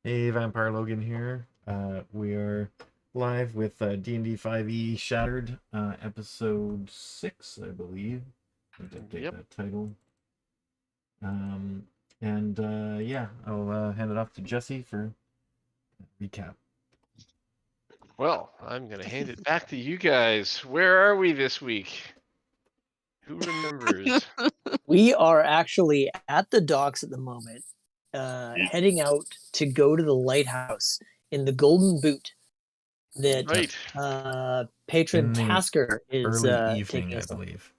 Hey, Vampire Logan here. We are live with D&D5e Shattered, episode 6, I believe. Let's update Yep. that title. Yeah, I'll hand it off to Jesse for recap. Well, I'm going to hand it back to you guys. Where are we this week? Who remembers? We are actually at the docks at the moment, heading out to go to the Lighthouse in the Golden Boot that Right. patron In the Tasker is Early taking evening, I us on. believe.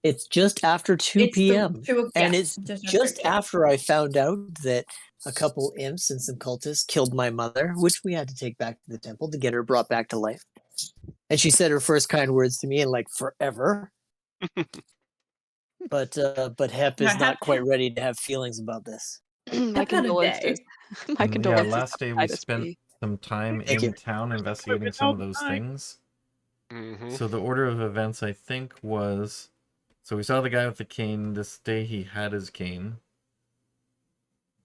It's just after 2 It's p.m. And yeah, it's just just after after I found out that a couple imps and some cultists killed my mother, which we had to take back to the temple to get her brought back to life. And she said her first kind words to me in like forever. But Hep is Yeah, not Hep- quite ready to have feelings about this. I've My had a condolences. day. My And, condolences. last day we to spent Spee. some time Thank in you. town investigating some of those things. Mm-hmm. So the order of events, I think, was... So we saw the guy with the cane. This day he had his cane.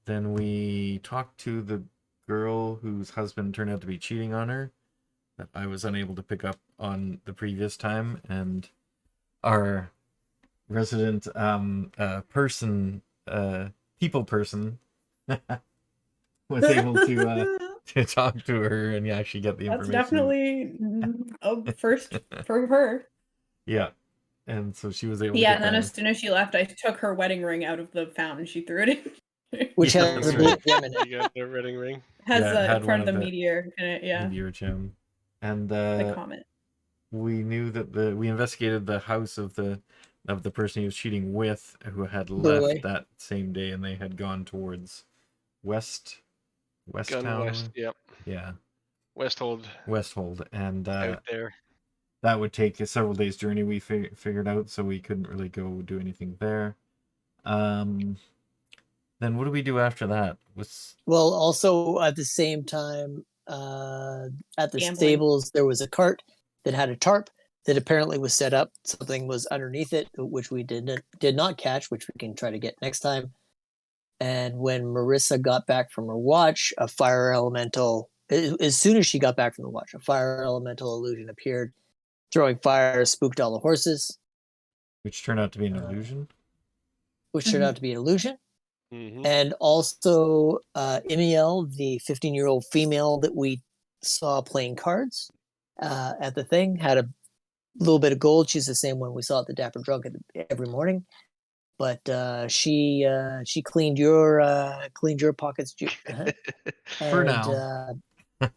Then we talked to the girl whose husband turned out to be cheating on her, that I was unable to pick up on the previous time, and our resident people person was able to talk to her and actually get the That's information. definitely a first for her. Yeah, and so she was able to Yeah, get and then that. as soon as she left, I took her wedding ring out of the fountain. She threw it in. Which Yeah, has that's a blue right. gem in it. You got the wedding ring. Has Yeah, it had part one of the of the meteor in it, yeah. Meteor gem. And The comet. we knew that we investigated the house of the person he was cheating with, who had Burley. left that same day, and they had gone towards West Gun Town. West. Yep. Yeah, Westhold. Westhold, and Out there. that would take a several days journey. We figured out, so we couldn't really go do anything there. Then what do we do after that? Well, also at the same time, at the Gambling. stables, there was a cart that had a tarp that apparently was set up. Something was underneath it, which we did not catch, which we can try to get next time. And when Marissa got back from her watch, a fire elemental, as soon as she got back from the watch, a fire elemental illusion appeared, throwing fire, spooked all the horses. Which turned out to be an illusion. Which turned out to be an illusion. Mm-hmm. And also Emiel, the 15-year-old female that we saw playing cards at the thing, had a little bit of gold. She's the same one we saw at the Dapper Drunk every morning. But she cleaned your pockets. For now.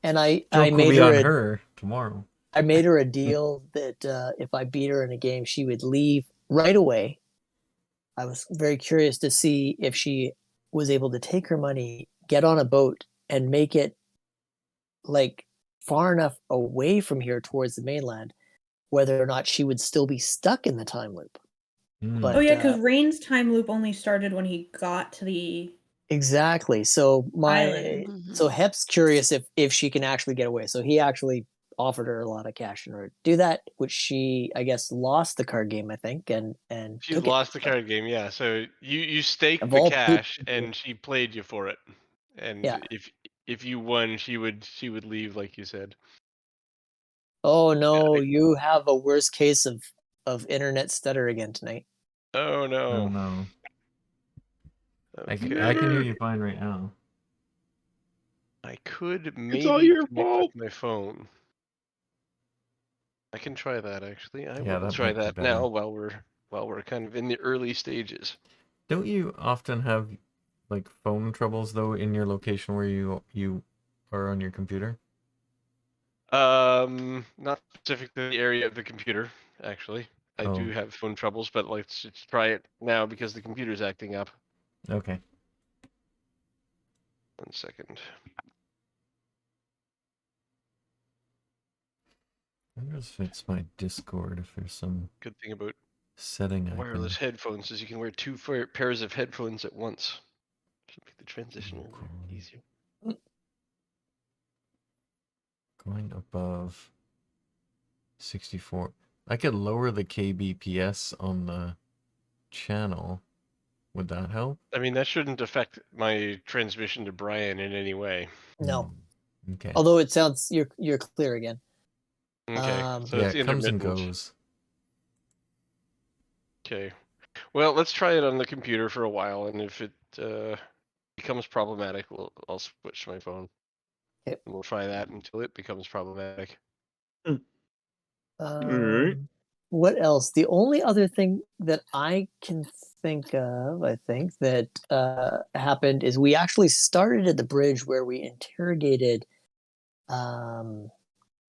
And I Joke made will be her on her tomorrow. I made her a deal that if I beat her in a game, she would leave right away. I was very curious to see if she was able to take her money, get on a boat, and make it like far enough away from here towards the mainland, whether or not she would still be stuck in the time loop. But, Oh yeah, because Rain's time loop only started when he got to the exactly. So island. so Hep's curious if she can actually get away. So he actually offered her a lot of cash in order to do that, which she, I guess, lost the card game, I think, and She took lost it. the card game, yeah. So you staked Of the all cash, people. and she played you for it. And Yeah. if you won, she would leave, like you said. Oh no, Yeah, you have a worse case of internet stutter again tonight. Oh no. Oh no. Okay. I can hear you fine right now. I could maybe It's all your connect fault. with my phone. I can try that actually. I Yeah, will that try might be that better. now while we're kind of in the early stages. Don't you often have like phone troubles though in your location where you are on your computer? Not specific to the area of the computer, actually. I Oh. do have phone troubles, but let's just try it now because the computer's acting up. Okay. 1 second. I wonder if it's my Discord, if there's some Good thing about setting I wireless headphones is you can wear two pairs of headphones at once. Should make the transition a little easier. going above 64. I could lower the kbps on the channel. Would that help? I mean, that shouldn't affect my transmission to Brian in any way. No. Okay. Although it sounds you're clear again. Okay, so Yeah, it's it comes and intermittent. goes. Okay. Well, let's try it on the computer for a while, and if it becomes problematic, I'll switch to my phone. Okay. And we'll try that until it becomes problematic. Alright. What else? The only other thing that I can think of, I think, that happened is we actually started at the bridge where we interrogated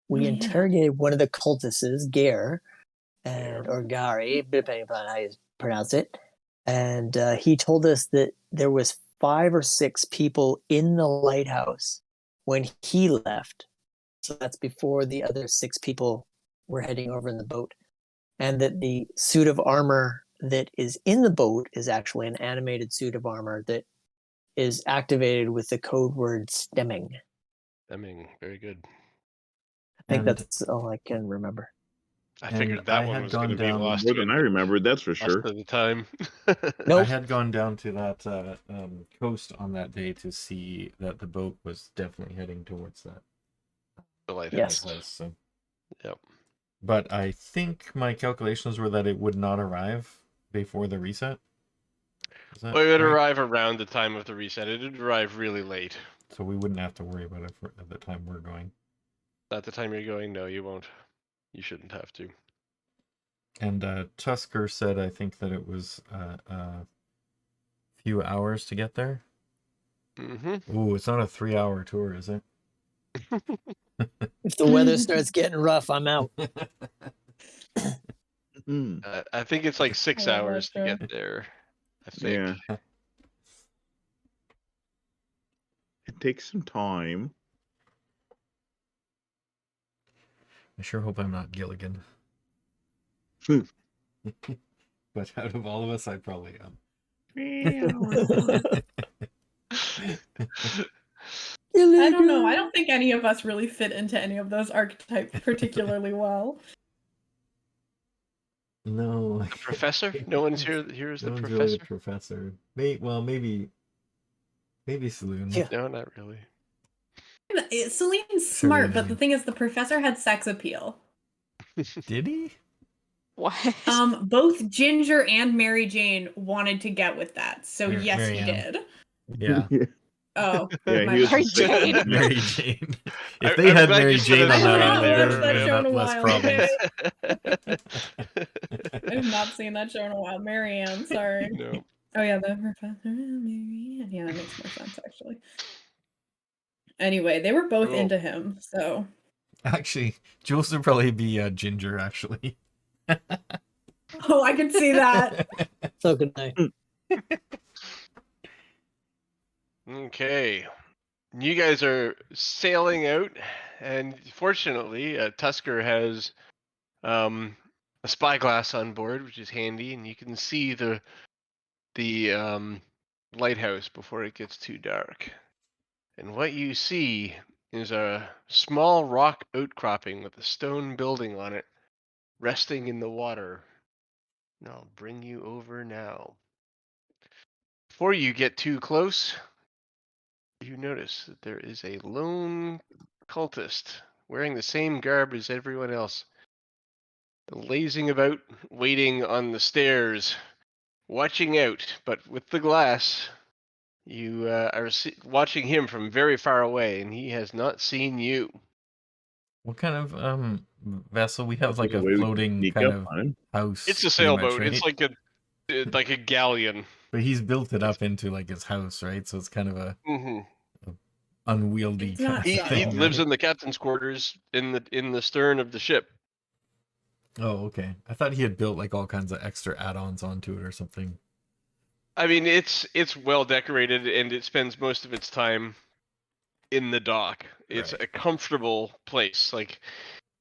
interrogated one of the cultists, Gare, and or Gary, depending upon how you pronounce it. And he told us that there was 5 or 6 people in the lighthouse when he left. So that's before the other 6 people were heading over in the boat. And that the suit of armor that is in the boat is actually an animated suit of armor that is activated with the code word stemming. Stemming, very good. I think And- that's all I can remember. I And figured that I one had was going to gone be down lost More than I remembered, that's for sure. at the time. I Nope. had gone down to that coast on that day to see that the boat was definitely heading towards that The Yes. lighthouse. So. Yep. But I think my calculations were that it would not arrive before the reset. Is that Well, it would right? arrive around the time of the reset. It would arrive really late. So we wouldn't have to worry about it at the time we're going. At the time you're going, no, you won't. You shouldn't have to. And Tusker said, I think that it was a few hours to get there. Mm-hmm. Ooh, it's not a 3-hour tour, is it? If the weather starts getting rough, I'm out. Hmm. I think it's like 6 Oh, hours to that's get there. I think. Yeah. It takes some time. I sure hope I'm not Gilligan. Hmm. But out of all of us, I probably am. I don't know. I don't think any of us really fit into any of those archetypes particularly well. No. The professor? No one's here. Here's No the one's professor. really the professor. Maybe Saloon. Yeah. No, not really. Celine's Sure, smart, you but do. the thing is, the professor had sex appeal. Did he? What? Both Ginger and Mary Jane wanted to get with that, so yes, Mary he Ann. did. Yeah. Oh, Yeah, my he was bad. a sick Jane. one. Mary Jane. If I- they I'm had glad Mary you said Jane it on the that right island, way, there watched would that have show in been a less while, problems. I have not seen that show in a while. Mary Ann, sorry. No. Oh yeah, the professor and Mary Ann. Yeah, that makes more sense actually. Anyway, they were both Cool. into him, so Actually, Jules would probably be Ginger, actually. oh, I could see that. So good night. Okay. You guys are sailing out, and fortunately, Tusker has a spyglass on board, which is handy, and you can see the lighthouse before it gets too dark. And what you see is a small rock outcropping with a stone building on it, resting in the water. And I'll bring you over now. Before you get too close, you notice that there is a lone cultist wearing the same garb as everyone else, lazing about, waiting on the stairs, watching out. But with the glass, you are watching him from very far away, and he has not seen you. What kind of vessel? We have like There's a way we can floating sneak kind up of on him. house. It's a pretty much, sailboat. right? It's like a galleon. But he's built it up into like his house, right? So it's kind of a Mm-hmm. unwieldy It's kind not of He thing. lives right? in the captain's quarters in the stern of the ship. Oh, okay. I thought he had built like all kinds of extra add-ons onto it or something. I mean, it's well decorated, and it spends most of its time in the dock. It's Right. a comfortable place. Like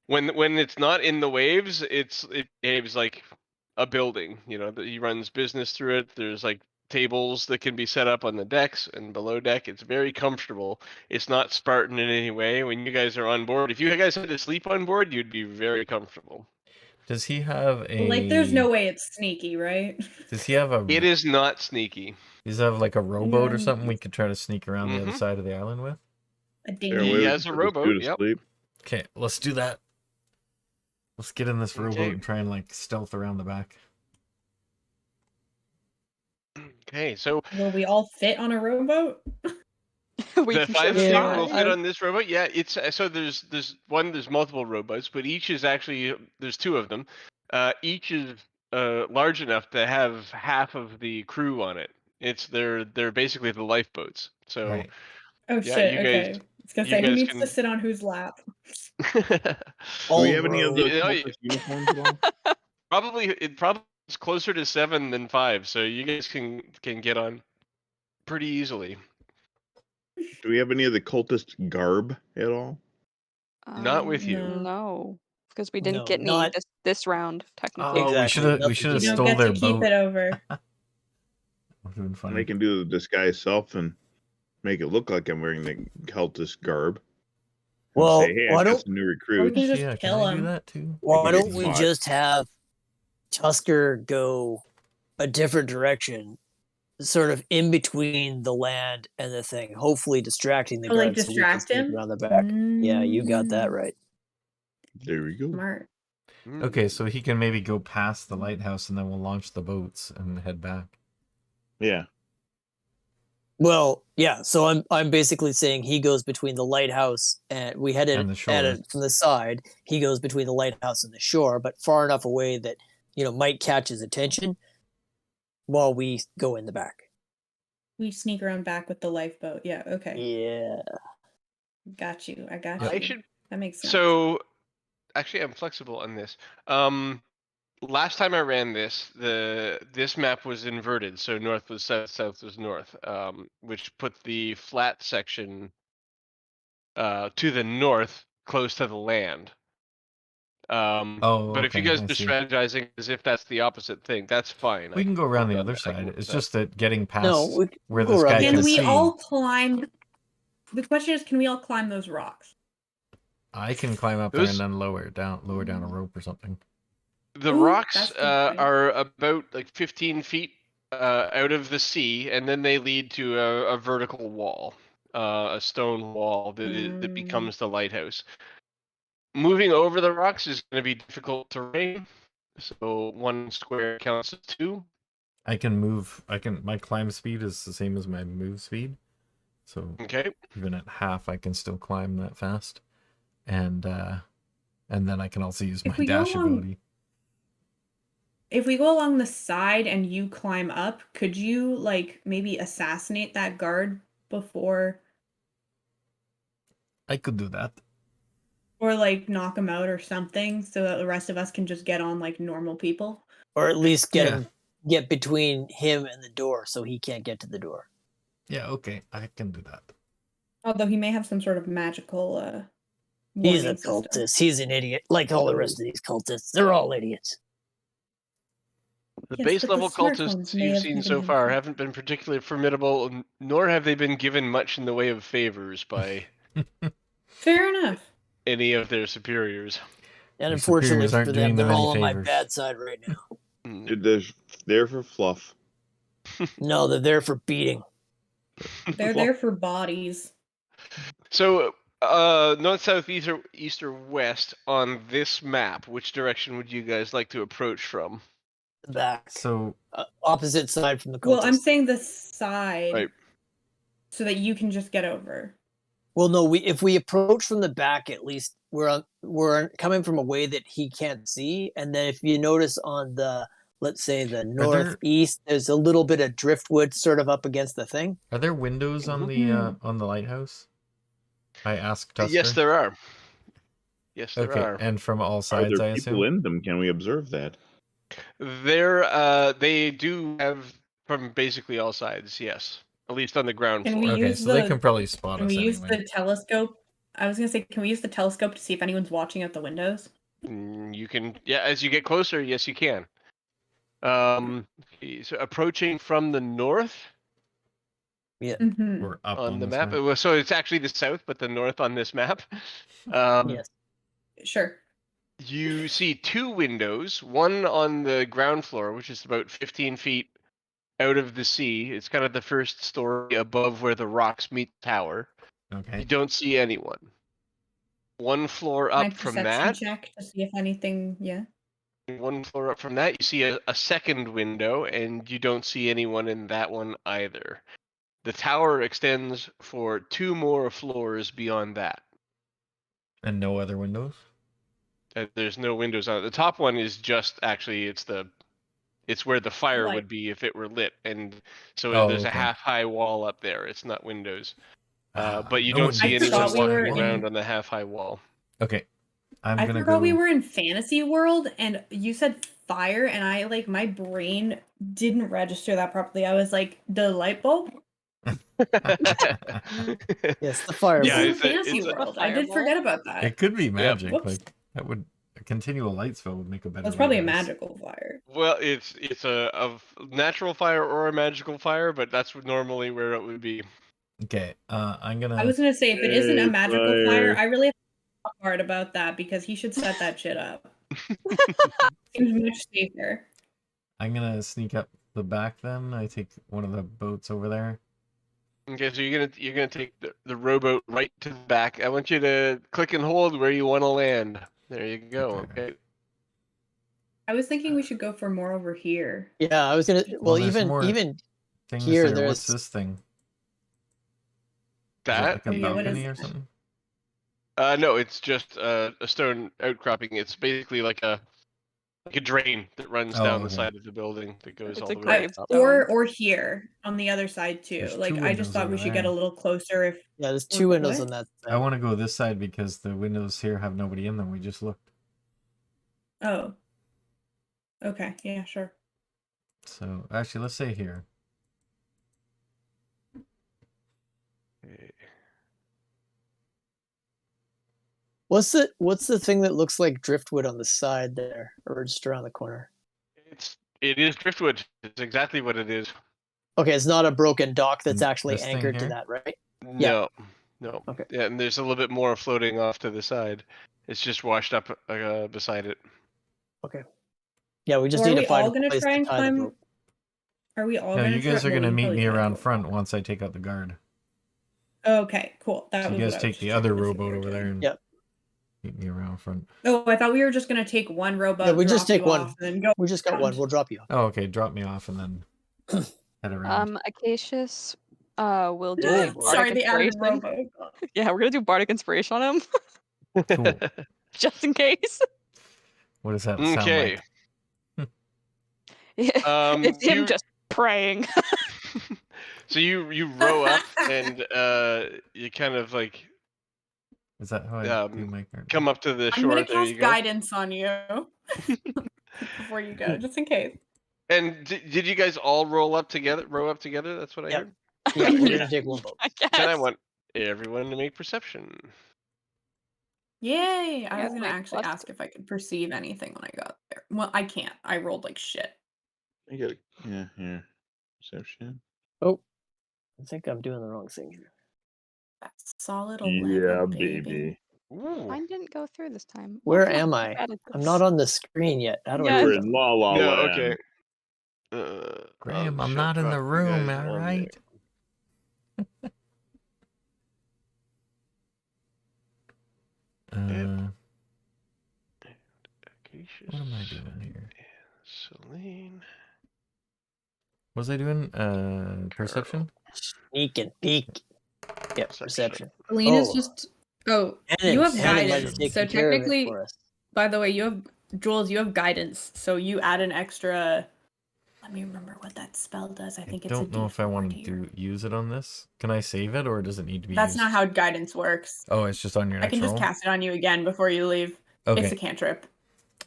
when it's not in the waves, it behaves like a building. You know, that he runs business through it. There's like tables that can be set up on the decks and below deck. It's very comfortable. It's not Spartan in any way. When you guys are on board, if you guys had to sleep on board, you'd be very comfortable. Does he have a? Like, there's no way it's sneaky, right? Does he have a? It is not sneaky. Does he have like a rowboat or Yeah. something we could try to sneak around the other Mhm. side of the island with? A There, dinghy. we He can has a put this rowboat, dude to yep. sleep. Okay, let's do that. Let's get in this rowboat Okay. and try and like stealth around the back. Okay, so Will we all fit on a rowboat? We the can 5 sure of you Yeah, will try. fit on this rowboat. Yeah, it's so there's multiple rowboats, but each is actually there's 2 of them. Each is large enough to have half of the crew on it. They're basically the lifeboats. So Right. Oh yeah, shit, you guys okay. I was gonna you say, who guys needs can. to sit on whose lap? Do All we have any of road. the You know, cultist uniforms at all? it probably is closer to 7 than 5, so you guys can get on pretty easily. Do we have any of the cultist garb at all? Not with you. No. No, because we didn't No, get any not this round technically. Oh, exactly. we should Nothing have You to don't stole get their to keep boat. it over. Would have been And funny. they can do the disguise self and make it look like I'm wearing the cultist garb. And Well, say, hey, why I got don't some new Or we recruits. can just Yeah, can kill I do him. that too? why can don't get we caught. just have Tusker go a different direction, sort of in between the land and the thing, hopefully distracting the Oh, like guards so we can distract sneak him? around the back. Yeah, you got that Mm, right. There we go. Smart. Okay, so he can maybe go past the lighthouse and then we'll launch the boats and head back. Yeah. Well, yeah. So I'm basically saying he goes between the lighthouse and we headed And the at shore. it from the side. He goes between the lighthouse and the shore, but far enough away that might catch his attention while we go in the back. We sneak around back with the lifeboat. Yeah, okay. Yeah. Got you. I got I you. should. That makes sense. So actually, I'm flexible on this. Last time I ran this map was inverted, so north was south, south was north, which put the flat section to the north, close to the land. Oh, But if you okay, guys I are see. strategizing as if that's the opposite thing, that's fine. We can go around the work other on that. I can side. work It's with that. just that getting past No, where we'll go this around guy the Can can other we see. all climb? The question is, can we all climb those rocks? I can climb up there and Those then lower down a rope or something. the Ooh, rocks that's a good point. are about like 15 feet out of the sea, and then they lead to a vertical wall, a stone wall that becomes the lighthouse. Moving over the rocks is going to be difficult terrain, so 1 square counts as 2. I can move. My climb speed is the same as my move speed, so Okay. even at half, I can still climb that fast, and then I can also use my If we go dash along- ability. If we go along the side and you climb up, could you like maybe assassinate that guard before, I could do that. or like knock him out or something, so that the rest of us can just get on like normal people? Or at least get Yeah. him get between him and the door so he can't get to the door. Yeah, okay, I can do that. Although he may have some sort of magical He's a warning system. cultist. He's an idiot. Like all the rest of these cultists. They're all idiots. The Yes, base but the level smart cultists ones may you've have seen given so him far some- haven't been particularly formidable, nor have they been given much in the way of favors by Fair enough. any of their superiors. And Your unfortunately superiors aren't for doing them, them they're any all on my favors. bad side right now. Mm. They're there for fluff. No, they're there for beating. They're there for bodies. So, north, south, east, or west on this map, which direction would you guys like to approach from? The back. So Opposite side from the cultist. Well, I'm saying the side, Right. so that you can just get over. Well, no, if we approach from the back, at least we're coming from a way that he can't see. And then if you notice on the, let's say the northeast, there's a little bit of driftwood sort of up against the thing. are there windows on the lighthouse? I asked Tusker. Yes, there are. Yes, there Okay, are. and from all Are sides, there I people assume. in them? Can we observe that? They do have from basically all sides. Yes, at least on the ground Can floor. we Okay, use so they the- can probably spot Can us we use anyway. the telescope? I was gonna say, can we use the telescope to see if anyone's watching out the windows? You can, yeah. As you get closer, yes, you can. So approaching from the north Mm-hmm. We're up on the this map. So it's actually the south, but the north on this map. Yes. Sure. You see 2 windows, one on the ground floor, which is about 15 feet out of the sea. It's kind of the first story above where the rocks meet the tower. Okay. You don't see anyone. One floor My up from perception that, check to see if anything. Yeah. one floor up from that, you see a second window, and you don't see anyone in that one either. The tower extends for 2 more floors beyond that. And no other windows? There's no windows on it. The top one is just actually it's where the fire Light. would be if it were lit, and so Oh, there's a okay. half-high wall up there. It's not windows, but you no don't one see needs anyone just walking one. around on the half-high wall. Okay. I'm I gonna forgot go. we were in fantasy world, and you said fire, and I like my brain didn't register that properly. I was like, the light bulb. Yes, the This fireball. Yeah, is it's a- fantasy it's a world. I did fireball. forget about that. It could be magic. Whoops. Like that would a continual light spell would make a better. It's probably a lighthouse. magical fire. Well, it's a natural fire or a magical fire, but that's normally where it would be. Okay. I'm gonna. I was gonna say, if it isn't a Hey, magical fire. fire, I really have to talk hard about that because he should set that shit up. Seems much safer. I'm gonna sneak up the back. Then I take one of the boats over there. Okay, so you're gonna take the rowboat right to the back. I want you to click and hold where you want to land. There you go. Okay. Okay. I was thinking we should go for more over here. Yeah, I was gonna. Well, there's more even Things here, there. there's What's this thing? Is That? like a Yeah, what is balcony or that? something? No, it's just a stone outcropping. It's basically like a drain that runs Oh, down the okay. side of the building that goes It's all a the way. grave. Or here on the other side too. There's Like two I just windows thought we over should get a there. little closer if yeah, there's Or 2 windows what? on that I side. want to go this side because the windows here have nobody in them. We just looked. oh. Okay, yeah, sure. So actually, let's say here. What's the thing that looks like driftwood on the side there, or just around the corner? It is driftwood. It's exactly what it is. Okay, it's not a broken dock that's And actually this thing anchored to here? that, right? No, no. Okay. Yeah, and there's a little bit more floating off to the side. It's just washed up beside it. Yeah, we just Well, are need we to find all a gonna place try to and tie the climb? boat. Are we all No, gonna you guys try? are gonna well, you meet probably me can't around go. front once I take out the guard. Okay, cool. That So was you what guys I was take just the other checking to see what rowboat we were over there doing. and Yep. meet me around front. Oh, I thought we were just gonna take one rowboat. Yeah, we just drop take you one. off, and then go. We just got one. around. We'll drop you off. Oh, okay. Drop me off and then head around. Acacius, will do Oh, a boy. Sorry, bardic they added inspiration. rowboat. Yeah, we're gonna do bardic inspiration on him, Cool. just in case. What does that sound Okay. like? It's him you just praying. so you row up and you kind of like Is that how I do my card? come up to the I'm shore. gonna There you cast go. guidance on you before you go, just in case. And did you guys all row up together? That's what I Yep. heard. Yeah, we're gonna take one boat. I guess. Then I want everyone to make perception. Yay! I Yeah, was gonna like, actually plus- ask if I could perceive anything when I got there. Well, I can't. I rolled like shit. I got yeah. Perception. Oh, I think I'm doing the wrong thing here. That's solid 11, Yeah, baby. baby. Ooh. Mine didn't go through this time. Where Well, am I'm I? bad at I'm this. not on the screen yet. How do Yeah, I We're do in that? La La No, Land. okay. Graham, I'm she'll not in drop the you room, guys all on right? Acacius What am I doing here? and Celine. Was I doing perception? Sneak and peek. Yep, Perception. perception. Celine is Oh. just. Oh, Hannah, you have Hannah might have guidance. taken So care of it technically, for us. by the way, you have Jules. You have guidance. So you add an extra. Let me remember what that spell does. I think I it's a don't know if I D4 want to to your- use it on this. Can I save it or does it need to be That's used? not how guidance works. Oh, it's just on your I next can just roll? cast it on you again before you leave. Okay. It's a cantrip.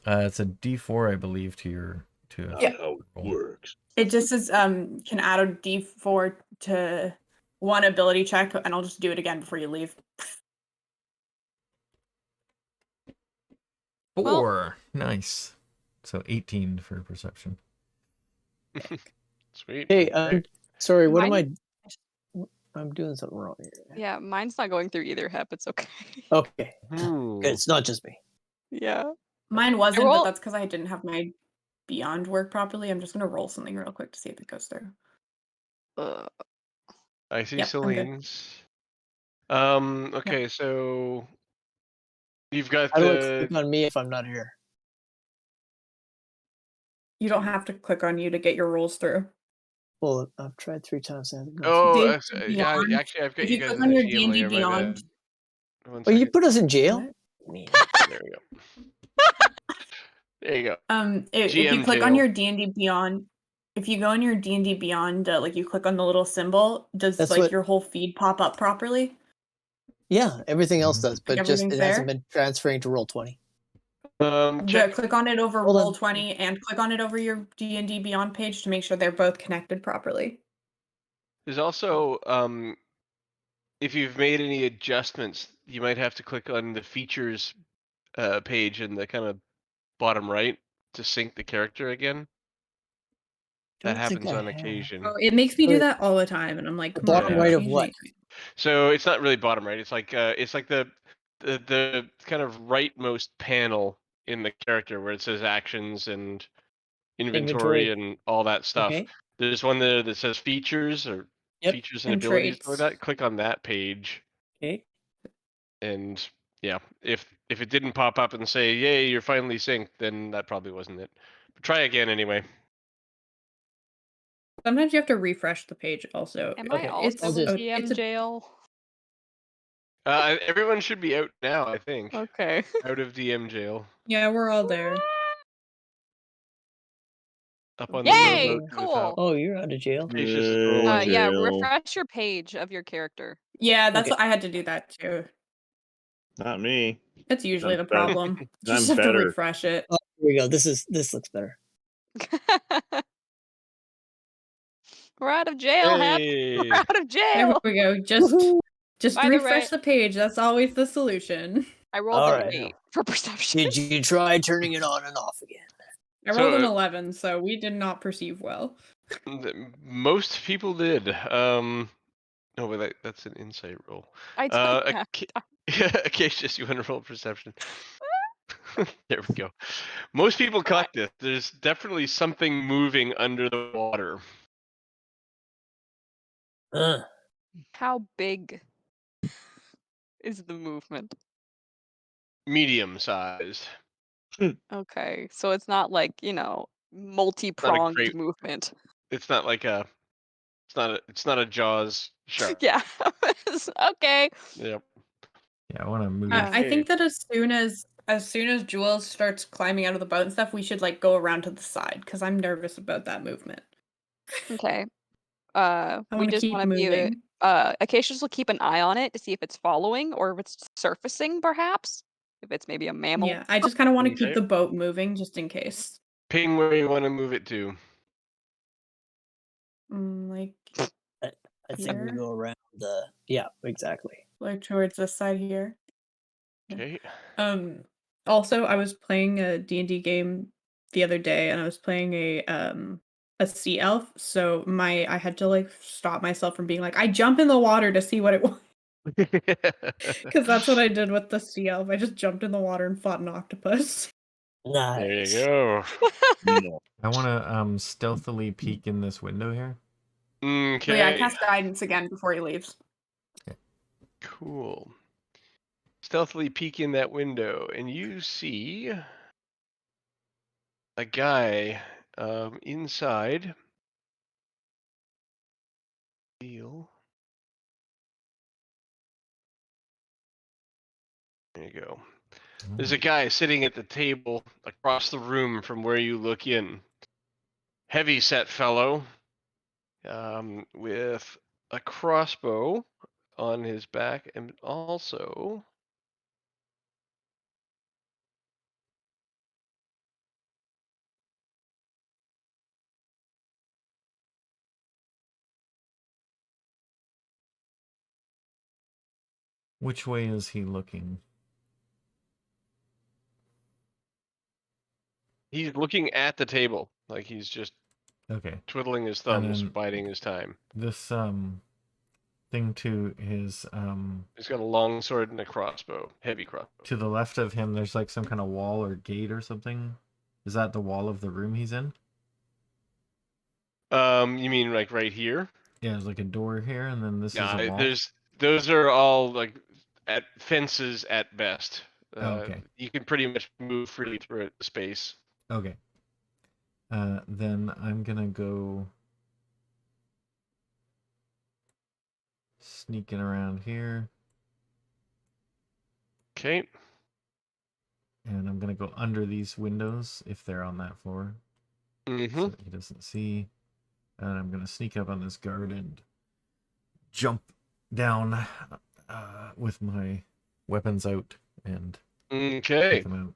It's a D4, I believe, to your That's Yeah. how it roll. works. It just says can add a D4 to one ability check, and I'll just do it again before you leave. 4. Nice. So 18 for perception. Sweet. Hey, sorry, what am Mine- I'm doing something wrong here. Yeah, mine's not going through either, Hep. It's okay. Okay, Ooh. good. It's not just me. Yeah. Mine wasn't, roll- but that's because I didn't have my Beyond work properly. I'm just gonna roll something real quick to see if it goes through. I see Yep, I'm good. Celine's. Okay, so you've got How do I the. click on me if I'm not here? You don't have to click on you to get your rolls through. Well, I've tried 3 times. I haven't gone Oh, through. D&D yeah. Beyond. Actually, I've got If you you guys click in on the your GM D&D layer. My Beyond, bad. 1 Oh, you second. put us in jail? What? I mean, There we go. There you go. if you GM click on jail. your D&D Beyond, if you go in your D&D Beyond, like you click on the little symbol, does That's like what- your whole feed pop up properly? yeah, everything else Mhm. does, but just everything's it hasn't there? been transferring to Roll20. Check. Click on it over Hold on. Roll20 and click on it over your D&D Beyond page to make sure they're both connected properly. There's also if you've made any adjustments, you might have to click on the features page in the kind of bottom right to sync the character again. That Don't think happens I on have. occasion. Oh, it makes me do Wait. that all the time, and I'm like, The come on, bottom Yeah. right of change what? anything. So it's not really bottom right. It's like the kind of rightmost panel in the character where it says actions and inventory, and all that stuff. Okay. There's one there that says features or Yep. features and And abilities. Or traits. that. Click on that page, Okay. and yeah, if it didn't pop up and say, "Yay, you're finally synced," then that probably wasn't it. But try again anyway. Sometimes you have to refresh the page also. Am Okay, I it's- also I'll in just- GM jail? Everyone should be out now, I think. Okay. Out of DM jail. Yeah, we're all there. Up on the Yay! rowboat to the Cool. top. Oh, you're out of jail. Cautious is rolling. Yeah, Jail. refresh your page of your character. Yeah, that's Okay. what I had to do that too. Not me. That's usually I'm the better. problem. Just I'm have to better. refresh it. Oh, here we go. This looks better. We're out of jail, Hep. Hey. We're out of There jail. we go. Just By the refresh way- the page. That's always the solution. I rolled All an right. 8 for perception. Did you try turning it on and off again? I rolled an So, 11, so we did not perceive well. Most people did. No, but that's an insight roll. I took that. Acacius, you want to roll perception? There we go. Most people caught this. There's definitely something moving under the water. How big is the movement? Medium sized. Okay, so it's not like, multi-pronged great- movement. It's not like a. It's not a Jaws shark. Yeah. Okay. Yep. Yeah, I want to move. I think that as soon as Jules starts climbing out of the boat and stuff, we should like go around to the side because I'm nervous about that movement. Okay. I We want to just keep want to be moving. Acacius will keep an eye on it to see if it's following or if it's surfacing, perhaps. If it's maybe a mammal. Yeah, I just kind of want to Okay. keep the boat moving just in case. Ping where you want to move it to. Like I think we Here? go around the. Yeah, exactly. like towards this side here. Okay. Also, I was playing a D&D game the other day, and I was playing a sea elf. So I had to like stop myself from being like, I jump in the water to see what it was, because that's what I did with the sea elf. I just jumped in the water and fought an octopus. Nice. There you go. No. I want to stealthily peek in this window here. Okay. So yeah, I cast guidance again before he leaves. Cool. Stealthily peek in that window, and you see a guy inside. Deal. There you go. There's a guy sitting at the table across the room from where you look in. Heavy set fellow, with a crossbow on his back, and also Which way is he looking? he's looking at the table, like he's just Okay. twiddling his thumbs, then- biding his time. This thing to his He's got a long sword and a crossbow, heavy crossbow. to the left of him. There's like some kind of wall or gate or something. Is that the wall of the room he's in? You mean like right here? Yeah, there's like a door here, and then this is a wall. Those are all like at fences at best. Okay. You can pretty much move freely through the space. Okay. Then I'm gonna go sneaking around here, Okay. and I'm gonna go under these windows if they're on that floor, Mm-hmm. so that he doesn't see. And I'm gonna sneak up on this guard and jump down with my weapons out and Okay. take them out.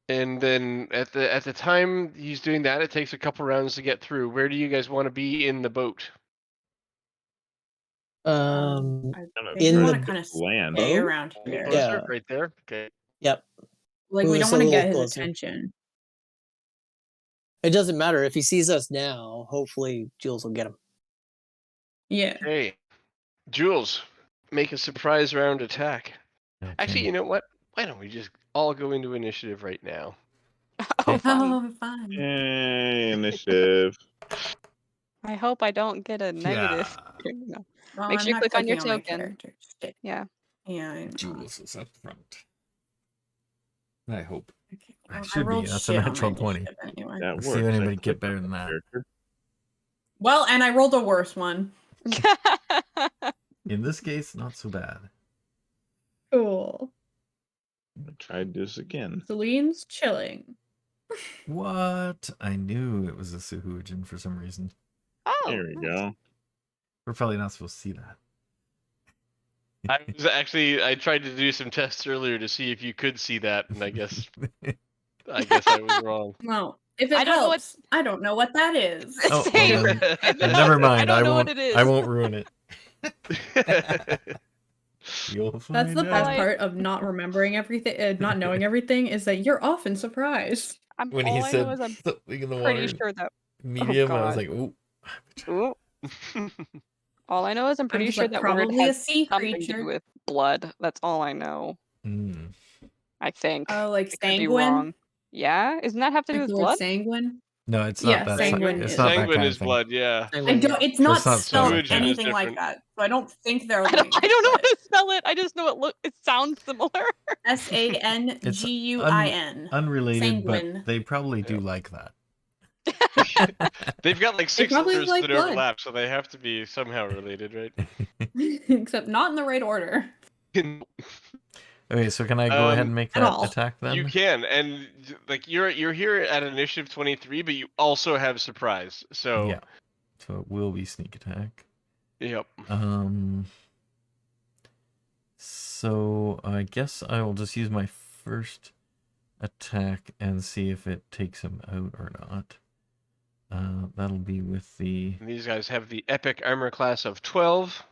And then at the time he's doing that, it takes a couple rounds to get through. Where do you guys want to be in the boat? I Kind of think In we the want to kind of land. stay boat? around Any here. closer? Yeah. Right there. Okay. Yep. Like Move we us don't a want to get little his closer. attention. It doesn't matter if he sees us now. Hopefully, Jules will get him. Yeah. Okay. Jules, make a surprise round attack. Actually, Okay. you know what? Why don't we just all go into initiative right now? Oh, fun. Oh, fun. Yay, initiative. I hope I don't get a negative. Yeah. No. Well, Make I'm sure you not click on your clicking my token. character. Shit. Yeah. Yeah, I know. Jules is up front. I hope. Okay. I Well, should be. rolled That's a shit on my natural 20. initiative Anyway. That Let's works. see if I anybody get clicked better on than my that. character. Well, and I rolled a worse one. In this case, not so bad. Cool. I tried this again. Celine's chilling. What? I knew it was a Suhujin for some reason. Oh, There we nice. go. We're probably not supposed to see that. I tried to do some tests earlier to see if you could see that, and I guess I was wrong. Well, if it I don't know what- helps, I don't know what that is. Oh, Same. well then, If it never helps, mind. I don't know won't. what it is. I won't ruin it. You'll find That's the best out. part of not remembering everything, not knowing everything, is that you're often surprised. When all he I said know is I'm something in the pretty water sure that. medium, I was God. like, ooh. Ooh. All I know is I'm pretty just sure like, that word probably a has sea something to creature. do with blood. That's all I know. Mm. I think. Oh, like I could be sanguine? wrong. Yeah, isn't that have to do Like with the word blood? sanguine? No, it's Yeah, not that. sanguine It's is- not that Sanguine kind is of thing. blood, yeah. I don't. It's not not spelled spelled like that. anything Is like different. that, so I don't think they're I don't linked. know how to spell it. I just know it sounds similar. SANGUIN. Unrelated, Sanguine. but they probably do like that. They've got like 6 probably letters like that blood. overlap, so they have to be somehow related, right? Except not in the right order. Okay, so can I go ahead and make at that all. attack then? You can, and like you're here at initiative 23, but you also have surprise. So Yeah. So it will be sneak attack. Yep. So I guess I will just use my first attack and see if it takes him out or not. That'll be with the And these guys have the epic armor class of 12.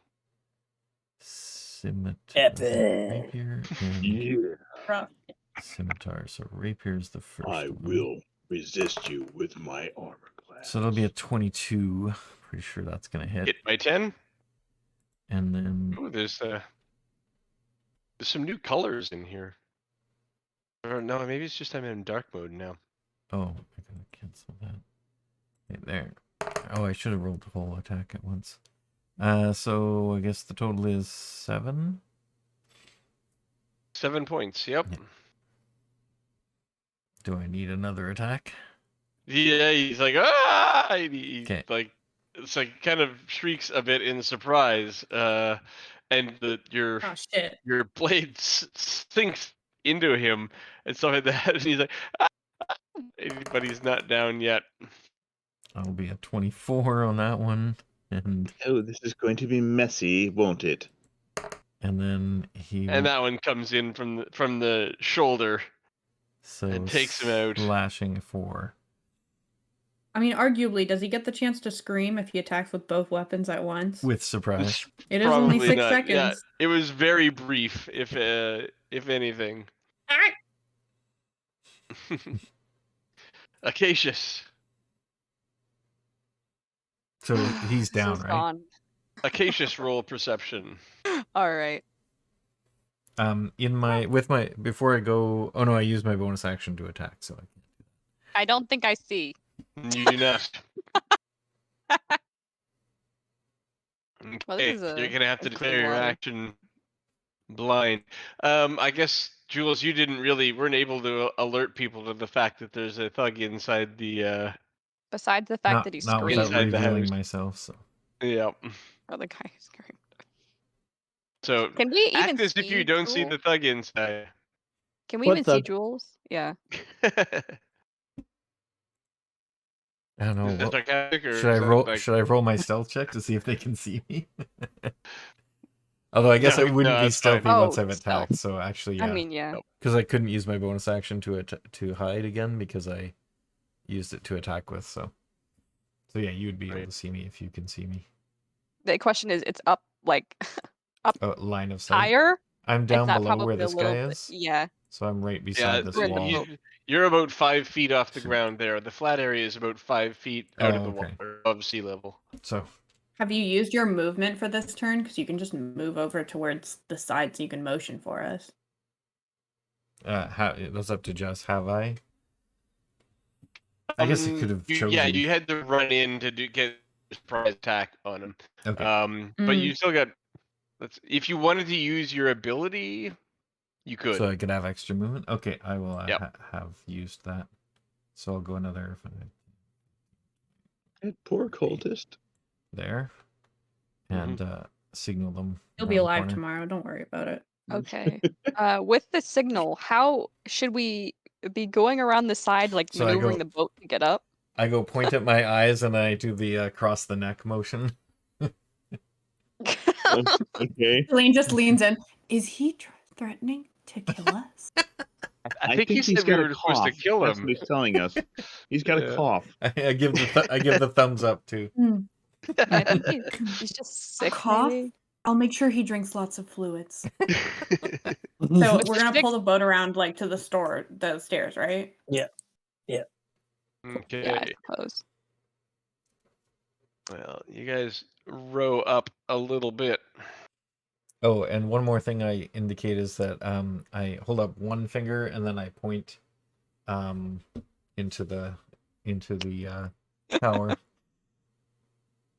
scimitar. Epic. Rapier and Yeah, Rough. scimitar. So rapier's the first I one. will resist you with my armor class. So it'll be a 22. Pretty sure that's gonna hit. Hit by 10. And then Ooh, there's some new colors in here. Or no, maybe it's just I'm in dark mode now. oh, I gotta cancel that. Okay, there. Oh, I should have rolled the whole attack at once. So I guess the total is 7. 7 points. Yep. Yeah. Do I need another attack? Yeah, he's like he 'Kay. like it's like kind of shrieks a bit in surprise, and your Oh shit. blade sinks into him and stuff like that, and he's like, but he's not down yet. I'll be at 24 on that one, and Oh, this is going to be messy, won't it? then he And that one comes in from the shoulder. so it takes him out. slashing 4. I mean, arguably, does he get the chance to scream if he attacks with both weapons at once? With surprise. It is only Probably 6 not. seconds. Yeah, it was very brief, if anything. Ah! Acacius. So he's down, He's right? gone. Acacious roll perception. All right. Before I go, oh no, I use my bonus action to attack, so I can't do I don't think I see. You do not. Well, this Okay, is you're gonna have to interesting declare your water. action blind. I guess Jules, you weren't able to alert people to the fact that there's a thug inside the Besides the fact that he not without screamed, Inside the revealing house. myself. So yeah. or the guy who screamed. So Can we even act as if you see don't see Jules? the thug inside. Can we What even see thug? Jules? Yeah. I don't know. Is that sarcastic or Should I is that roll? like Should I roll my stealth check to see if they can see me? Although I guess No, it wouldn't no, be it's fine. stealthy once Oh, I've stealth. attacked. So actually, I yeah, mean, yeah. because I couldn't use my bonus action to hide again because I used it to attack with. So yeah, you would be able Right. to see me if you can see me. The question is, it's up like Line of sight. higher. I'm It's down not below where probably a this little guy bit. is, Yeah. so I'm right Yeah, beside this We're in the wall. boat. you're about 5 feet off the Shoot. ground there. The flat area is about 5 feet out of the okay. water, above sea level. So Have you used your movement for this turn? Because you can just move over towards the side so you can motion for us. that's up to Jess. Have I? I guess I could have chosen. Yeah, you had to run in to get a surprise attack on him. Okay. But you still got. If you wanted to use your ability, you could. So I could have extra movement. Okay, I will Yep. have used that. So I'll go another That poor cultist. there, and signal them. You'll around be the alive corner. tomorrow. Don't worry about it. Okay. With the signal, how should we be going around the side, like So I maneuvering go- the boat to get up? I go point at my eyes and I do the cross the neck motion. Okay. Celine just leans in. Is he threatening to kill us? I think he he's said we got a were supposed to cough. kill That's him. what he's telling us. He's got Yeah. a cough. I give the thumbs up too. I think he's just sick, cough? maybe. I'll make sure he drinks lots of fluids. So But we're just gonna stick- pull the boat around like to the stairs, right? Okay. Yeah, I suppose. Well, you guys row up a little bit. Oh, and one more thing I indicate is that I hold up one finger and then I point into the tower.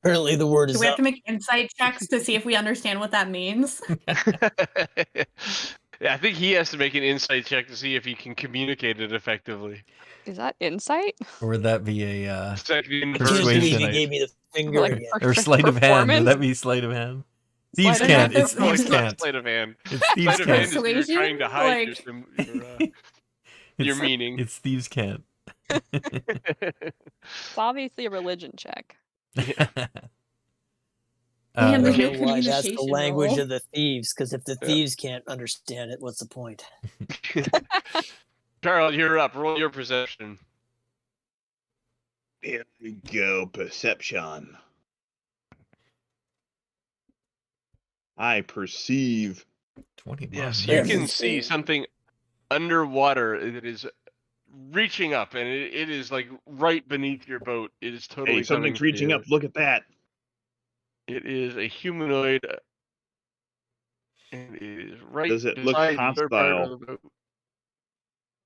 Apparently, the word Do is we have up. to make insight checks to see if we understand what that means? Yeah, I think he has to make an insight check to see if he can communicate it effectively. Is that insight? Or would that be a It's like the It seems inverse to me Persuasion. he insight. gave me the finger Like, again. or sleight of hand? Would Performance? that be sleight of hand? Thieves Sleight of can't. hand. It's No, thieves it's not can't. sleight of hand. It's thieves Sleight of hand can't. is you're trying to hide Persuasion? your It's- meaning. It's thieves can't. It's obviously a religion check. Damn, there's I no don't know why that's the communication language roll. of the thieves, because if the Yeah. thieves can't understand it, what's the point? Carl, you're up. Roll your perception. Here we go. Perception. I perceive. 21. Yes, Yeah, you can it's- see something underwater that is reaching up, and it is like right beneath your boat. It is totally Hey, something's coming for reaching you. up. Look at that. It is a humanoid, and it is right Does it look beside your part hostile? of the boat.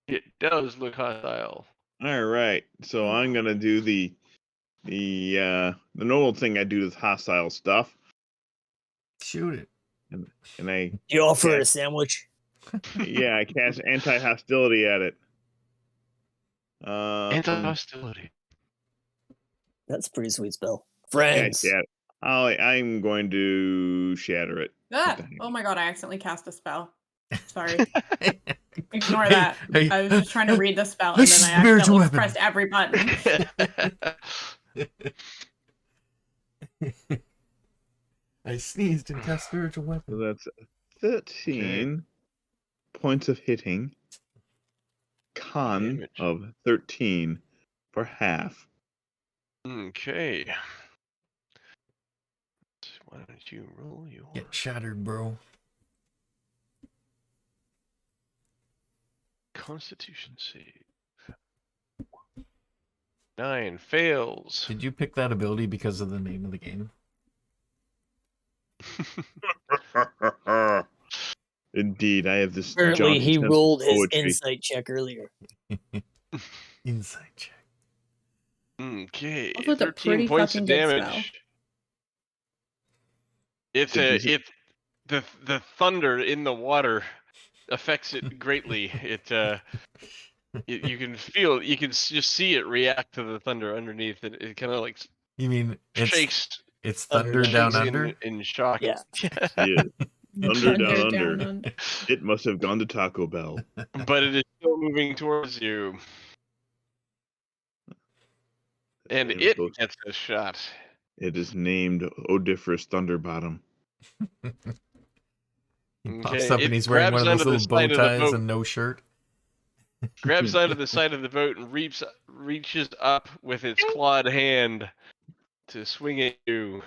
It does look hostile. All right. So I'm gonna do the normal thing I do with hostile stuff, Shoot it. and I Do you offer Yeah. it a sandwich? I cast anti-hostility at it. Anti-hostility. That's a pretty sweet spell. Yeah, Friends. I'm going to shatter it. Ah, the heck? oh my god, I accidentally cast a spell. Sorry. Ignore that. I was just trying to read the spell and This then is I spiritual accidentally weapon. pressed every button. I sneezed and cast spiritual So weapon. that's 13 points of hitting. Con Damage. of 13 for half. Okay. Why don't you roll your Get shattered, bro. Constitution save? 9 fails. Did you pick that ability because of the name of the game? Indeed, I have this. Apparently, jaunty he sense of rolled his poetry. insight check earlier. Insight check. Okay, Also, it's a 13 pretty points of fucking good damage. spell. It's the thunder in the water affects it greatly. You can feel, you can just see it react to the thunder underneath. It kind of like You mean shakes it's thunder Down down shakes under? in shock. Yeah. Yes. Thunder down under. under. It must have gone to Taco Bell. But it is still moving towards you, and Name it goes- gets a shot. It is named Odiferous Thunderbottom. He Okay, pops up it and he's wearing one of grabs those onto the little bow side of the ties boat. and no shirt. Grabs onto the side of the boat and reaches up with its clawed hand to swing at you.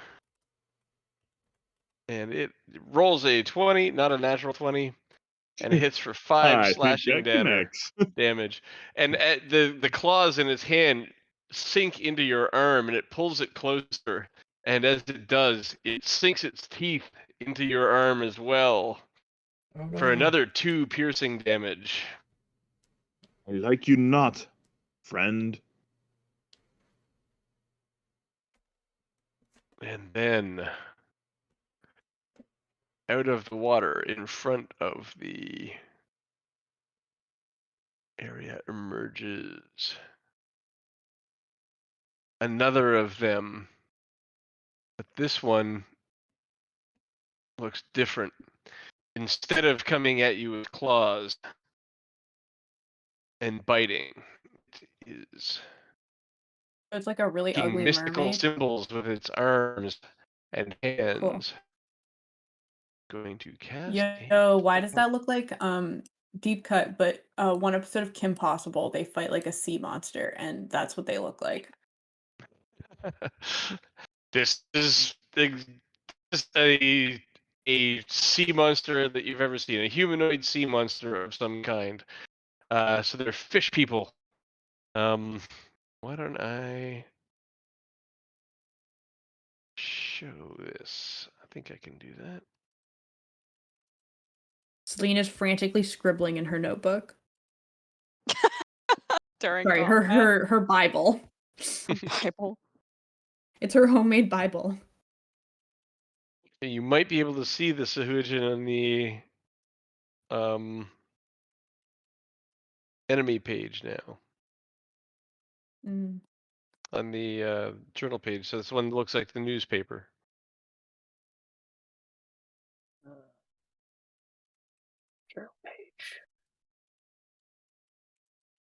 And it rolls a 20, not a natural 20, and hits for 5 I think slashing that connects. damage. And the claws in its hand sink into your arm, and it pulls it closer. And as it does, it sinks its teeth into your arm as well for another 2 piercing damage. I like you not, friend. And then, out of the water in front of the area emerges another of them. But this one looks different. Instead of coming at you with claws and biting, it is It's like a really making ugly mystical mermaid. symbols with its arms and hands. Cool. Going to cast. Yo, why does that look like Deep Cut? But one episode of Kim Possible, they fight like a sea monster, and that's what they look like. This is a sea monster that you've ever seen, a humanoid sea monster of some kind. So they're fish people. Why don't I show this? I think I can do that. Selena's frantically scribbling in her notebook. During Sorry, combat. her Bible. Bible. It's her homemade Bible. You might be able to see the Sahujin on the enemy page now. Mm. On the journal page. So this one looks like the newspaper. Journal page.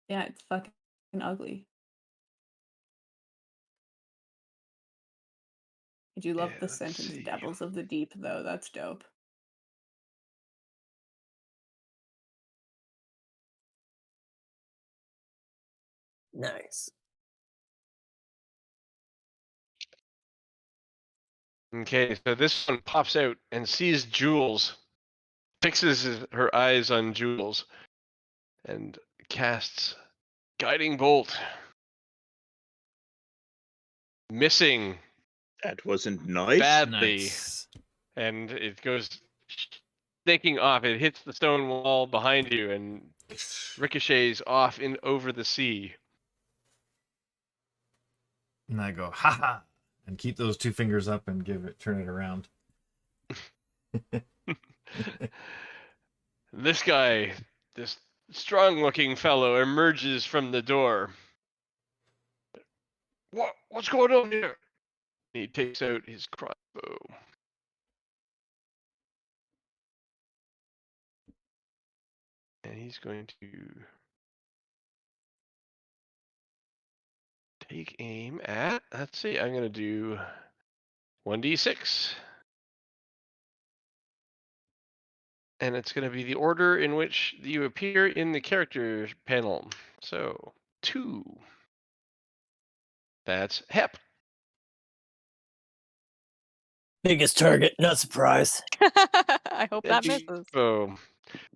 Yeah, it's fucking ugly. I do love Yeah, the let's sentence see. "Devils of the Deep," though. That's dope. Nice. Okay, so this one pops out and sees Jules, fixes her eyes on Jules, and casts Guiding Bolt. Missing That wasn't nice. badly, Nice. and it goes snaking off. It hits the stone wall behind you and ricochets off in over the sea. And I go, ha ha, and keep those 2 fingers up and turn it around. This guy, this strong-looking fellow, emerges from the door. What's going on here? He takes out his crossbow. And he's going to take aim at, let's see, I'm going to do 1d6. And it's going to be the order in which you appear in the character panel. So, 2. That's Hep. Biggest target, not surprised. I hope that misses. So,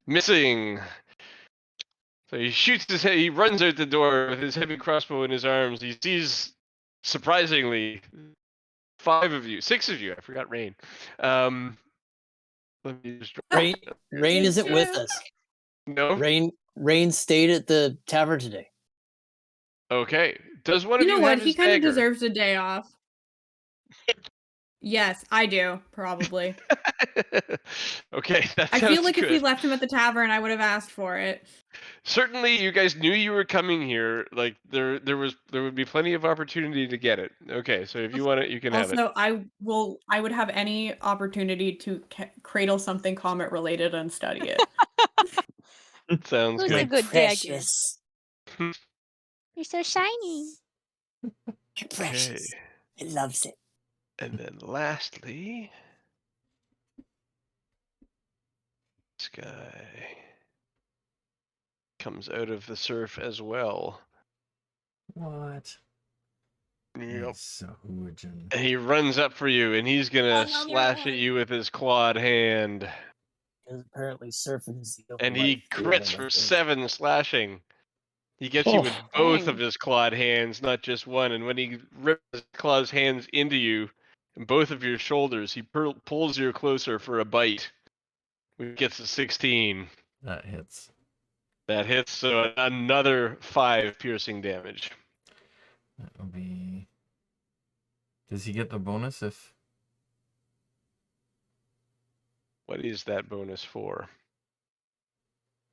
missing. So he shoots his head. He runs out the door with his heavy crossbow in his arms. He sees, surprisingly, 6 of you. I forgot Rain. Let me just Rain, Rain Me isn't with too. us. no. Rain stayed at the tavern today. Okay. Does one You of know you what? have He his kind of dagger? deserves a day off. Yes, I do, probably. Okay, that I sounds feel like good. if we left him at the tavern, I would have asked for it. Certainly, you guys knew you were coming here. Like there would be plenty of opportunity to get it. Okay, so if you want it, you can have it. Also, I would have any opportunity to cradle something comet related and study it. Sounds Who's a good. good dagger? Precious. You're so shiny. My precious. Okay. It loves it. And then lastly, this guy comes out of the surf as well. What? Yep. He's so hooligan. And he runs up for you, and he's gonna slash at you with his clawed hand. Because apparently surfing is the only And life he feel crits in for the thing. 7 slashing. He gets you with both of Dang. his clawed hands, not just one. And when he rips his clawed hands into you, and both of your shoulders, he pulls you closer for a bite. He gets a 16. That hits. That hits, so another 5 piercing damage. That will be. Does he get the bonus if? What is that bonus for?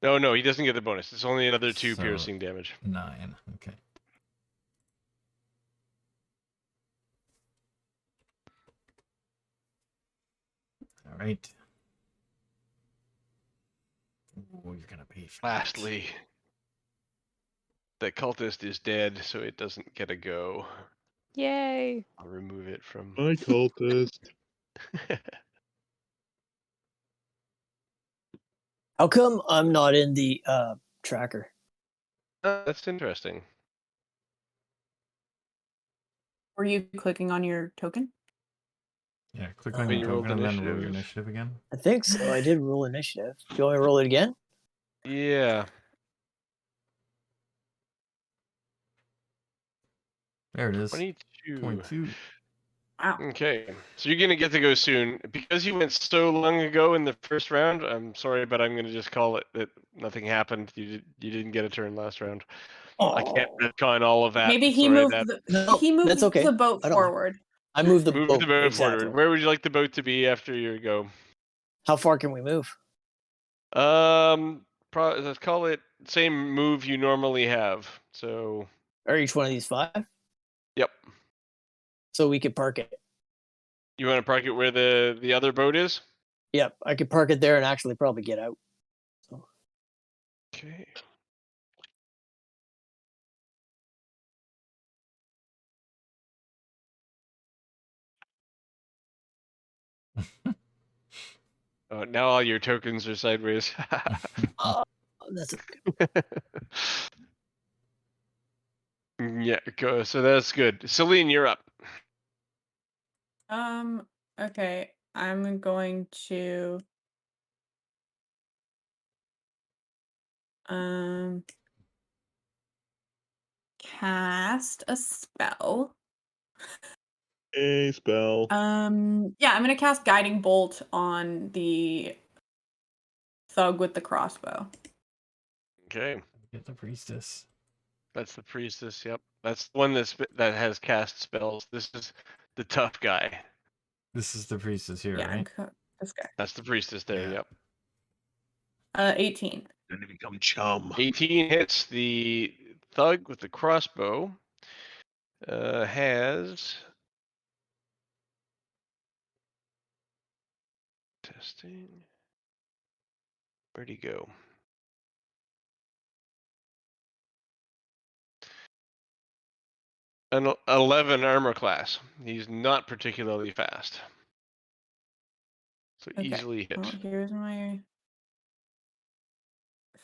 No, he doesn't get the bonus. It's only another 2 So- piercing damage. 9. Okay. All right. Oh, you're gonna pay for that. Lastly, the cultist is dead, so it doesn't get a go. Yay. I'll remove it from. My cultist. How come I'm not in the tracker? That's interesting. Were you clicking on your token? Yeah, click When on your you rolled token and then roll your initiative. initiative again. I think so. I did roll initiative. Do you want me to roll it again? Yeah. There it is. 22. 22. Wow. Okay, so you're gonna get to go soon. Because you went so long ago in the first round, I'm sorry, but I'm gonna just call it that nothing happened. You didn't get a turn last round. I can't Oh, retcon all of that. Maybe he Sorry, moved that no, he moved that's okay. the boat I don't mind. forward. I moved the move boat. the boat Exactly. forward. Where would you like the boat to be after your go? How far can we move? Let's call it same move you normally have. So, Are each one of these 5? yep. So we could park it. You want to park it where the other boat is? Yep, I could park it there and actually probably get out. So Okay. Oh, now all your tokens are sideways. that's okay. Yeah, go. So that's good. Celine, you're up. Okay. I'm going to cast a spell. A spell. Yeah, I'm gonna cast Guiding Bolt on the thug with the crossbow. Okay, Get the priestess. that's the priestess. Yep, that's the one that has cast spells. This is the tough guy. This is the priestess here, Yeah, right? this guy. That's the priestess there. Yeah. Yep. 18. Then they become chum. 18 hits. The thug with the crossbow has testing. Where'd he go? An 11 armor class. He's not particularly fast. So Okay. easily hit. Well, here's my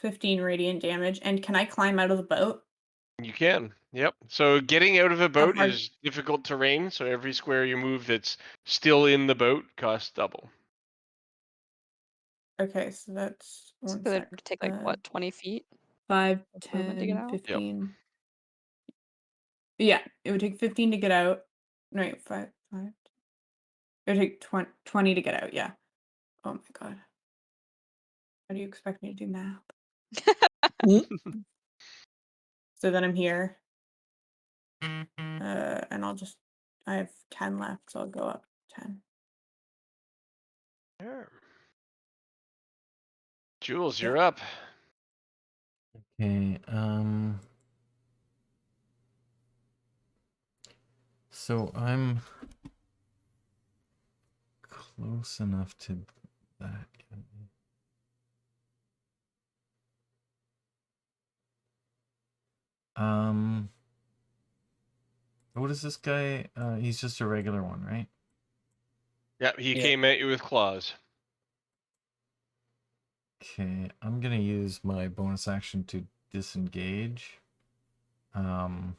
15 radiant damage. And can I climb out of the boat? You can. Yep. So getting out of a boat hard- is difficult terrain. So every square you move that's still in the boat costs double. Okay, so that's So one it sec. would take like what, 20 feet? 5, That's movement to get 10, out? 15. Yeah, it would take 15 to get out. No, wait, 5. It would take 20 to get out, yeah. Oh my god. How do you expect me to do math? So then I'm here. And I have 10 left, so I'll go up 10. Sure. Jules, you're up. Okay. So I'm close enough to that. What is this guy? He's just a regular one, right? Yep, he Yeah. came at you with claws. Okay, I'm gonna use my bonus action to disengage. And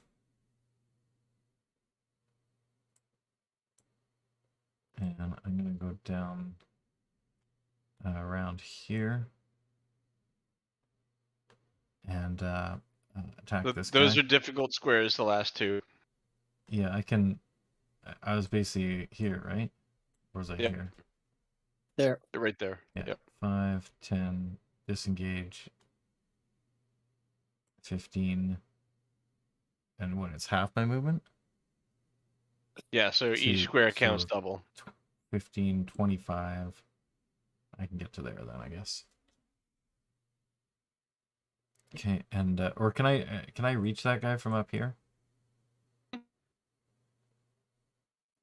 I'm gonna go down around here and attack this Those guy. are difficult squares, the last two. Yeah, I was basically here, right? Or was I Yep. here? There. They're right there. Yeah. Yep. 5, 10, disengage. 15. And when it's half my movement? Yeah, so each square counts double. 15, 25. I can get to there then, I guess. Okay, and or can I reach that guy from up here?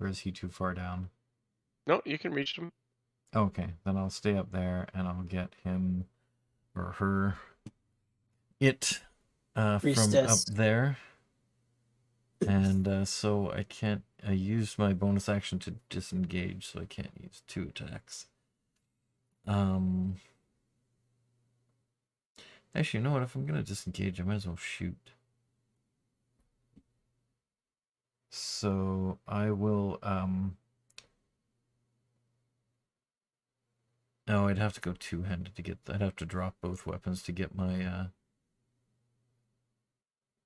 Or is he too far down? No, you can reach them. Okay, then I'll stay up there and I'll get him or her from up Priestess. there. And so I can't use my bonus action to disengage, so I can't use 2 attacks. Actually, you know what? If I'm gonna disengage, I might as well shoot. So I will no, I'd have to go two-handed to get I'd have to drop both weapons to get my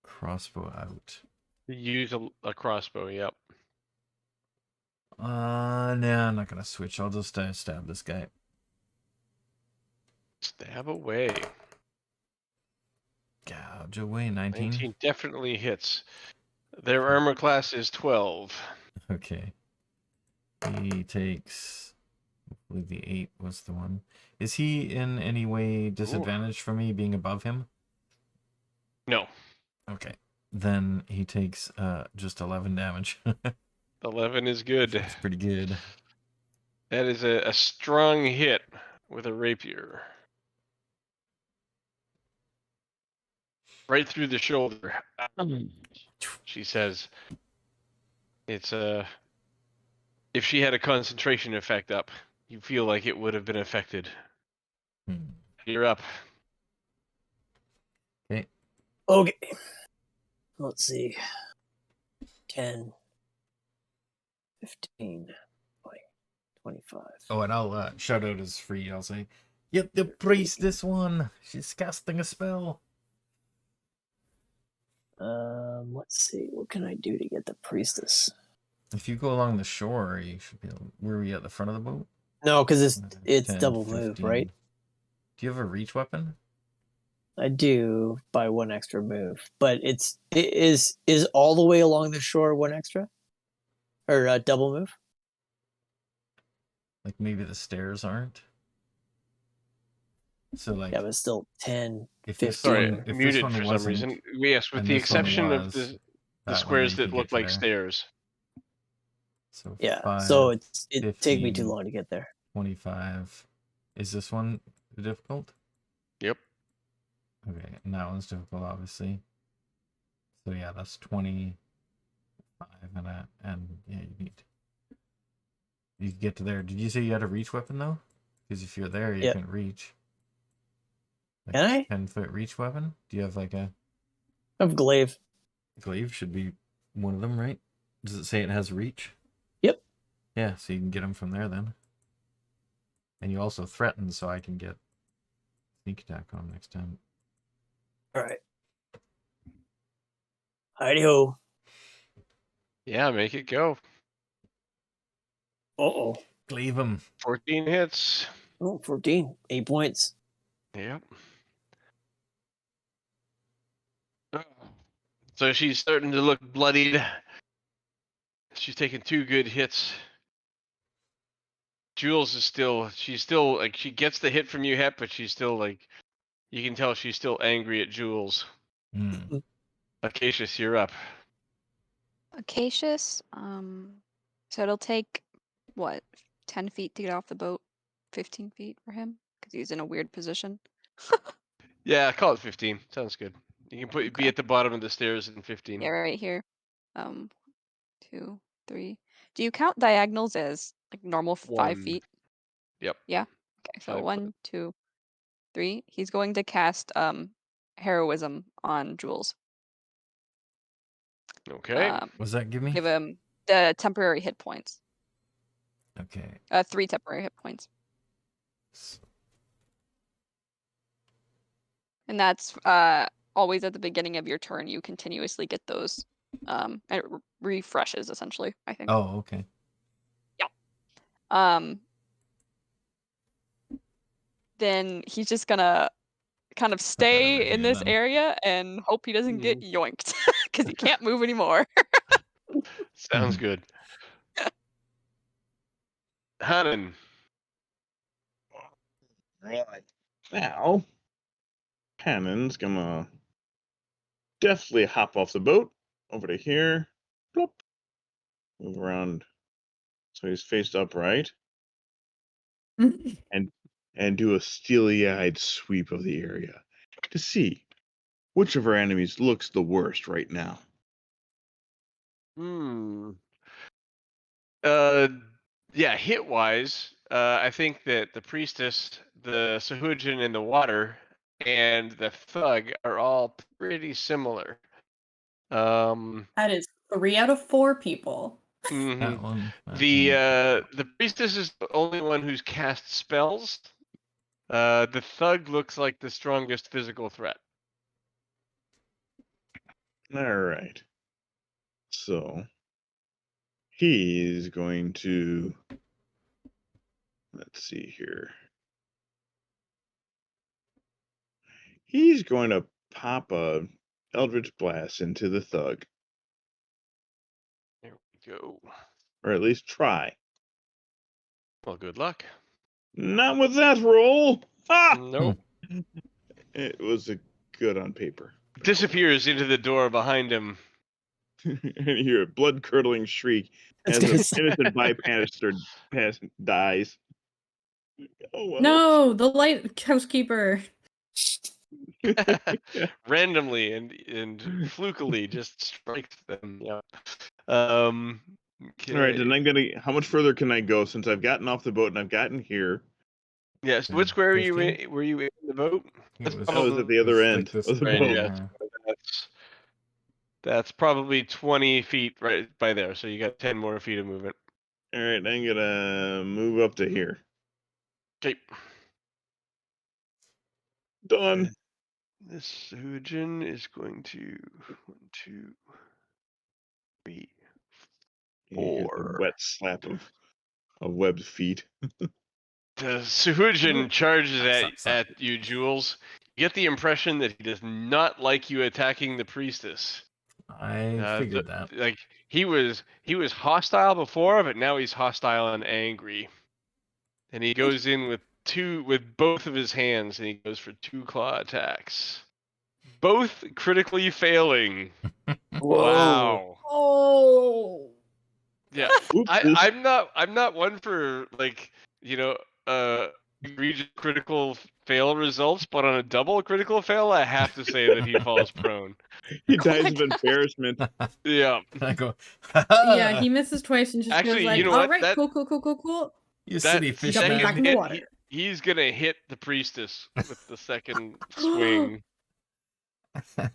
crossbow out. Use a crossbow, yep. Nah, I'm not gonna switch. I'll just stab this guy. Stab away. Gouge away, 19. 19 definitely hits. Their armor class is 12. Okay. He takes, hopefully the 8 was the one. Is he in any way disadvantaged for me being above him? No. Okay. Then he takes just 11 damage. 11 is good. It's pretty good. That is a strong hit with a rapier. Right through the shoulder. She says, it's if she had a concentration effect up, you feel like it would have been affected. You're up. Okay. Okay. Let's see. 10, 15, 20, 25. Oh, and I'll shout out as free. I'll say, "Get the priestess one. She's casting a spell." Let's see. What can I do to get the priestess? If you go along the shore, you should be able. Where are we at the front of the boat? No, because it's 10, double move, 15. right? Do you have a reach weapon? I do by 1 extra move, but it is all the way along the shore 1 extra, or double move. Like maybe the stairs aren't. So like, Yeah, but still 10. if this 15. Sorry, one, if muted this one for some wasn't, reason. Yes, with and the this one exception of was, the that one, squares then you that could look get like there. stairs. So Yeah, 5, so it take me too 15, long to get there. 25. Is this one difficult? Yep. Okay, and that one's difficult, obviously. So yeah, that's 25, and yeah, you can get to there. Did you say you had a reach weapon though? Because if you're there, you Yeah. can reach. Like Can I? 10-foot reach weapon? Do you have like a I have glaive. glaive? Should be one of them, right? Does it say it has reach? Yep. Yeah, so you can get them from there then. And you also threaten, so I can get sneak attack on next time. All right. Heidi ho. Yeah, make it go. Uh-oh. Leave him. 14 hits. Oh, 14. 8 points. Yep. So she's starting to look bloodied. She's taking 2 good hits. Jules is she's still like, she gets the hit from you, Het, but she's still like, you can tell she's still angry at Jules. Hmm. Acacius, you're up. Acacius, so it'll take, what, 10 feet to get off the boat? 15 feet for him? Because he's in a weird position. Yeah, call it 15. Sounds good. You can be Okay. at the bottom of the stairs in 15. Yeah, right here. 2, 3. Do you count diagonals as like normal 5 1. feet? Yep. Yeah. Okay, so 5 1, 2, 3. He's going to cast heroism on Jules. Okay. What does that give me? Give him the temporary hit points. Okay. 3 temporary hit points. And that's always at the beginning of your turn. You continuously get those. And it refreshes essentially, I think. Oh, okay. Then he's just gonna kind of over stay in here this then. area and hope he doesn't get yoinked because he can't move anymore. Sounds good. Hannon. Right. Now, Cannon's gonna deftly hop off the boat over to here. Plop. Move around so he's faced upright. And do a steely-eyed sweep of the area to see which of our enemies looks the worst right now. Yeah, hit wise, I think that the priestess, the Sahujin in the water, and the thug are all pretty similar. That is 3 out of 4 people. mhm. That one. that one. The priestess is the only one who's cast spells. The thug looks like the strongest physical threat. All right. So he's going to, let's see here. He's going to pop a Eldritch Blast into the thug, There we go. or at least try. Well, good luck. Not with that roll. Ah! Nope. It was a good on paper. Disappears into the door behind him. And you hear a blood-curdling shriek That's as an gonna say. innocent bypasser dies. Oh well. No, the lighthouse keeper. Randomly and flukily just strikes them. Yeah. All right, then Okay. I'm gonna. How much further can I go since I've gotten off the boat and I've gotten here? Yes. What square were you 15? in? Were you in the boat? It was, I was at the it was other like end this of the Right. boat. Yeah. That's probably 20 feet right by there. So you got 10 more feet of movement. All right, I'm gonna move up to here. Okay. Done. This Hujin is going to 1, 2, 3, Here's a 4. wet slap of webbed feet. The Suhujin charges Sup. at you, Jules. You get the impression that he does not like you attacking the priestess. I figured that. Like he was hostile before, but now he's hostile and angry. And he goes in with both of his hands, and he goes for 2 claw attacks, both critically failing. Wow. Oh. Yeah. Oops. I'm not one for like, egregious critical fail results, but on a double critical fail, I have to say that he falls prone. He Oh dies my of God. embarrassment. Yeah. I go, Yeah, he misses twice and just Actually, goes like, you know all what? right, cool. you That city fish Jumping back man. in the hit, water. he's gonna hit the priestess with the second swing.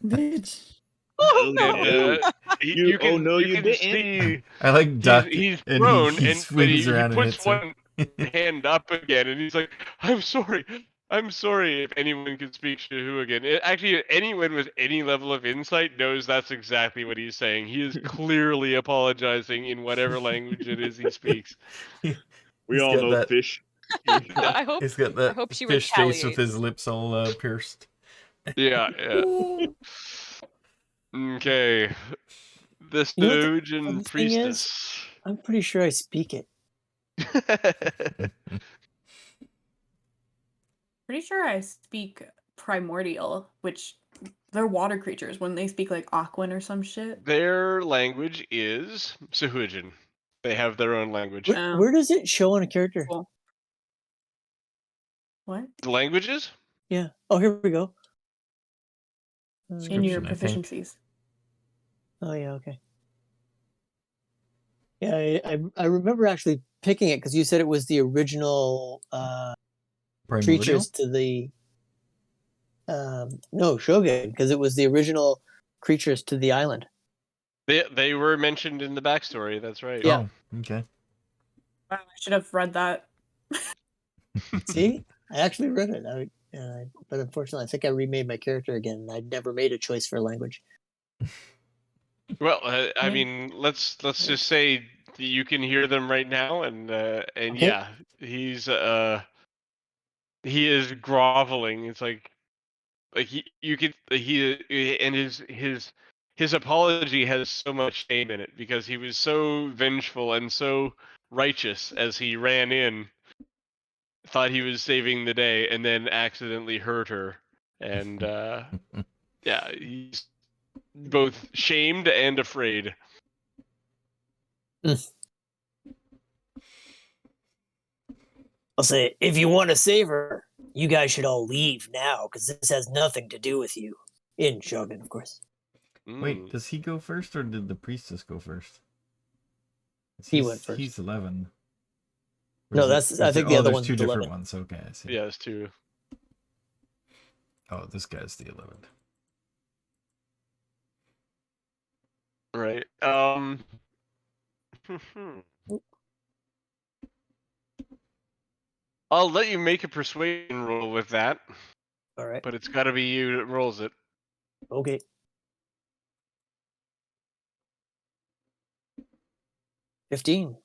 Bitch. Oh And no! you can didn't. see I like duck, he's and prone, he but swings he around and puts hits her. one hand up again, and he's like, "I'm sorry, I'm sorry if anyone can speak Shahuagin. Actually, anyone with any level of insight knows that's exactly what he's saying. He is clearly apologizing in whatever language it is he speaks. He- We he's all got know that- fish. I hope. He's got I that hope she fish face with retaliates. his lips all pierced. Yeah, yeah. Okay. The You know what the Stooge funny and thing is? Priestess. I'm pretty sure I speak it. Pretty sure I speak primordial, which they're water creatures. When they speak like Aquan or some shit. Their language is Sahuagin. They have their own language. Where, Oh. where does it show on a character? Cool. What? The languages? Yeah. Oh, here we go. In your Description, I think. proficiencies. Oh yeah, okay. Yeah, I remember actually picking it because you said it was the original Primordial? creatures to the no Shogun because it was the original creatures to the island. They were mentioned in the backstory. That's right. Yeah. Oh, okay. Wow, I should have read that. See, I actually read it, but unfortunately, I think I remade my character again. And I'd never made a choice for language. Well, I Yeah. mean, let's just say you can hear them right now, and Okay. yeah, he is groveling. It's like you could and his apology has so much shame in it because he was so vengeful and so righteous as he ran in, thought he was saving the day, and then accidentally hurt her, and yeah, he's both shamed and afraid. I'll say, if you want to save her, you guys should all leave now because this has nothing to do with you. In Shogun, of course. Wait, Mm. does he go first or did the priestess go first? 'Cause He went first. He's 11. Or No, is it- that's. I is think it- the oh, other there's one's two 11. different ones. Okay, I see. Yeah, it's two. Oh, this guy's the 11. Right. I'll let you make a persuasion roll with that, All right. but it's got to be you that rolls it. Okay. 15.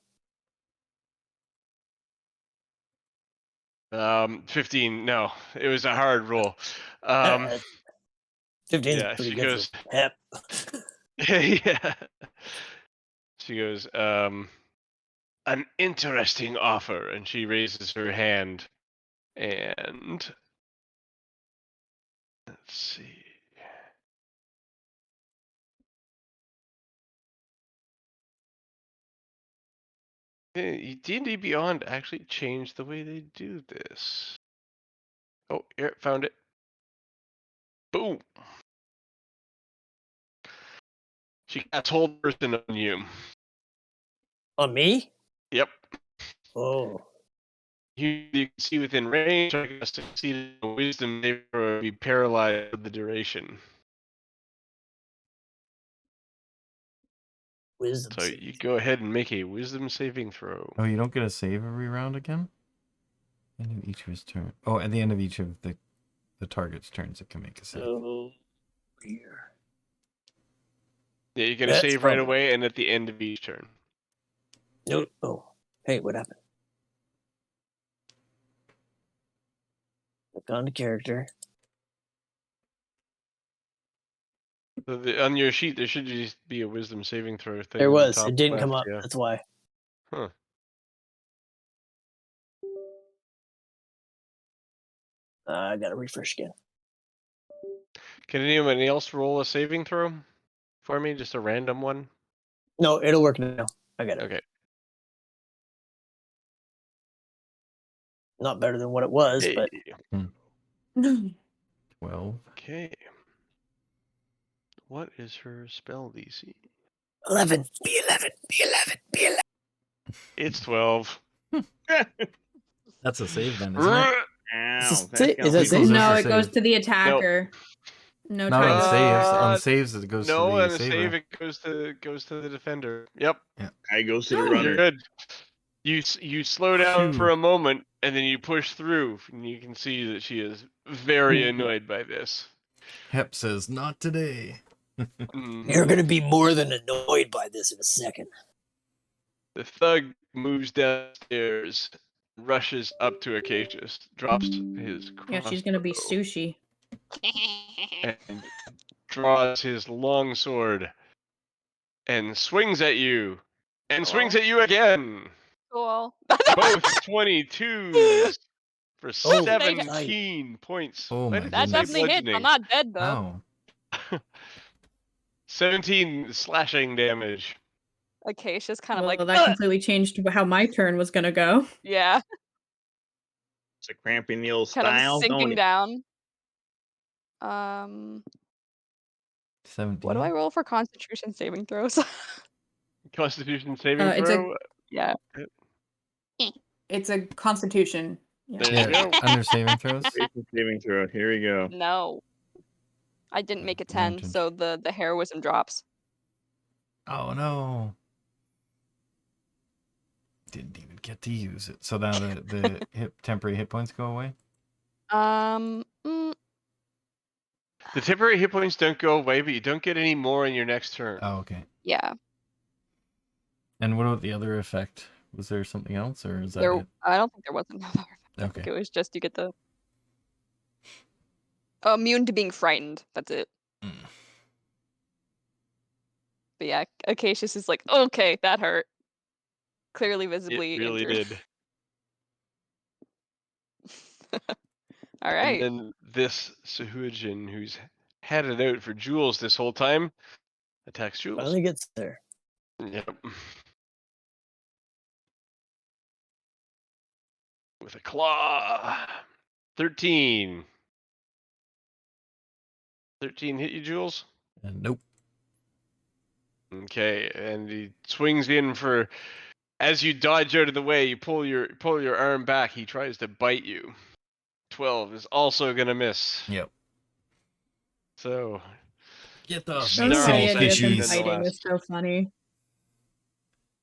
15. No, it was a hard roll. 15 is yeah, pretty she good goes. for Pep. Yeah. She goes. An interesting offer, and she raises her hand, and let's see. D&D Beyond actually changed the way they do this. Oh, here, found it. Boom. She casts hold person on you. On me? Yep. Oh. You can see within range. I guess succeed in wisdom, they will be paralyzed for the duration. Wisdom. So you go ahead and make a wisdom saving throw. Oh, you don't get a save every round again? End of each of his turn. Oh, at the end of each of the target's turns, it can make a save. Oh, here. Yeah, you get a That's save right probably- away, and at the end of each turn. No. Oh. Hey, what happened? Look on the character. So on your sheet, there should just be a wisdom saving throw thing. There on the was. top It didn't left, come up. Yeah. That's why. Huh. I gotta refresh again. Can anyone else roll a saving throw for me? Just a random one? No, it'll work now. I got it. Okay. Not better than what it was, Hey. but 12. Okay. What is her spell DC? 11. Be 11. Be 11. Be 11. It's 12. That's a save then, isn't it? Ow, Is that's that gonna save? Those No, are it goes saved. to the attacker. No Not on time. saves. On Uh, saves, it goes No, to and the a saver. save it goes to the defender. Yep. I goes to the Oh, You're runner. good. You slow down for Phew. a moment, and then you push through, and you can see that she is very annoyed by this. Hep says, "Not today." You're gonna be more than annoyed by this in a second. The thug moves downstairs, rushes up to Acacius, drops his Yeah, she's gonna be crossbow, sushi. and draws his long sword and swings at you, and swings Cool. at you again. Cool. Both 22s for Oh, 17 points. Oh Why my did That it say goodness. definitely hits. I'm bludgeoning? not dead though. Ow. 17 slashing damage. Acacia's kind of Well, like, that "Ugh!" completely changed how my turn was gonna go. Yeah, It's a cramping the old kind of style, don't sinking it? down. What do I 17. roll for Constitution saving throws? Constitution saving It's a throw. Yeah. it's a Constitution. Yeah. There you Yeah, go. under saving throws. Basic saving throw. Here we go. No, I didn't make a 10, Advantage. so the heroism drops. Oh no. Didn't even get to use it. So now the temporary hit points go away? Mm, The temporary hit points don't go away, but you don't get any more in your next turn. Oh, okay. yeah. And what about the other effect? Was there something else, or is that There, it? I don't think there was another. I think Okay. it was just you get the immune to being frightened. That's it. Mm. But yeah, Acacius is like, okay, that hurt. Clearly It visibly really injured. did. All And right. then this Sahuagin, who's had it out for Jules this whole time, attacks Jules. Finally gets there. Yep. With a claw. 13. 13 hit you, Jules? Nope. Okay, and he swings in for. As you dodge out of the way, you pull your arm back. He tries to bite you. 12 is also gonna miss. Yep. So Get off So me, the silly idea of him fishies. fighting is so funny.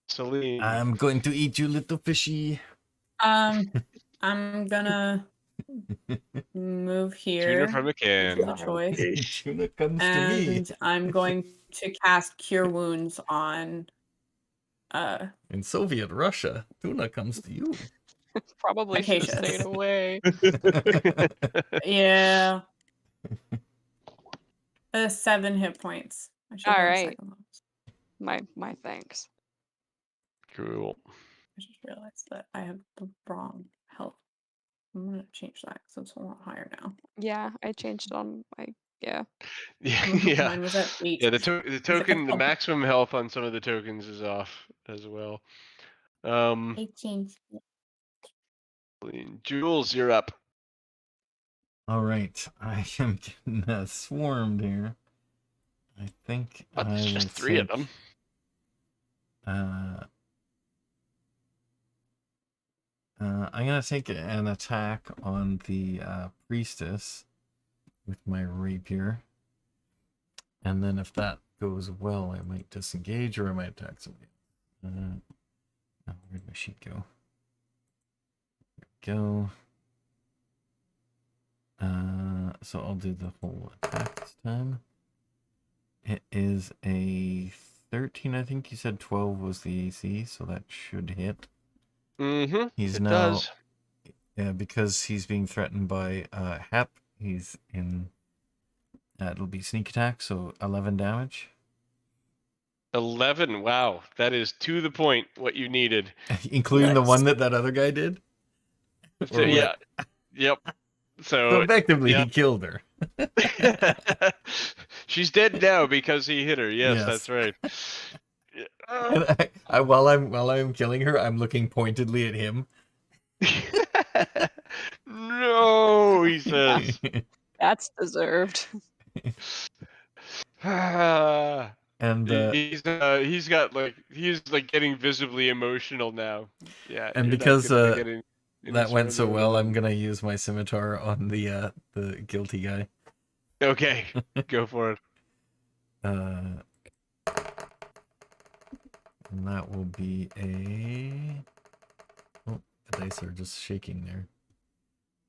Celine. I'm going to eat you, little fishy. I'm gonna move here. Tuna from a can. Good choice. Tuna comes to me. And I'm going to cast Cure Wounds on In Soviet Russia, tuna comes to you. Probably should have Acacius. stayed away. yeah. 7 hit points. I should All have right. second lowest. My thanks. Cool. I just realized that I have the wrong health. I'm gonna change that because it's a lot higher now. Yeah, I changed on my Yeah. Mine Yeah. was at 8. Yeah. The token, the help? maximum health on some of the tokens is off as well. I changed. Jules, you're up. All right, I am getting swarmed here. I think Oh, I there's will just 3 of take, them. I'm gonna take an attack on the priestess with my rapier, and then if that goes well, I might disengage or I might attack somebody. Oh, where'd my sheet go? There we go. So I'll do the whole attack this time. It is a 13. I think you said 12 was the AC, so that should hit. Mm-hmm. He's It now, does. yeah, because he's being threatened by Hep. He's in. It'll be sneak attack, so 11 damage, 11. Wow, that is to the point. What you needed. including the Nice. one that other guy did. So, Or what? yeah. Yep. So So effectively, yeah. he killed her. She's dead now because he hit her. Yes, Yes. that's right. And while I'm killing her, I'm looking pointedly at him. No, he says. That's deserved. And he's getting visibly emotional now. Yeah. And you're not because, gonna get any that went so further well, with I'm him. gonna use my scimitar on the guilty guy. Okay, go for it. And that will be a dice are just shaking there.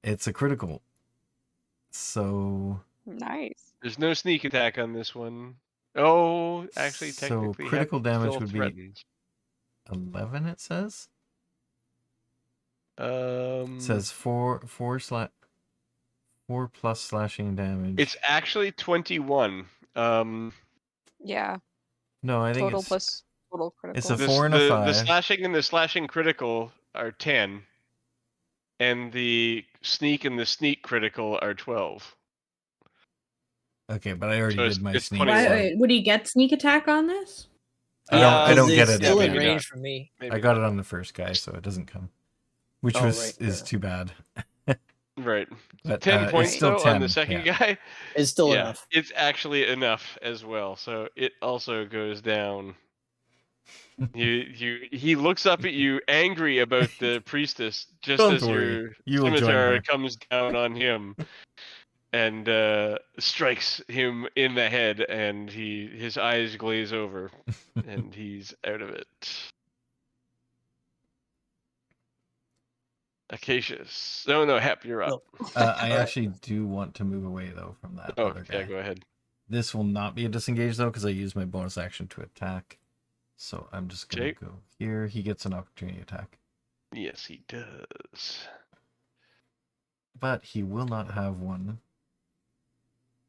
It's a critical. So Nice. There's no sneak attack on this one. Oh, actually, So technically, critical Hep damage still would be- threatens. 11, it says. It It says 4 plus slashing damage. It's actually 21. Yeah. No, I think Total it's plus total critical. it's a 4 and a the 5. slashing and the slashing critical are 10, and the sneak and the sneak critical are 12. Okay, but I already So it's- did my it's sneak. 21. so Would he get sneak attack on this? I don't. I don't Because get it's it. still at in the maybe end. range not. from me. Maybe I got it not. on the first guy, so it doesn't come, which Oh, is right, is yeah. too bad. Right. But 10 points it's still though 10. on the second yeah. guy. It's still Yeah, enough. it's actually enough as well. So it also goes down. He looks up at you, angry about the priestess, just Don't as worry, your you will join scimitar her. comes down on him, and strikes him in the head, and his eyes glaze over, and he's out of it. Acacius. No, Hep, you're up. Oh, I Alright. actually do want to move away though from that Oh, other guy. yeah, go ahead. This will not be a disengage though, because I used my bonus action to attack. So I'm just gonna Okay. go here. He gets an opportunity attack, Yes, he does. but he will not have one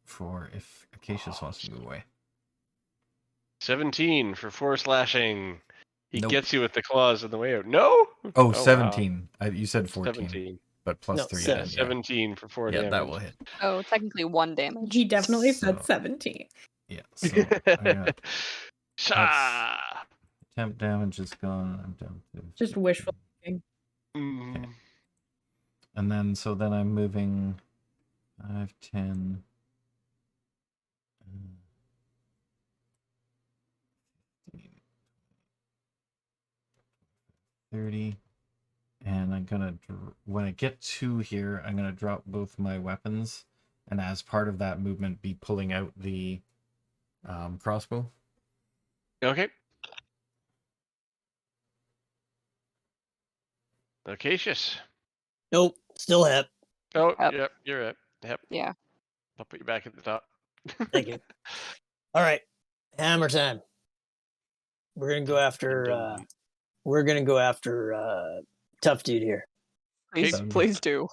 for if Acacius wants to move away. 17 for 4 slashing. He Nope. gets you with the claws on the way out. No? Oh, wow. 17. You said 14, 17. but plus No, 3. seven. then, yeah. 17 for 4 Yeah, damage. that will hit. Oh, technically 1 damage. He definitely So- said 17. Yeah, so I got Sha! temp damage is gone. I'm down to Just wishful thinking. Mm. And then, so then I'm moving 5, 10, 15, 30. And I'm gonna, when I get to here, I'm gonna drop both my weapons, and as part of that movement, be pulling out the crossbow. Okay. Acacius. Nope, still Hep. Oh, Hep. yep, you're up. Yep. Yeah. I'll put you back at the top. Thank you. All right, hammer time. We're gonna go after. Tough dude here. Please, Okay. please do.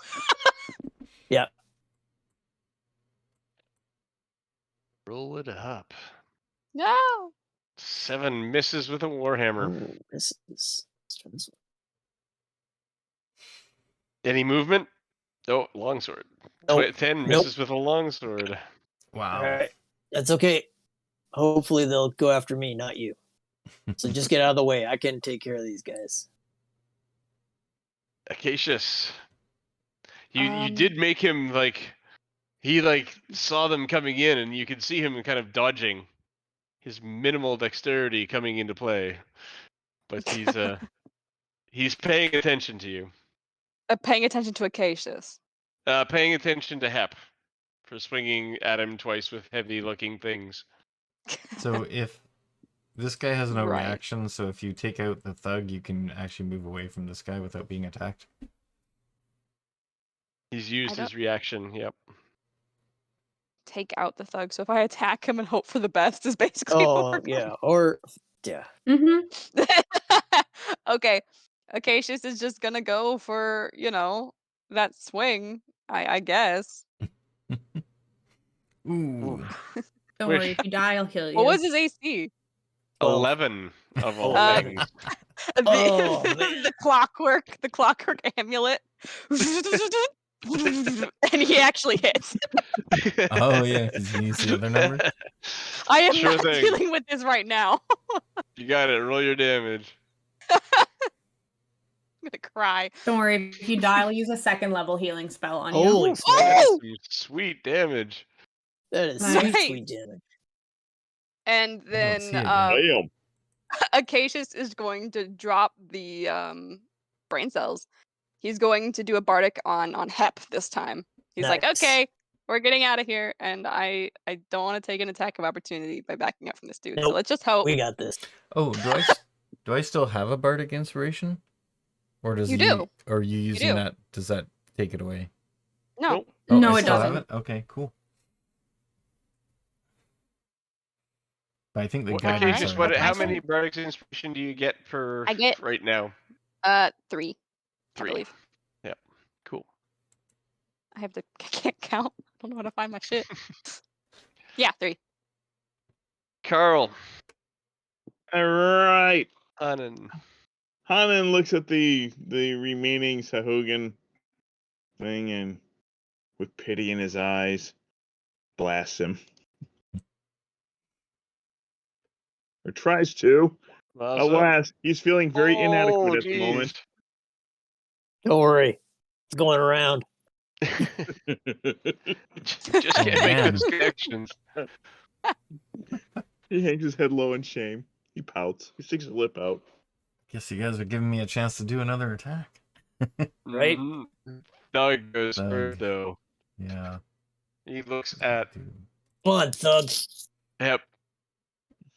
Roll it up. No. 7 misses with a warhammer. Ooh, this is. Let's try this Any movement? Oh, longsword. one. Nope. 10 Nope. misses with a longsword. Wow. All right, that's okay. Hopefully they'll go after me, not you. So just get out of the way. I can take care of these guys. Acacius. You Um, did make him he saw them coming in, and you could see him kind of dodging. His minimal dexterity coming into play, but he's paying attention to you. Paying attention to Acacius. Paying attention to Hep for swinging at him twice with heavy-looking things. So if this guy has no Right. reaction, so if you take out the thug, you can actually move away from this guy without being attacked. He's used don't- his reaction. Yep. Take out the thug. So if I attack him and hope for the best is basically what Oh we're going yeah, or yeah. Mm-hmm. Okay. Acacius is just gonna go for, that swing, I guess. Ooh. Don't Which- worry, if you die, I'll kill you. What was his AC? 11 of all Oh. things. The, Oh, man. the clockwork amulet. And he actually hits. Oh yeah, because you use the other number. I am Sure not thing. dealing with this right now. You got it. Roll your damage. I'm gonna cry. Don't worry, if you die, I'll use a 2nd level healing spell on you. Holy That's smokes. some sweet damage. That is Nice. sweet, sweet damage. And I don't see then it yet. Damn. Acacius is going to drop the brain cells. He's going to do a bardic on Hep this time. He's like, Nice. okay, we're getting out of here, and I don't want to take an attack of opportunity by backing up from this dude. So Nope. let's just hope. We got this. Oh, do I still have a bardic inspiration? Or does You he? do. Or are you using do. that? Does that take it away? No. Nope. Oh, No, I it still have doesn't. it? Okay, cool. But I think the Well, guidance Acacius, already how does many it. Bardic inspiration do you get for I get- right now? 3. 3. I believe. Yep. Cool. I can't count. I don't know how to find my shit. Yeah, 3. Carl. All right. Hanan. Hanan looks at the remaining Sahuagin thing and, with pity in his eyes, blasts him. Or tries to. Alas, he's feeling very inadequate at the moment. Don't worry, it's going around. Just Oh, can't make man. those connections. He hangs his head low in shame. He pouts. He sticks his lip out. Guess you guys are giving me a chance to do another attack. Right? Mhm. Thug goes Thug. first, though. Yeah. He looks at. Dude. Come on, thug. Yep.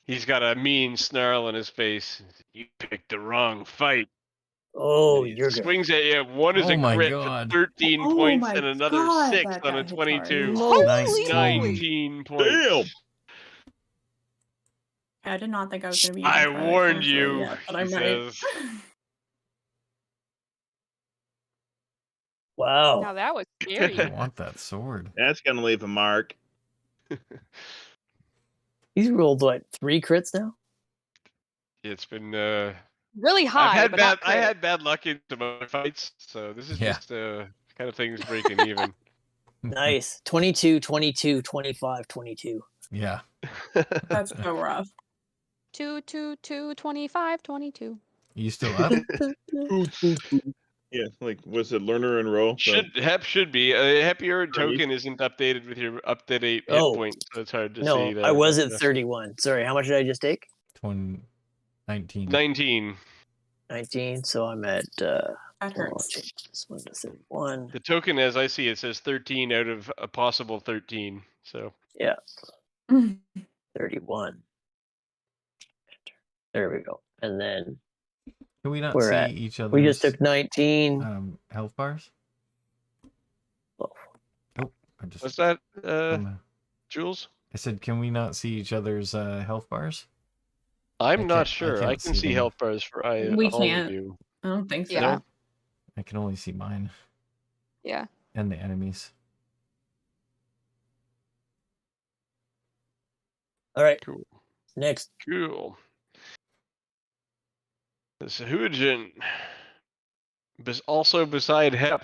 He's got a mean snarl on his face. You picked the wrong fight. Oh, And he you're good. swings at you. One is Oh a my crit God. for 13 Oh points, my and another God, 6 that on guy a hits 22. hard. Holy 19 points. Damn! I did not think I was going to be I using Twilight warned Force really you, yet, but I he might. says. Wow. Now that was I scary. want that sword. That's gonna leave a mark. He's rolled what, 3 crits now? It's been Really high, but not I crit. had bad luck in some other fights, so this is Yeah. just kind of things breaking even. Nice. 22, 22, 25, 22. Yeah. That's so rough. 2, 2, 2, 25, 22. You still up? Yeah, like, was it Learner and Row? Hep should be. Hep, your Right. token isn't updated with your up-to-date hit Oh. points, so it's hard to No, see there. I was but, at 31. Sorry, how much did I just take? 19. 19. 19. So I'm at That I'll hurts. change this one to 31. The token, as I see it, says 13 out of a possible 13. So Yeah, 31. There we go. And then Can we not we're see at each other's we just took 19. health bars? Oh. Oh, I just what's that, from Jules? I said, can we not see each other's health bars? I'm not I sure. I can't can see see them. health bars for We all can't. of you. I don't think so. Yeah. I can only see mine Yeah. and the enemies. All right. Cool. Next. Cool. The Sahuagin, also beside Hep.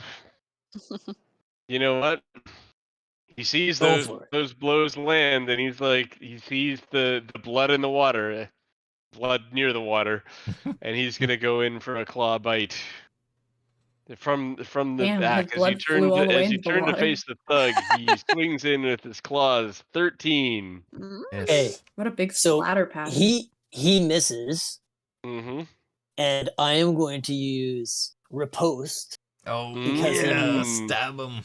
You know what? He sees Go those for it. those blows land, and he's like, he sees the blood in the water, blood near the water, and he's gonna go in for a claw bite from the Damn, back. his blood flew all the way into the To water. face the thug, he swings in with his claws. 13. Yes. Okay. What a big So splatter pattern. he misses, Mm-hmm. and I am going to use riposte, Oh, Because he yeah. missed. Stab him.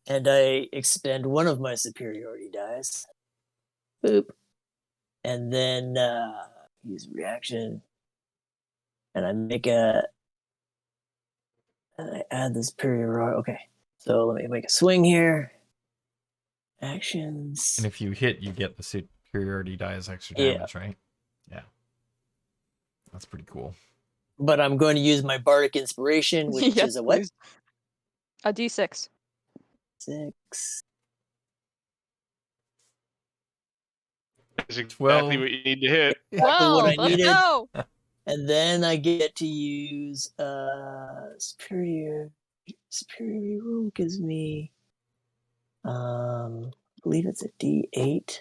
and I expend one of my superiority dice. Boop. And then use reaction. And I make and I add the superiority. Okay. So let me make a swing here. Actions. And if you hit, you get the superiority die as extra Yeah. damage, right? Yeah. That's pretty cool. But I'm going to use my bardic inspiration, which Yes, is a what? please. A D6. 6. That's exactly 12. what you need to hit. Exactly what I 12. Let's needed. go. And then I get to use superiority roll gives me I believe it's a D8.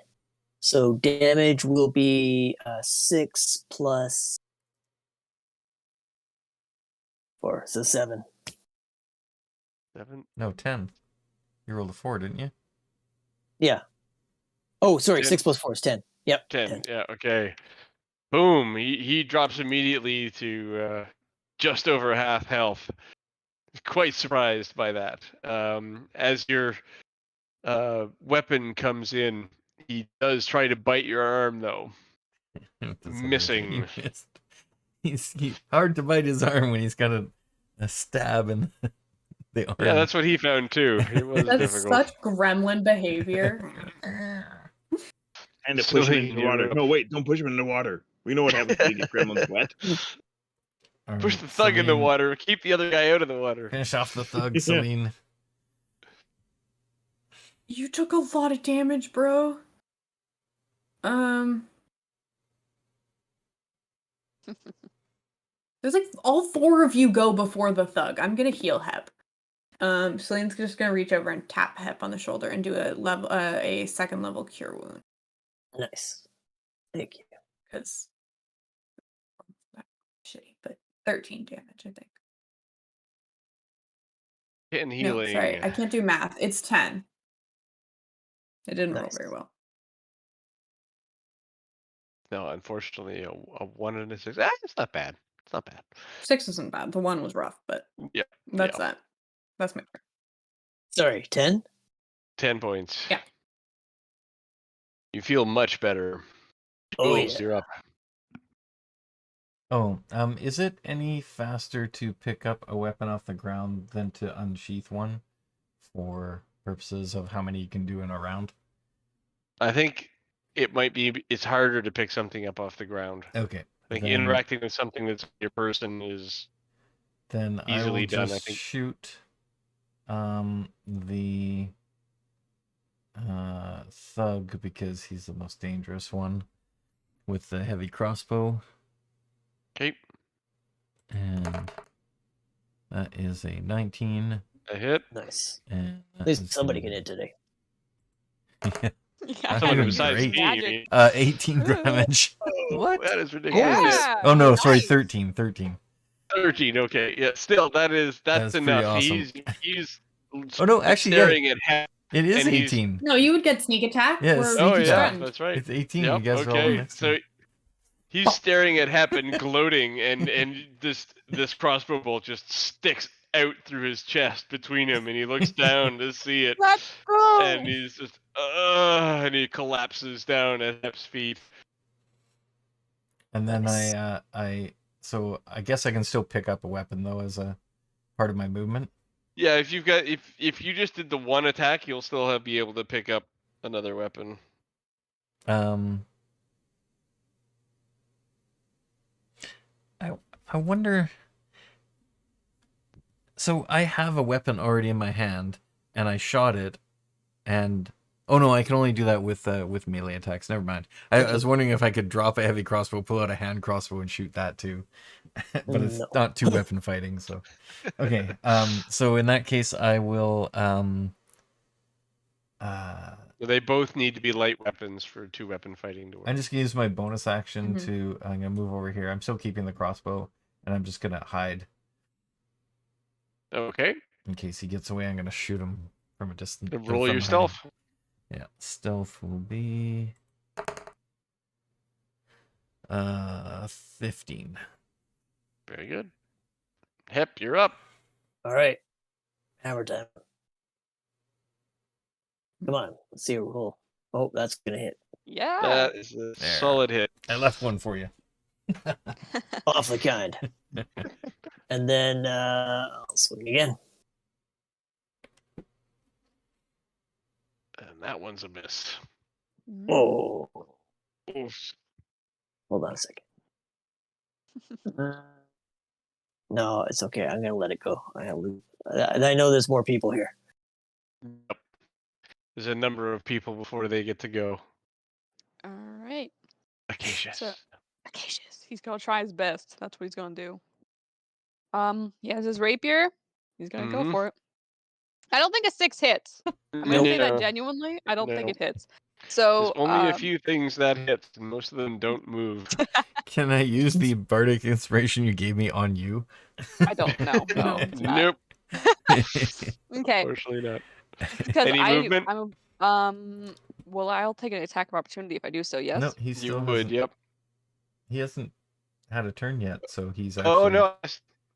So damage will be 6 plus 4, so 7. 7. No, 10. You rolled a 4, didn't you? Yeah. Oh, sorry, 10. 6 plus 4 is 10. Yep. 10. Yeah. Okay. Boom. He drops immediately to just over half health. Quite surprised by that. As your weapon comes in, he does try to bite your arm, though. It doesn't work. Missing. He missed. He's hard to bite his arm when he's got a stab in the arm. Yeah, that's what he found too. It was That's difficult. such gremlin behavior. And to So push him he into the knew water. it. No, wait, don't push him in the water. We know what happens when you get gremlins wet. All Push right, the thug in the Celine, water. Keep the other guy out of the water. Finish off the thug, Yeah. Celine. You took a lot of damage, bro. There's like all 4 of you go before the thug. I'm gonna heal Hep. Celine's just gonna reach over and tap Hep on the shoulder and do a second level cure wound. Nice. Thank you. Because shitty, but 13 damage, I think. Hit and No, healing. sorry, I can't do math. It's 10. It didn't roll Nice. very well. No, unfortunately, a 1 and a 6. It's not bad. It's not bad. 6 isn't bad. The 1 was rough, but Yeah. that's yeah. that. That's my turn. Sorry, 10? 10 points. Yeah. You feel much better. Oh, Jules, yeah. you're up. Oh, is it any faster to pick up a weapon off the ground than to unsheath one for purposes of how many you can do in a round? I think it might be. It's harder to pick something up off the ground. Okay. I think then, interacting with something that's your person is. Then I will easily done, I just think. shoot the thug because he's the most dangerous one with the heavy crossbow. Okay. And that is a 19. A hit. Nice. And At least somebody can hit today. Yeah, Someone you besides use me, magic. 18 damage. What? That is ridiculous. Yeah. Oh no, sorry, nice. 13. 13. Okay. Yeah. Still, that's is pretty enough. awesome. He's. Oh no, actually, yeah, staring at Hep. it is And he's- 18. No, you would get sneak attack. Yeah, We're sneak Oh attack. yeah, threatened. that's right. It's 18. Yep, You guys roll okay. next So to he's staring at Hep and gloating, and this crossbow bolt just sticks out through his chest between him, and he looks down to see it, Let's go. and he's just and he collapses down at Hep's feet. And then Nice. so I guess I can still pick up a weapon though as a part of my movement. Yeah, if you just did the 1 attack, you'll still be able to pick up another weapon. I wonder. So I have a weapon already in my hand, and I shot it, and oh no, I can only do that with melee attacks. Never mind. I was wondering if I could drop a heavy crossbow, pull out a hand crossbow, and shoot that too, but it's No. not two weapon fighting. So okay. So in that case, I will. They both need to be light weapons for 2 weapon fighting to work. I'm just gonna use my bonus action Mhm. to. I'm gonna move over here. I'm still keeping the crossbow, and I'm just gonna hide Okay. in case he gets away. I'm gonna shoot him from a distance. Roll from your hiding. stealth. Yeah, stealth will be 15. Very good. Hep, you're up. All right. Hammer time. Come on. Let's see a roll. Oh, that's going to hit. Yeah. That is a There. solid hit. I left one for you. Awfully kind. And then I'll swing again. And that one's a miss. Mm. Oh, Oof. hold on a second. No, it's okay. I'm going to let it go. I know there's more people here. Yep. There's a number of people before they get to go. All right. Acacius. So- Acacious. He's gonna try his best. That's what he's gonna do. He has his rapier. He's gonna go Mhm. for it. I don't think a 6 hits. I'm gonna say that No. genuinely. I don't think No. it hits. So There's only a few things that hit, and most of them don't move. Can I use the bardic inspiration you gave me on you? I don't know. No. it's not. Nope. Okay. Unfortunately not. Because Any movement? Well, I'll take an attack of opportunity if I do so. Yes. No, he You still would, hasn't. yep. He hasn't had a turn yet, so he's actually. Oh no.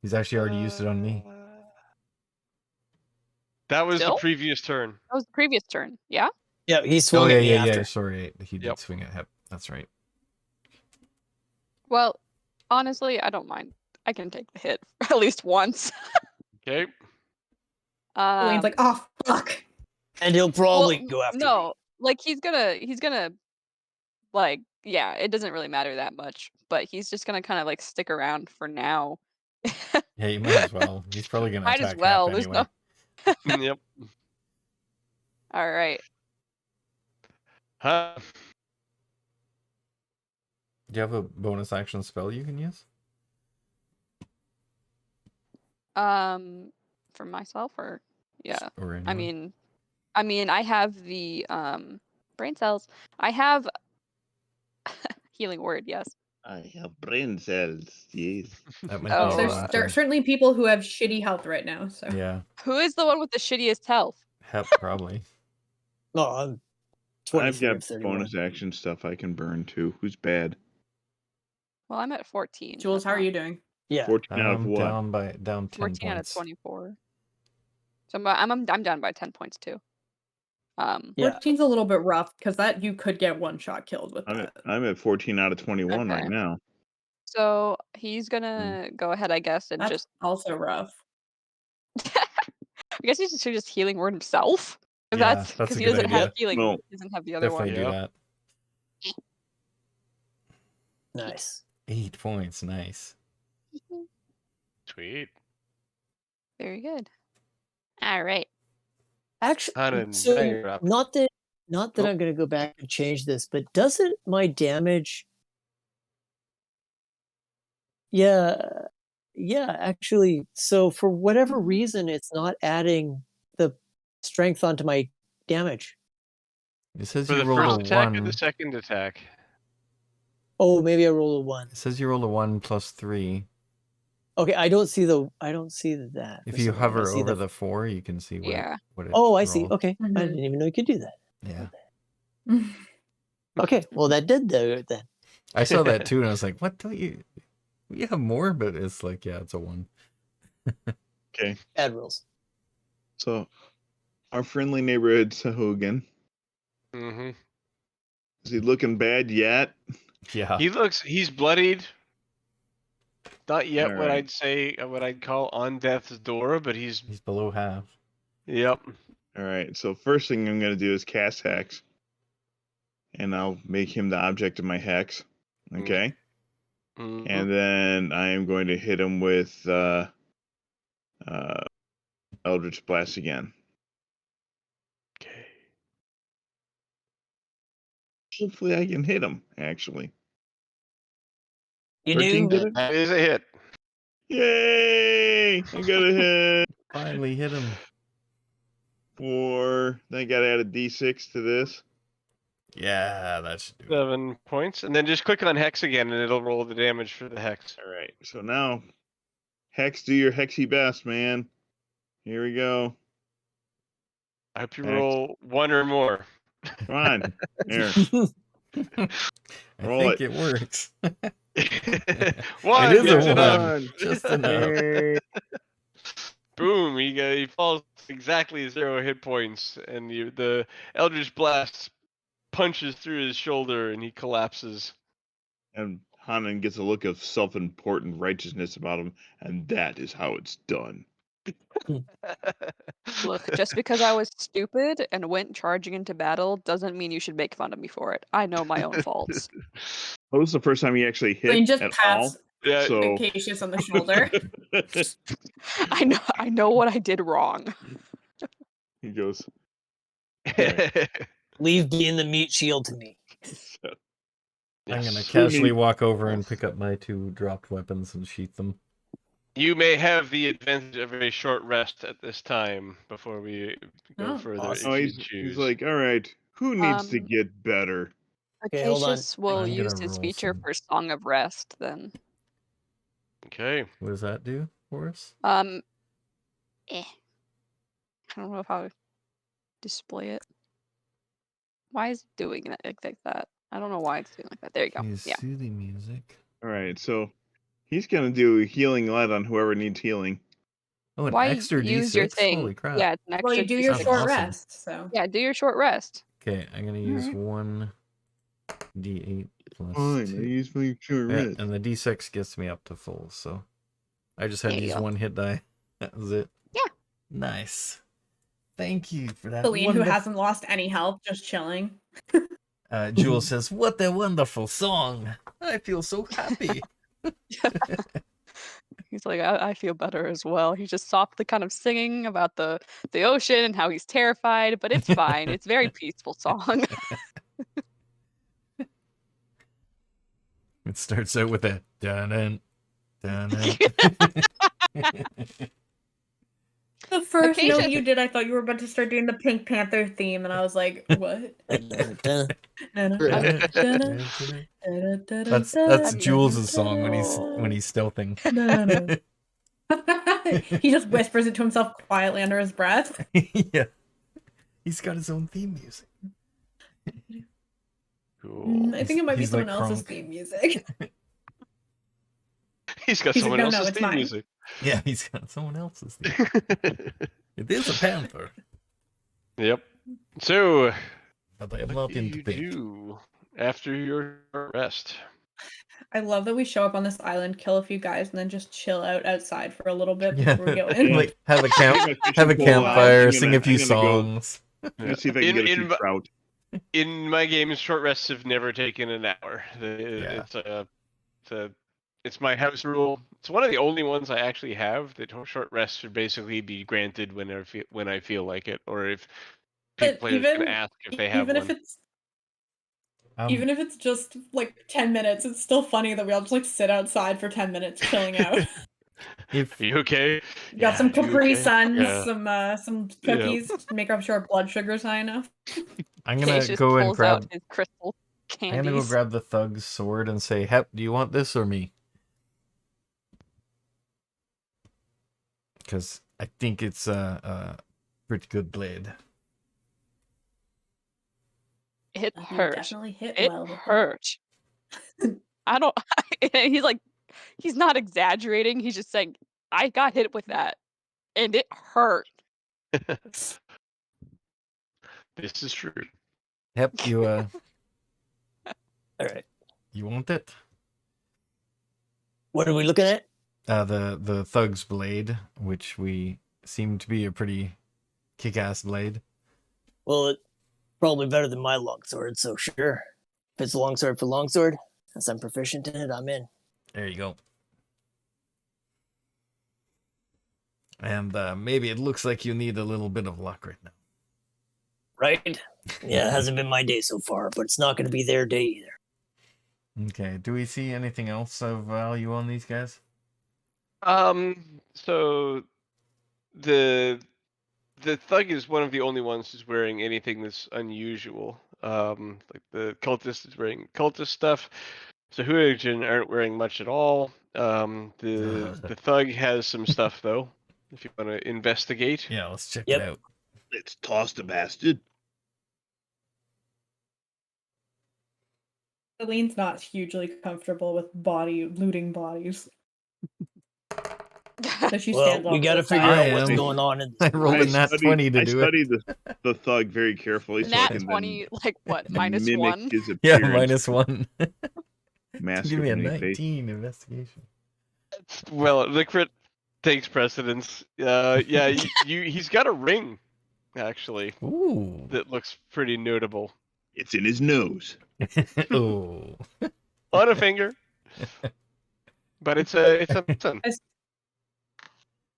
He's actually already used it on me. That was Still? the previous turn. That was the previous turn. Yeah. Yeah, he Oh swung yeah, at me after. Sorry, he did Yep. swing at Hep. That's right. Well, honestly, I don't mind. I can take the hit at least once. Okay. Elaine's like, oh fuck. And he'll probably well, go after me. no, like he's gonna like yeah, it doesn't really matter that much, but he's just gonna kind of like stick around for now. Yeah, you might as well. He's probably gonna Might as attack Hap well. There's anyway. no. Yep. All right. Huh. Do you have a bonus action spell you can use? For myself or yeah. Or I anyone? mean, I have the brain cells. I have healing word. Yes. I have brain cells. Yes. That might Oh, be There's one there- certainly people who have shitty health right now. So Yeah, Who is the one with the shittiest health? Hap probably. No, I'm I've 23 got of 31. bonus action stuff I can burn too. Who's bad? Well, I'm at 14. Jules, That's how are not- you doing? Yeah. 14 out of I'm what? down 10 14 out of points. 24. So I'm down by 10 points too. Yeah. 14's a little bit rough because that you could get one shot killed with that. I'm at 14 out of 21 right Okay. now. So he's gonna go ahead, I guess, and That's just. also rough. I guess he should just healing word himself. If Yeah, that's that's because a he good doesn't idea. have healing. No. He doesn't have the other Definitely one. do Yeah. that. Nice. 8 points, nice. Sweet. Very good. All right. Actually, Hanan, so now you're up. not that Oh. I'm going to go back and change this, but doesn't my damage? Yeah, actually. So for whatever reason, it's not adding the strength onto my damage. It says For you the rolled first a attack or 1. the second attack? Oh, maybe I roll a 1. It says you rolled a 1 plus 3. Okay, I don't see that. If for you some reason. I hover see over the 4, you can see what Yeah. what it Oh, I see. rolled. Okay, I Mhm. didn't even know you could do that. Yeah. Okay, well that did do it then. I saw that too, and I was like, "What? Don't you have more?" But it's like, yeah, it's a 1. Okay. Bad rules. So, our friendly neighborhood Sahugan. Mm-hmm. Is he looking bad yet? Yeah. He's bloodied. Not yet what Alright. I'd say, what I'd call on death's door, but he's, He's below half. yep. All right. So first thing I'm going to do is cast Hex. And I'll make him the object of my Hex. Okay. Mhm. And then I am going to hit him with Eldritch Blast again. Okay. Hopefully I can hit him, actually. You 13 do? did it? That is a hit. Yay! I got a hit. Finally hit him. 4. Then I got to add a D6 to this. Yeah, that should do it. 7 points. And then just click on Hex again and it'll roll the damage for the Hex. All right. So now, Hex, do your Hexy best, man. Here we go. I hope you Hex. roll 1 or more. Come on. Here. I Roll think it. it works. One It is a gets it up. 1. Just enough. Yay. Boom! He falls exactly 0 hit points, and the Eldritch Blast punches through his shoulder, and he collapses. And Hanan gets a look of self-important righteousness about him, and that is how it's done. Look, just because I was stupid and went charging into battle doesn't mean you should make fun of me for it. I know my own faults. That was the first time he actually hit Blaine just at pats Yeah, So Acacius on the shoulder. I know what I did wrong. he goes, Leave being the meat shield to me. I'm gonna Yes. casually walk over and pick up my 2 dropped weapons and sheath them. You may have the advantage of a short rest at this time before we go Oh, further awesome. oh, if you he's choose. like, all right, who needs to Um, get better? Okay, hold on. Acacius will I'm use gonna his roll feature some. for Song of Rest then. Okay. What does that do for us? I don't know how to display it. Why is it doing that like that? I don't know why it's doing like that. There you go. Use Yeah. soothing music. All right, so he's gonna do healing light on whoever needs healing. Oh, an Why extra use D6? your thing? Holy crap. Yeah, it's an extra. Well, you do your That's D6. short awesome. rest, so Yeah, do your short rest. Okay, I'm gonna use Alright. 1 D8 plus Fine, I 2. use my short Yeah, rest. and the D6 gets me up to full, so I just had There to you use go. 1 hit die. That was it. Yeah. Nice. Thank you for that. Celine, who wonderful. hasn't lost any health, just chilling. Jules says, "What a wonderful song! I feel so happy." He's like, I feel better as well. He's just softly kind of singing about the ocean and how he's terrified, but it's fine. It's a very peaceful song. It starts out with a dun dun dun. The first note Occasion- you did, I thought you were about to start doing the Pink Panther theme, and I was like, what? That's Jules' song when he's stealthing. He just whispers it to himself quietly under his breath. Yeah, he's got his own theme music. Cool. I think it might be He's someone like else's Kronk. theme music. He's got He's like, someone "No, else's it's theme mine." music. Yeah, he's got someone else's theme. It is a panther, Yep. So, but I am what not do into you pink. do after your rest? I love that we show up on this island, kill a few guys, and then just chill out outside for a little bit Yeah. before we go in. Like have a Get my fishing have a pole out. campfire, I'm sing gonna- a few I'm gonna go- songs. Let's see if I can get a few my- trout. In my games, short rests have never taken an hour. Yeah. It's my house rule. It's one of the only ones I actually have. That short rests should basically be granted when I feel like it, or if But players can ask if they have even one. if it's even if it's just like 10 minutes, it's still funny that we all just like sit outside for 10 minutes chilling out. If Are you okay? Got some you Capri okay? Suns, Yeah. some cookies to make sure our blood sugar's high enough. I'm gonna Case just go and pulls out grab, his crystal I'm gonna go candies. grab the thug's sword and say, "Hep, do you want this or me?" Because I think it's a pretty good blade. It You hurt. definitely hit It well with it. hurt. I don't. He's like, he's not exaggerating. He's just saying, I got hit with that, and it hurt. This is true. Hep, you All right. you want it? What are we looking at? The thug's blade, which we seem to be a pretty kick-ass blade. Well, it's probably better than my longsword, so sure. If it's a longsword for longsword, since I'm proficient in it, I'm in. There you go. And maybe it looks like you need a little bit of luck right now. Right? Yeah, it hasn't been my day so far, but it's not going to be their day either. Okay. Do we see anything else of value on these guys? So the thug is one of the only ones who's wearing anything that's unusual. Like the cultist is wearing cultist stuff. So Huijin aren't wearing much at all. The thug has some stuff though. If you want to investigate. Yeah, let's check Yep. it out. Let's toss the bastard. Celine's not hugely comfortable with looting bodies. So she Well, stands we off got to the figure side. out what's I am. going on in I this. rolled a nat 20 to I do it. studied the thug very carefully so I Nat can 20, like what, then minus mimic 1? his Yeah, appearance. -1. Mask Give of me a many faces. 19 investigation. Well, the crit takes precedence. Yeah, he's got a ring, actually, Ooh. that looks pretty notable It's in his nose. Oh. on a finger. But it's a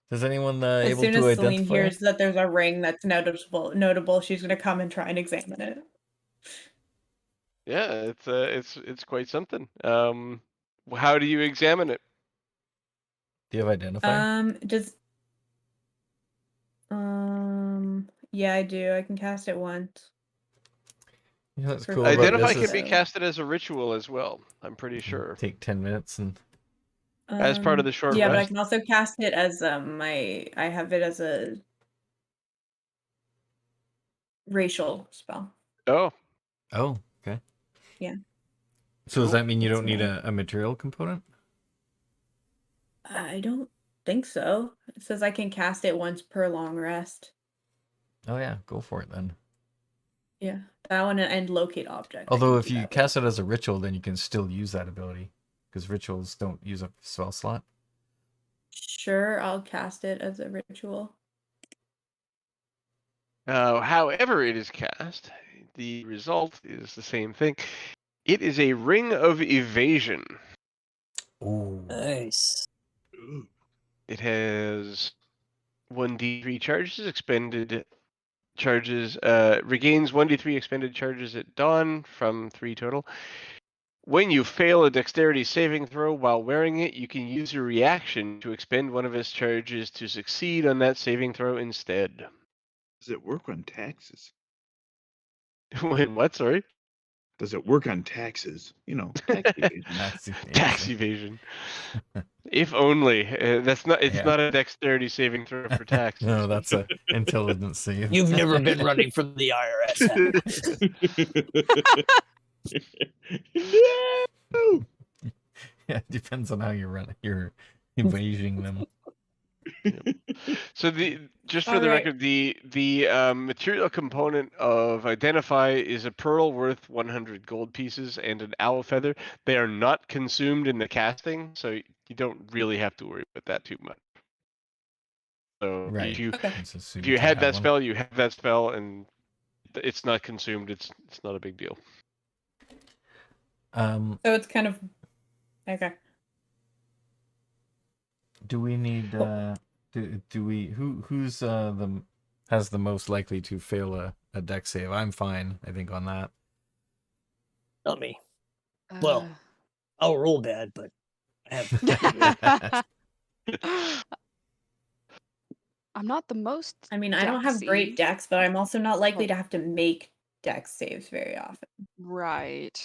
Is anyone As able soon to as Celine identify? hears that there's a ring that's notable, she's gonna come and try and examine it. Yeah, it's quite something. How do you examine it? Do you have identify? Yeah, I do. I can cast it once. You know what's for cool about Identify this can is be casted as a ritual as well. I'm pretty sure. take 10 minutes and As part of the short Yeah, but I rest. can also cast it as I have it as a racial spell. Oh, oh, okay. Yeah. So does Cool. that mean you It's don't need a material component? I don't think so. It says I can cast it once per long rest. Oh yeah, go for it then. Yeah, That one and locate object. I Although can if do you that cast one. it as a ritual, then you can still use that ability because rituals don't use a spell slot. Sure, I'll cast it as a ritual. However it is cast, the result is the same thing. It is a ring of evasion. Ooh. Nice. Ooh. It has 1d3 charges expended. Regains 1d3 expended charges at dawn from 3 total. When you fail a dexterity saving throw while wearing it, you can use your reaction to expend one of its charges to succeed on that saving throw instead. Does it work on taxes? Wait, what? Sorry? Does it work on taxes? You know, tax evasion. Tax evasion. Tax evasion. If only. That's not. It's Yeah. not a dexterity saving throw for taxes. No, that's a intelligence save. You've never been running from the IRS. No! Yeah, it depends on how you're evading them. So just for All the right. record, the material component of identify is a pearl worth 100 gold pieces and an owl feather. They are not consumed in the casting, so you don't really have to worry about that too much. So Right. Okay. It's if assumed you to had have that one. spell, you have that spell, and it's not consumed. It's not a big deal. So it's kind of okay. Do we need do we who's has the most likely to fail a dex save? I'm fine, I think, on that. Not me. Well, I'll roll bad, but I have. I'm not the most. I mean, I don't have great Dexy. decks, but I'm also not likely to have to make dex saves very often. Right.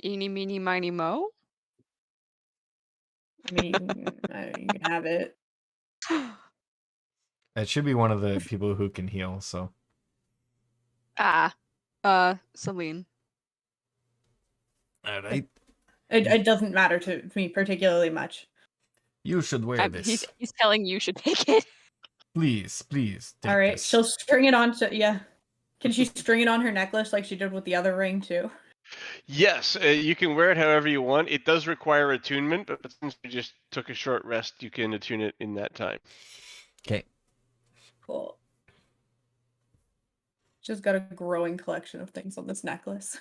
Eeny, meeny, miny, mo. I mean, you can have it. It should be one of the people who can heal, so Celine. alright. It doesn't matter to me particularly much. You should wear this. He's telling you should take it. Please take All right, this. she'll string it on to yeah. Can she string it on her necklace like she did with the other ring too? Yes, you can wear it however you want. It does require attunement, but since we just took a short rest, you can attune it in that time. Okay. Cool. She's got a growing collection of things on this necklace.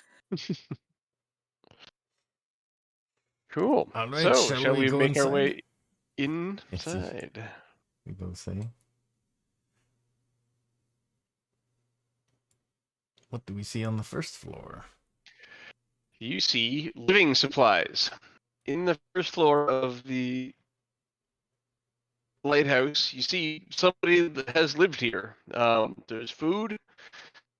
Cool. All right, So, shall we go make inside? our way inside? We both say. What do we see on the first floor? You see living supplies. In the first floor of the lighthouse, you see somebody that has lived here. There's food,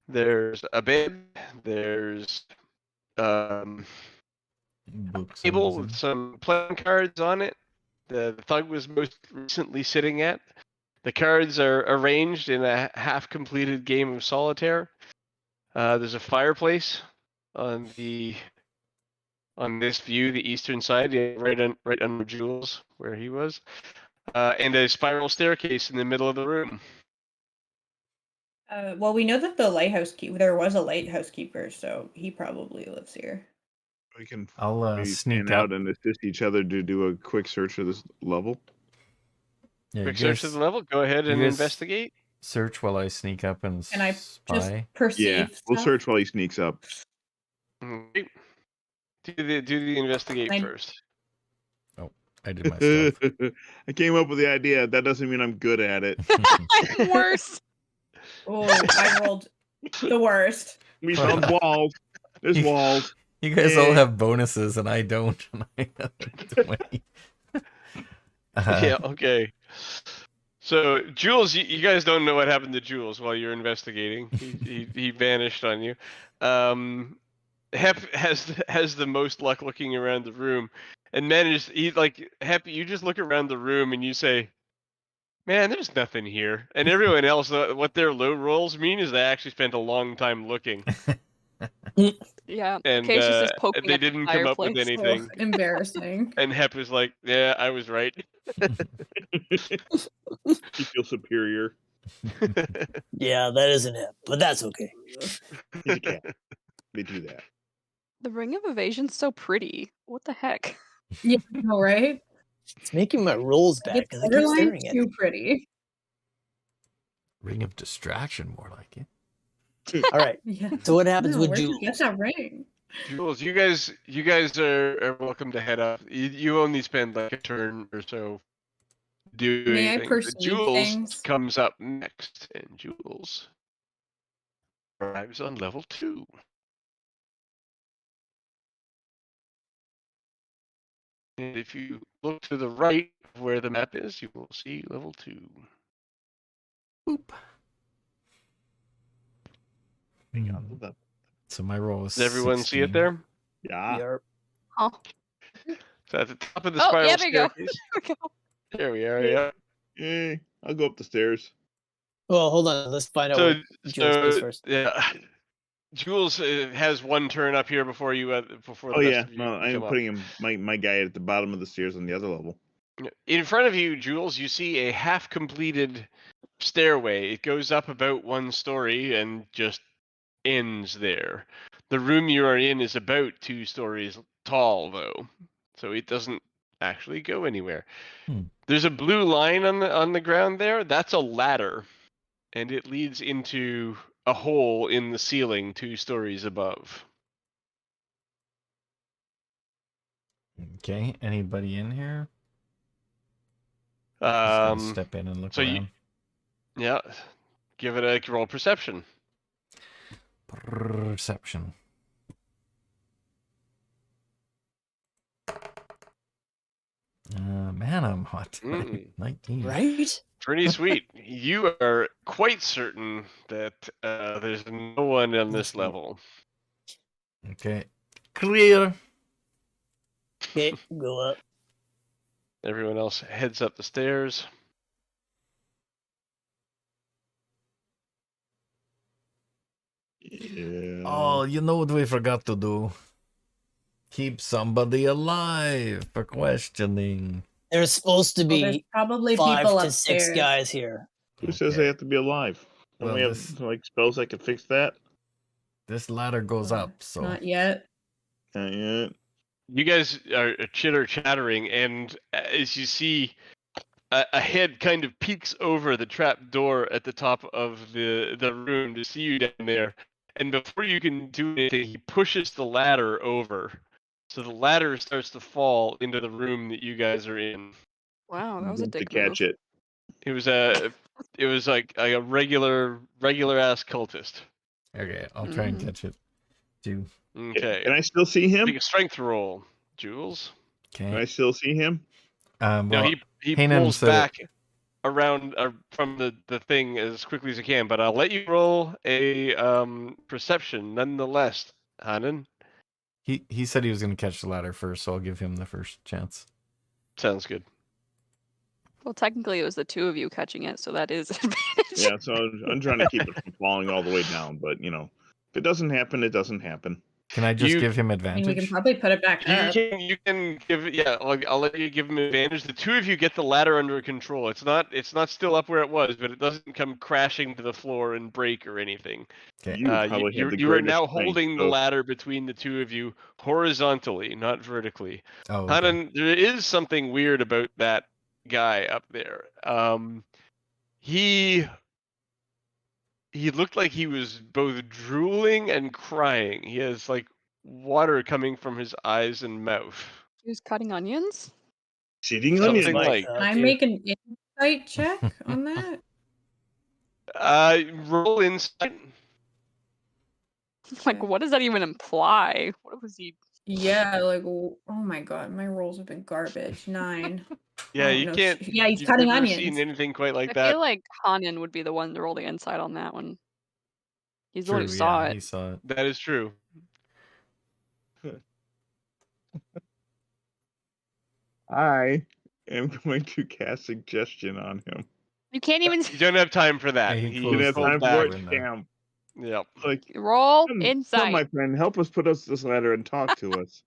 there's a bed, there's Books. I'm table using. with some playing cards on it. The thug was most recently sitting at. The cards are arranged in a half-completed game of solitaire. There's a fireplace on this view, the eastern side, right under Jules, where he was, and a spiral staircase in the middle of the room. Well, we know that there was a lighthouse keeper, so he probably lives here. We can I'll maybe sneak stand up. out and assist each other to do a quick search of this level. Yeah, Quick you search of the level. Go ahead and guys investigate. search while I sneak up and Can I spy. just perceive Yeah, we'll stuff? search while he sneaks up. Okay. Do the investigate I- first. I did my stuff. I came up with the idea. That doesn't mean I'm good at it. Worse. Oh, I rolled the worst. We found walls. There's walls. You guys all Yay. have bonuses and I don't. And I have a 20. Yeah, okay. So, Jules, you guys don't know what happened to Jules while you're investigating. He vanished on you. Hep has the most luck looking around the room, and manages. Hep, you just look around the room and you say, "Man, there's nothing here." And everyone else, what their low rolls mean is they actually spent a long time looking, Yeah. and Case's just poking they at the didn't come up with fireplace. anything. Ugh, embarrassing. And Hep was like, "Yeah, I was right." You feel superior. Yeah, that isn't it, but that's okay. He's a cat. They do that. The ring of evasion's so pretty. What the heck? Yeah, I know, right? It's making my rolls bad It's because I keep borderline staring at too it. pretty. Ring of distraction, more like it. All right. Yeah. So what happens No, with where'd you get Jules? that ring? Jules, you guys are welcome to head up. You only spend like a turn or so doing May I things. But perceive Jules things? comes up next, and Jules arrives on level 2. And if you look to the right of where the map is, you will see level 2. Boop. Hang on. Hold up. So my roll was Does everyone see it 16. there? Yeah. Yarp. Huh? So at the top of the Oh, spiral yeah, there you go. staircase. There we go. There we are. Yeah. Hey, I'll go up the stairs. Well, hold on. Let's find out So, what Jules does first. yeah. Jules has one turn up here before you before the Oh rest yeah, of you no, come I'm up. putting him my guy at the bottom of the stairs on the other level. In front of you, Jules, you see a half-completed stairway. It goes up about 1 story and just ends there. The room you are in is about 2 stories tall, though, so it doesn't actually go anywhere. There's a blue line on the ground there. That's a ladder, and it leads into a hole in the ceiling 2 stories above. Okay, anybody in here? Just gonna step in and look So around. yeah, give it a roll perception. Perception. Man, I'm hot. 19. Right? Pretty sweet. You are quite certain that there's no one on this level. Okay. Clear. Okay, go up. Everyone else heads up the stairs. Yeah. Oh, you know what we forgot to do? Keep somebody alive for questioning. There's supposed to Well, there's be probably 5 people to 6 upstairs. guys here. Who says they have to be alive? Don't Well, we have this- like spells that can fix that? This ladder goes up, so Not yet. Not yet. You guys are chitter-chattering, and as you see, a head kind of peeks over the trap door at the top of the room to see you down there. And before you can do anything, he pushes the ladder over. So the ladder starts to fall into the room that you guys are in. Wow, that was a To dick catch move. it. It was like a regular ass cultist. okay, I'll try and Mhm. catch it. Too. Okay. Can I still see him? Make a strength roll, Jules. Can I Okay. still see him? Well, No, he Hanan pulls said it. back around from the thing as quickly as he can, but I'll let you roll a perception nonetheless, Hanan. He said he was going to catch the ladder first, so I'll give him the first chance. Sounds good. Well, technically, it was the 2 of you catching it, so that is advantage. Yeah, so I'm trying to keep it from falling all the way down, but if it doesn't happen, it doesn't happen. Can I just You- give him I mean, we can advantage? probably put it back up. You can give I'll let you give him advantage. The 2 of you get the ladder under control. It's not still up where it was, but it doesn't come crashing to the floor and break or anything. Okay. You probably have the You are greatest now strength, holding the so- ladder between the 2 of you horizontally, not vertically. Oh, okay. Hanan, there is something weird about that guy up there. He looked like he was both drooling and crying. He has like water coming from his eyes and mouth. He was cutting onions? Shitting That was onions. Something my like- thought, Can I too. make an insight check on that? Roll insight. Like, Okay. what does that even imply? What was he? Yeah, like, oh my god, my rolls have been garbage. 9. Yeah, Oh, you no, can't. yeah, he's You've cutting never onions. seen anything quite like I that. feel like Hanan would be the one to roll the insight on that one. He's the one True, who saw yeah, it. he saw it. That is true. I am going to cast suggestion on him. You can't even You don't have time for that. Yeah, he He You didn't have closed time the for door it? window. Damn. Yep. Like, roll come, insight. my friend, help us put us this ladder and talk to us.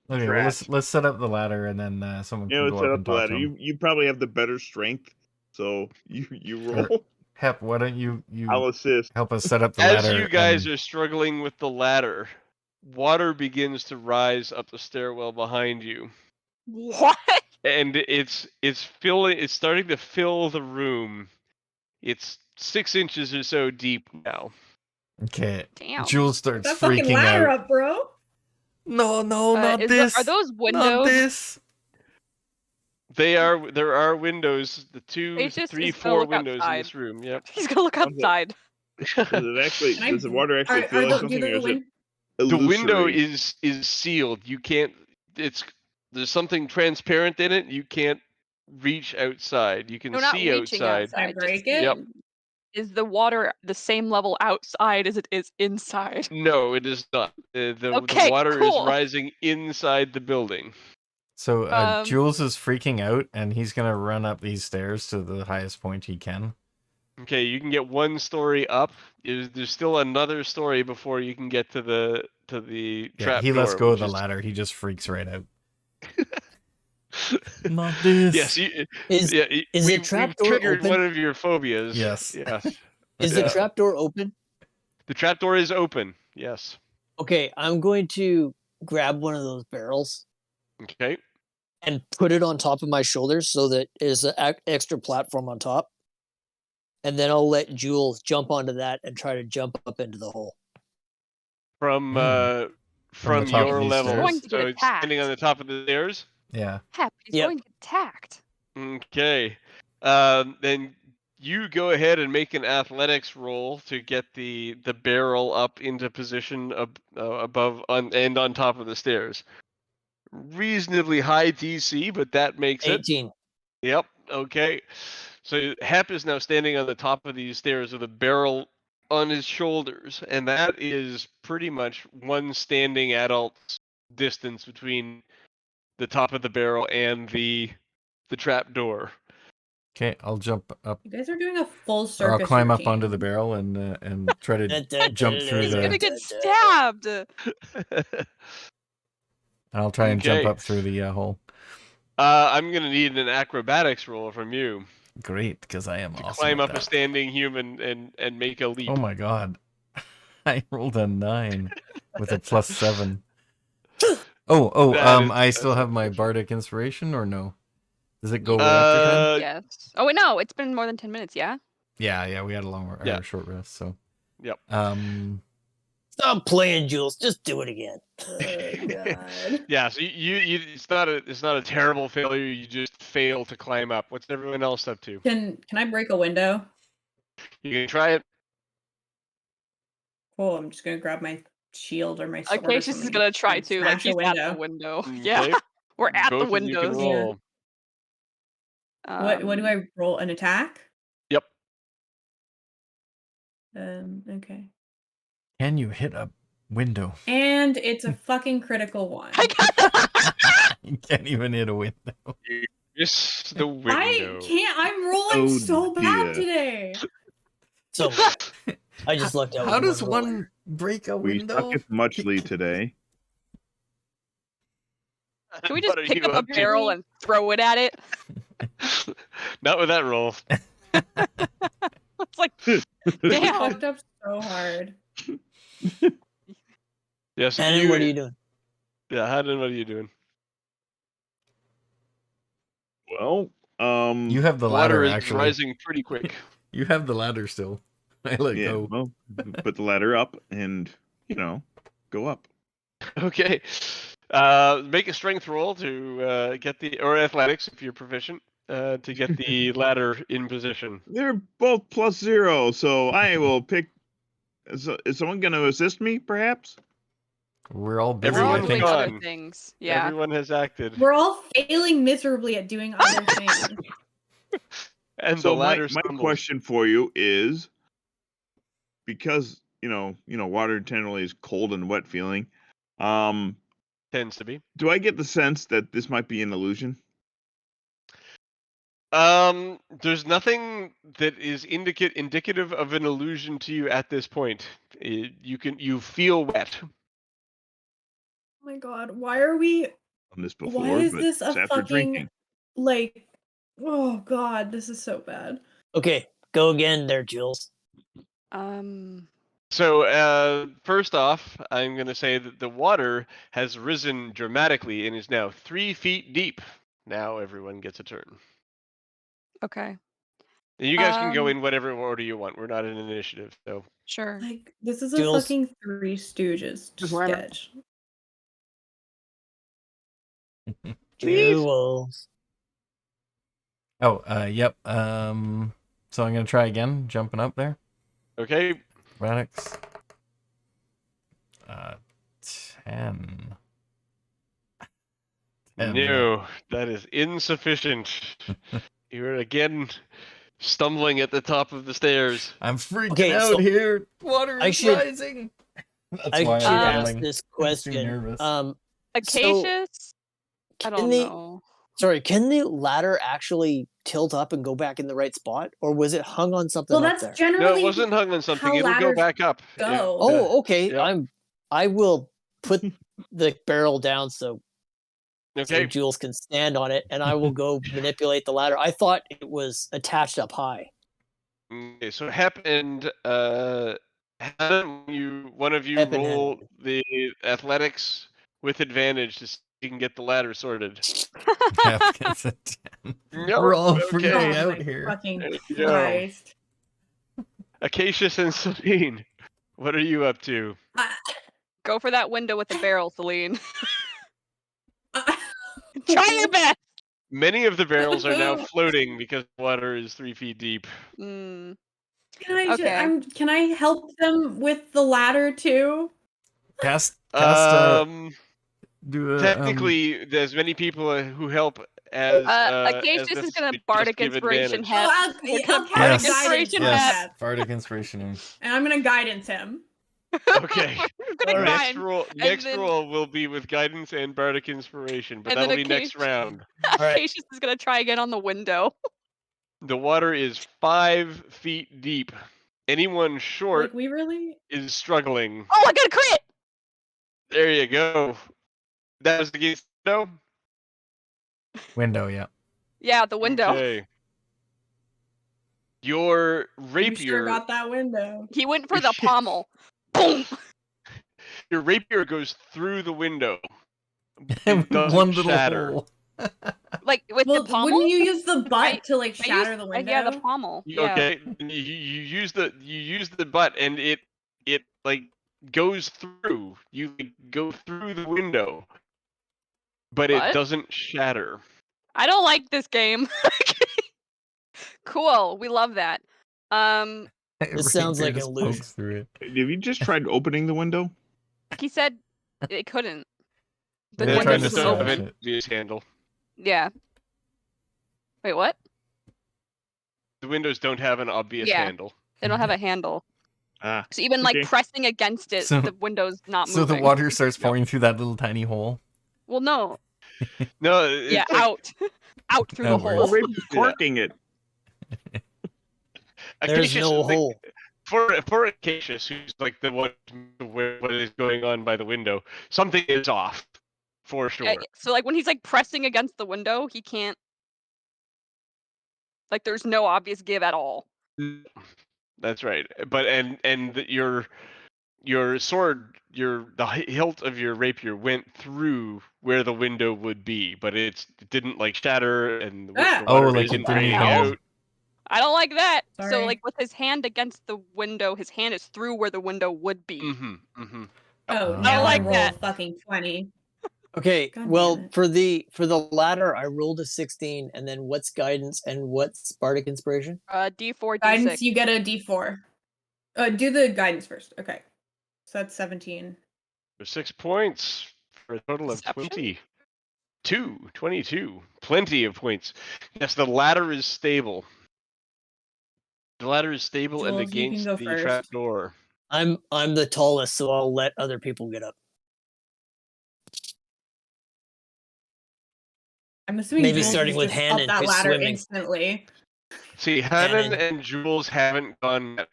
Okay, well trash. let's set up the ladder and then someone can go Set up up and the talk ladder. to him. You probably have the better strength, so you Or- roll. Hep, why don't you I'll assist. help us set up the As ladder? you guys and... are struggling with the ladder, water begins to rise up the stairwell behind you, What? and it's filling. It's starting to fill the room. It's 6 inches or so deep now. Okay, Damn. Jules starts That fucking freaking ladder out. up, bro. No, not Are this. those Not windows? this. There are windows. The 2, Patience 3, is gonna 4 look windows in outside. this room. Yep. He's gonna look How's it- outside. Does it actually? Can I- Does the water actually Are feel the, something, do or the is it win- The window illusory? is sealed. You can't. There's something transparent in it. You can't reach outside. You can No, not see reaching outside. Can I outside. break Just it? Yep. seeing. Is the water the same level outside as it is inside? No, it is not. The Okay, water is cool. rising inside the building. So Jules is freaking out, and he's gonna run up these stairs to the highest point he can. Okay, you can get 1 story up. There's still another story before you can get to the Yeah, trap he door. lets go of which the is... ladder. He just freaks right out. Not this. Yes, Is we've the trapdoor triggered open? one of your phobias. Yes. Yes. Is Yeah. the trapdoor open? The trapdoor is open. Yes. Okay, I'm going to grab one of those barrels Okay. and put it on top of my shoulders so that there's an extra platform on top. And then I'll let Jules jump onto that and try to jump up into the hole. From From the top of your these level. stairs. Going to get So it's standing attacked. on the top of the stairs. Yeah. Hep, he's Yep. going to get attacked. Okay. Then you go ahead and make an athletics roll to get the barrel up into position above and on top of the stairs. Reasonably high DC, but that makes it. 18. Yep. Okay. So Hep is now standing on the top of these stairs with a barrel on his shoulders, and that is pretty much one standing adult's distance between the top of the barrel and the trap door. Okay, I'll jump up. You guys are doing a full Or circus I'll climb up routine. onto the barrel and try to jump through He's the. gonna get stabbed. And I'll try and jump Okay. up through the hole. I'm gonna need an acrobatics roll from you Great, because I am to awesome climb at up a that. standing human and make a leap. Oh my god. I rolled a 9 with a +7. Oh, That is I still have my impressive. bardic inspiration or no? Does it go away after 10? Yes. Oh wait, no, it's been more than 10 minutes. Yeah. Yeah, we had a long or Yeah. a short rest, so. Yep. Stop playing, Jules. Just do it again. Oh god. Yeah, so you it's not a terrible failure. You just fail to climb up. What's everyone else up to? Can I break a window? You can try it. Cool. I'm just gonna grab my shield or my sword. Okay, or she's something gonna try and to. Like smash he's a at the window. window. Yeah, Okay. we're at Both the of you can windows. roll. What do I roll? An attack? Yep. Okay. Can you hit a window? And it's a fucking critical one. You can't even hit a window. You miss the window. I can't. I'm rolling Oh, so bad dear. today. So I just looked out. How with does roller. one break a We window? suck at muchly today. Can we just What are pick you up a to? barrel and throw it at it? Not with that roll. It's like, I damn. fucked up so hard. Yeah, so Hannon, what are you doing? Yeah, Haddon, what are you doing? Well, You have the Water ladder, is actually. rising pretty quick. You have the ladder still. I let yeah. go. Well, put the ladder up and go up. Okay. Make a strength roll to get or athletics if you're proficient, to get the ladder in position. They're both +0, so I will pick. Is someone going to assist me, perhaps? We're all busy, We're all I Everyone's doing think. other gone. things. Yeah. Everyone has acted. We're all failing miserably at doing other things. And So the my ladder stumbles. question for you is, because water generally is cold and wet feeling. Tends to be. Do I get the sense that this might be an illusion? There's nothing that is indicative of an illusion to you at this point. You feel wet. my god, why are we? On this before, Why is but this a it's after fucking drinking. like? Oh god, this is so bad. Okay, go again there, Jules. So, first off, I'm going to say that the water has risen dramatically and is now 3 feet deep. Now everyone gets a turn. Okay. And you guys can go Um, in whatever order you want. We're not in an initiative, so. Sure. Like this is a Jules? fucking Three Stooges sketch. Jules. Oh, yep. So I'm gonna try again, jumping up there. Okay. Acrobatics. 10. 10, yeah. No, that is insufficient. You're again stumbling at the top of the stairs. I'm freaking Okay, out so here. Water I is should- rising. That's I why should I'm ask failing. this I'm too question. nervous. Acacius? I Can don't they? know. Sorry, can the ladder actually tilt up and go back in the right spot, or was it hung on something Well, up that's there? generally No, it wasn't hung on something. how It'll go ladders back up. go. Oh, okay. Yep. I will put the barrel down so Okay. Jules can stand on it, and I will go manipulate the ladder. I thought it was attached up high. Okay, so Hep and Hannah, one of you Hep and roll the athletics with advantage to see if you can get the ladder sorted. Half gets a 10. Nope. We're all Okay. freaking Oh out my here. fucking There you go. Christ. Acacius and Celine, what are you up to? Go for that window with the barrel, Celine. I- Try your best. Many of the barrels are now floating because the water is 3 feet deep. Mm. Can I help them with the ladder too? Cast do a Technically, there's many people who help as Acacius is gonna necessary, bardic just give inspiration advantage. Hep. I'll We're gonna cast bardic Yes, inspiration yes. Hep. Bardic inspiration him. And I'm gonna guidance him. Okay. We're gonna Next grind. roll, and next then- roll will be with guidance and bardic inspiration, but And then that'll be next Acacius- round. right. Acacius is gonna try again on the window. The water is 5 feet deep. Anyone short Like we really is struggling. Oh, I got a crit! There you go. That was against no. Window, yeah. Yeah, the window. Okay. Your you rapier. sure got that window. He went for the pommel. Boom! Your rapier goes through the window. One It doesn't little shatter. hole. Like with Well, the pommel. wouldn't you use the butt I- to like I shatter used- the window? Yeah, the pommel. Yeah. Okay. You use the butt and it like goes through. You like, go through the window, but What? it doesn't shatter. I don't like this game. Cool. We love that. This sounds Rapier like an just illusion. pokes through it. Have you just tried opening the window? He said it couldn't. The They're The trying windows to windows was don't smash have open. an obvious handle. Yeah. Wait, what? The windows don't have an obvious Yeah. handle. They don't have a handle. Ah, So even like okay. pressing against it, So- the window's not So moving. the water starts pouring through that little tiny hole. Well, no. No, Yeah, it's like, out. Out through the Outwards. hole. We're corking it. There's Acacius no is, like, hole. For Acacius, who's like the one aware what is going on by the window, something is off, for sure. So like when he's like pressing against the window, he can't. Like there's no obvious give at all. That's right. But your sword, the hilt of your rapier went through where the window would be, but it didn't like shatter, and the Ah! water Oh, like it isn't didn't draining even- out. I don't like that. So Sorry. like with his hand against the window, his hand is through where the window would be. Mm-hmm. Mm-hmm. Oh, I now don't like I roll that. fucking 20. Okay, God damn well, it. for the ladder, I rolled a 16, and then what's guidance and what's bardic inspiration? D4, Guidance, D6. you get a D4. Do the guidance first. Okay. So that's 17. There's 6 points for a total of Deception? 22. Plenty of points. Yes, the ladder is stable. The ladder is stable and Jules, you can against go the first. trap door. I'm the tallest, so I'll let other people get up. I'm assuming Maybe Jules starting is with just Hannon, up that who's ladder swimming. instantly. See, Hannon Hannon. and Jules haven't gone yet.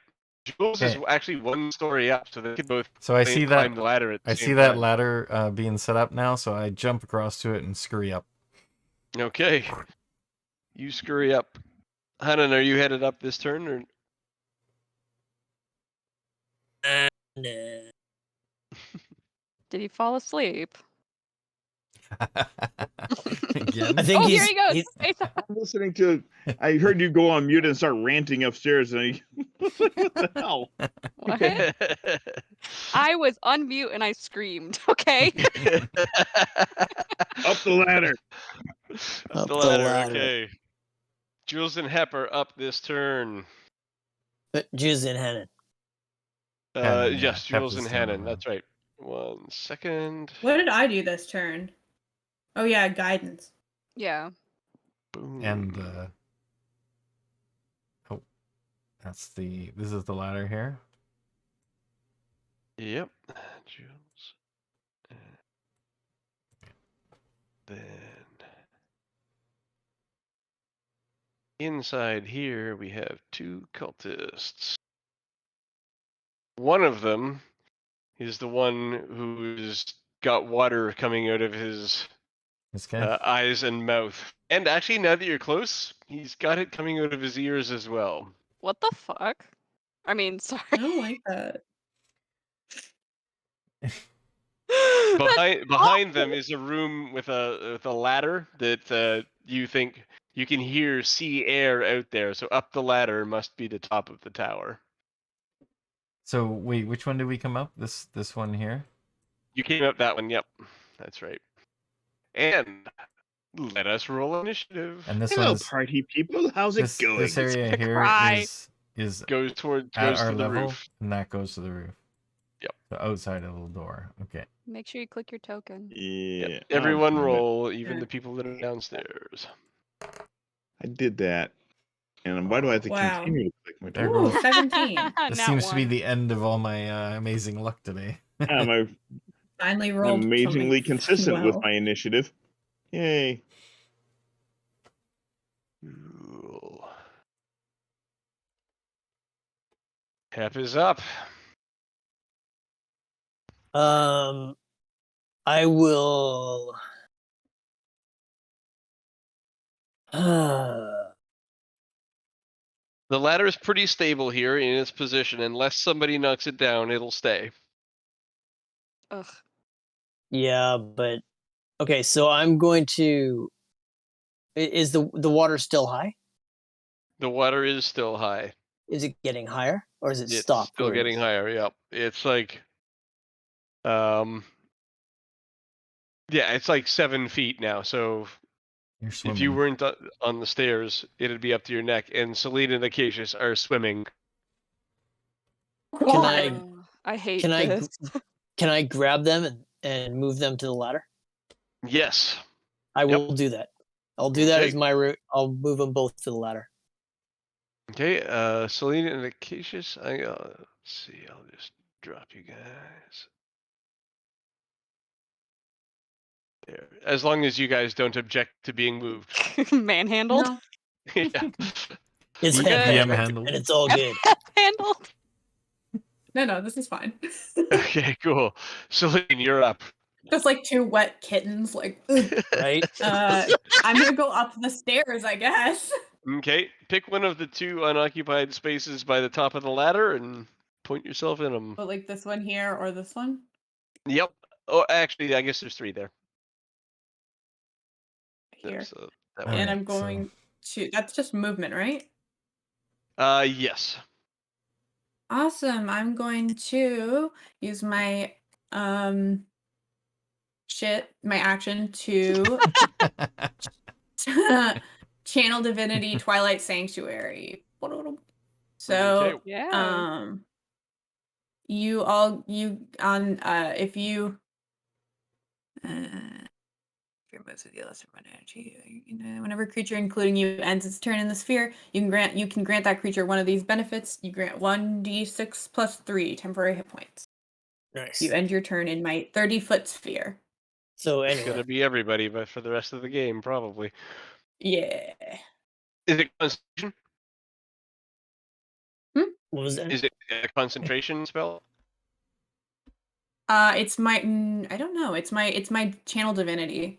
Jules is Okay. actually one story up, so they could both So I see climb that the ladder at the I same see that time. ladder being set up now, so I jump across to it and scurry up. Okay. You scurry up. Hanan, are you headed up this turn? Or Nah. Did he fall asleep? Again? I think Oh, here he's, he goes. he's Face up. I'm listening to. I heard you go on mute and start ranting upstairs, and I was like, "What the hell?" What? I was unmute and I screamed. Okay. Up the ladder. Up the ladder. Okay. Jules and Hep are up this turn. But Jules and Hannon. Hanan, yeah. Yes, Hep Jules is and the other Hannon. one. That's right. 1 second. What did I do this turn? Oh yeah, guidance. Yeah. Boom. And oh, this is the ladder here. Yep. Jules. And then inside here we have 2 cultists. One of them is the one who's got water coming out of his This guy. eyes and mouth. And actually, now that you're close, he's got it coming out of his ears as well. What the fuck? I mean, sorry. I don't like that. Behind them is a room with a ladder that you think you can hear sea air out there. So up the ladder must be the top of the tower. So wait, which one did we come up? This one here? You came up that one. Yep, that's right. And let us roll initiative. And this Hello, one's party people. How's it going? this area gonna here cry. is Goes at to our the level, roof. and that goes to the roof. Yep. So outside of the door. Okay. Make sure you click your token. Yeah. Yep. Everyone damn it. roll, even Yeah. the people that are downstairs. I did that. And why do I have to Wow. continue to click my There token? Ooh, goes- 17. This Nat seems to be one. the end of all my amazing luck today. I'm Finally rolled amazingly something consistent with well. my initiative. Yay. Cool. Hep is up. I will. The ladder is pretty stable here in its position. Unless somebody knocks it down, it'll stay. Ugh. Yeah, but okay. So I'm going to. Is the water still high? The water is still high. Is it getting higher, or is it It's stopped? still where it getting is? higher. Yep. It's like, yeah, it's like 7 feet now. So You're if swimming. you weren't on the stairs, it'd be up to your neck. And Celine and Acacius are swimming. Can I I hate can I this. can I grab them and move them to the ladder? Yes. I will do that. I'll do that Okay. as my route. I'll move them both to the ladder. Okay. Celine and Acacius. Let's see. I'll just drop you guys. There. As long as you guys don't object to being moved. Manhandled. No. Yeah. It's We're head good. DM right handled. and it's all good. Handled. No, this is fine. Okay, cool. Celine, you're up. Just like 2 wet kittens, like, ugh. Right? I'm gonna go up the stairs, I guess. Okay, pick one of the 2 unoccupied spaces by the top of the ladder and point yourself in them. But like this one here or this one? Yep. Oh, actually, I guess there's 3 there. Here. So that All one. And right, I'm going to, that's just movement, right? Yes. Awesome. I'm going to use my my action to channel divinity Twilight Sanctuary. So Okay. Yeah. if you your moves with the lesser amount of energy, whenever a creature, including you, ends its turn in the sphere, you can grant that creature one of these benefits. You grant 1d6 plus 3 temporary hit points. Nice. You end your turn in my 30-foot sphere. So It's anyway, gonna be everybody, but for the rest of the game, probably. Yeah. Is it Constitution? What was that? Is it a concentration spell? It's my I don't know. It's my channel divinity.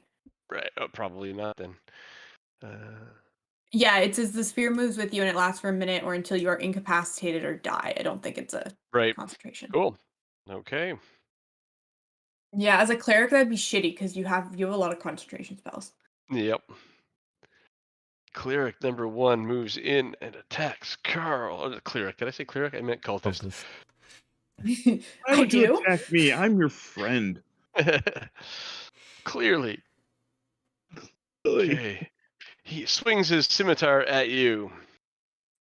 Right. Oh, probably not then. Yeah, it says the sphere moves with you and it lasts for a minute or until you are incapacitated or die. I don't think it's a Right. concentration. Cool. Okay. Yeah, as a cleric that'd be shitty because you have a lot of concentration spells. Yep. Cleric number 1 moves in and attacks Carl. Oh, cleric. Did I say cleric? I meant cultist. Cultist. Why I would you do. attack me? I'm your friend. Clearly. Really? Okay. He swings his scimitar at you.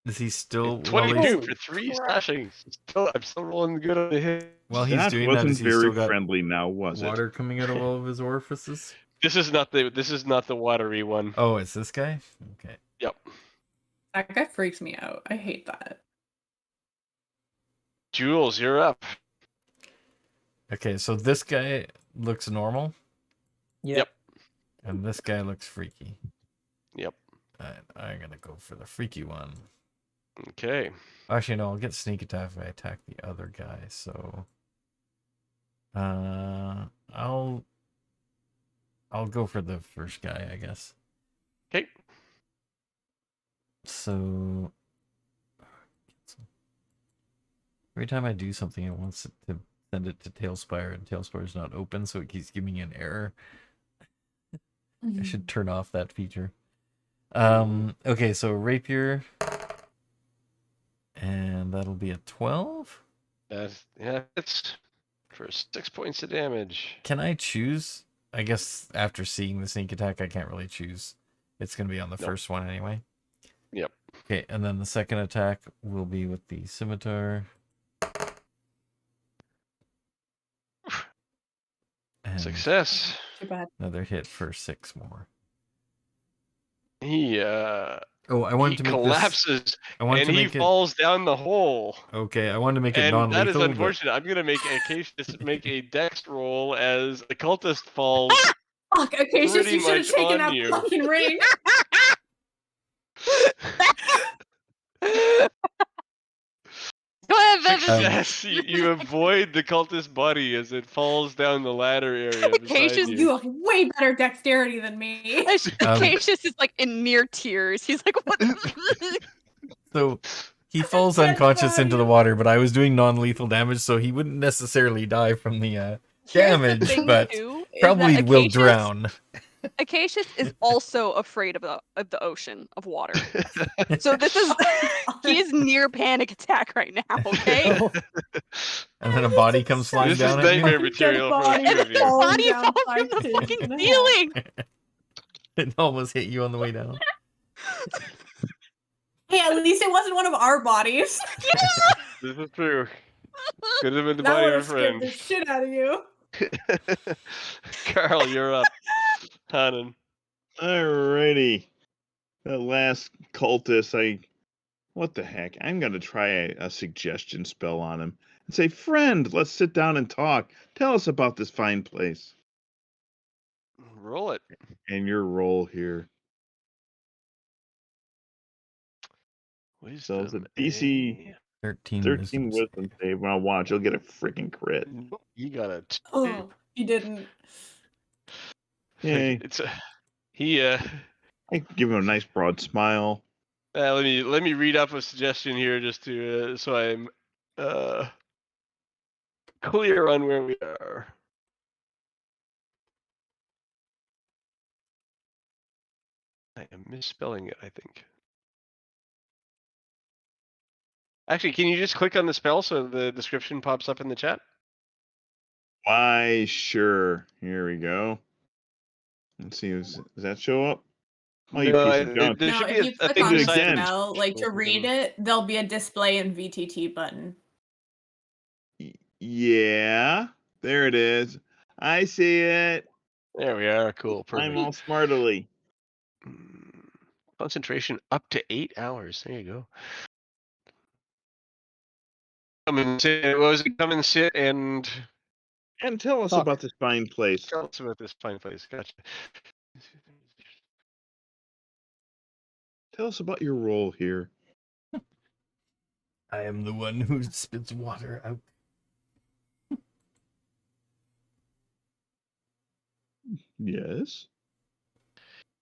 Is he still And while 22 he's for 3 crap. slashing. I'm still rolling good on the hit. while he's That doing that? wasn't Is he very still got friendly now, was it? water coming out of all of his orifices? This is not the watery one. Oh, it's this guy. Okay. Yep. That guy freaks me out. I hate that. Jules, you're up. Okay, so this guy looks normal, Yep. and this guy looks freaky. Yep. I'm gonna go for the freaky one. Okay. Actually, no, I'll get sneak attack if I attack the other guy. So, I'll go for the first guy, I guess. Okay. So, every time I do something, it wants it to send it to Tailspire, and Tailspire's not open, so it keeps giving me an error. I should turn off that feature. Okay, so rapier, and that'll be a 12. It's for 6 points of damage. Can I choose? I guess after seeing the sneak attack, I can't really choose. It's gonna be on the Nope. first one anyway. Yep. Okay, and then the second attack will be with the scimitar. And Success. Too bad. another hit for 6 more. He Oh, I wanted he to make collapses I wanted and to he make it. falls down the hole. Okay, I wanted to make it And that is non-lethal. unfortunate. I'm gonna make Acacius make a dex roll as the cultist falls Fuck, Acacius, pretty you should have much taken on that you. fucking ring. Go ahead, Viv. Success. You avoid the cultist body as it falls down the ladder area beside Acacius, you. You have way better dexterity than me. Acacius is like in near tears. He's like, what? So he falls That's unconscious into the value. water, but I was doing non-lethal damage, so he wouldn't necessarily die from the Here's damage, the thing, but too, is probably that will drown. Acacius is also afraid of the ocean, of water. So this is he is near panic attack right now. Okay. Oh, And then a body comes flying This is down at me. nightmare material for body the two of you. falling Body down falls 5 from the feet fucking and a half. ceiling. It almost hit you on the way down. Hey, at least it wasn't one of our bodies. This is true. Could have been the That body would of a have scared friend. the shit out of you. Carl, you're up. Hanan. Alrighty. The last cultist, what the heck? I'm gonna try a suggestion spell on him and say, friend, let's sit down and talk. Tell us about this fine place. Roll it. And your role here. So it's a Wisdom. DC 13 13 wisdoms. wisdom save. Now watch, you'll get a freaking crit. You got a 2. Oh, he didn't. Yay. It's a he. I give him a nice broad smile. Let me read up a suggestion here just to so I'm clear on where we are. I am misspelling it, I think. Actually, can you just click on the spell so the description pops up in the chat? Why, sure. Here we go. Let's see, does that show up? Oh, you No, piece of junk. there No, should if be you a click thing on the beside it. spell, like to read it, there'll be a display in VTT button. Yeah, there it is. I see it. There we are. Cool. I'm Perfect. all smartily. Concentration up to 8 hours. There you go. Come and sit. What was it? Come and sit and And tell us Talk. about this fine place. tell us about this fine place. Gotcha. Tell us about your role here. I am the one who spits water out. Yes.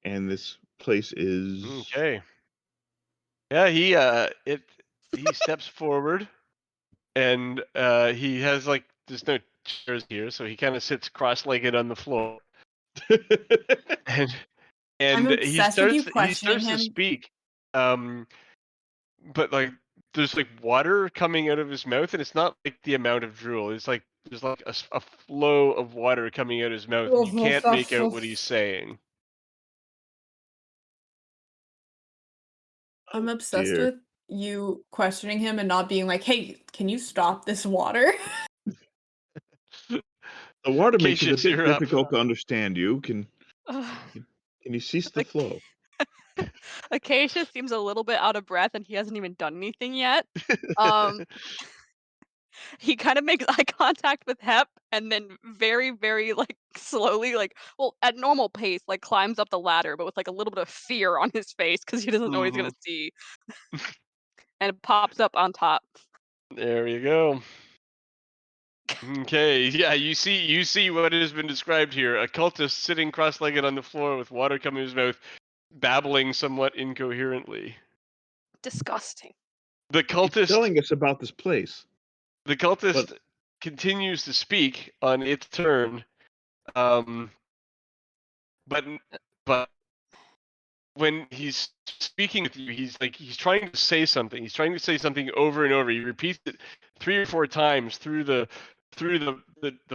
And this place is Okay. Yeah, he steps forward, and he has like there's no chairs here, so he kind of sits cross-legged on the floor, and I'm he obsessed with you starts questioning to him. speak, but like there's like water coming out of his mouth, and it's not like the amount of drool. It's like there's like a flow of water coming out of his mouth, and you can't make out what he's saying. I'm Oh, obsessed dear. with you questioning him and not being like, "Hey, can you stop this water?" The water makes it a Cassius, bit you're up. difficult to understand you. Can Ugh. you cease the Like, flow? Acacia seems a little bit out of breath, and he hasn't even done anything yet. Um, he kind of makes eye contact with Hep, and then very, very like slowly, like well, at normal pace, like climbs up the ladder, but with like a little bit of fear on his face because he doesn't know what he's gonna Mhm. see, and it pops up on top. There you go. Okay, yeah, you see what has been described here. A cultist sitting cross-legged on the floor with water coming out of his mouth, babbling somewhat incoherently. Disgusting. The It's cultist telling us about this place. the But cultist continues to speak on its turn. Um but but when he's speaking with you, he's trying to say something. He's trying to say something over and over. He repeats it 3 or 4 times through the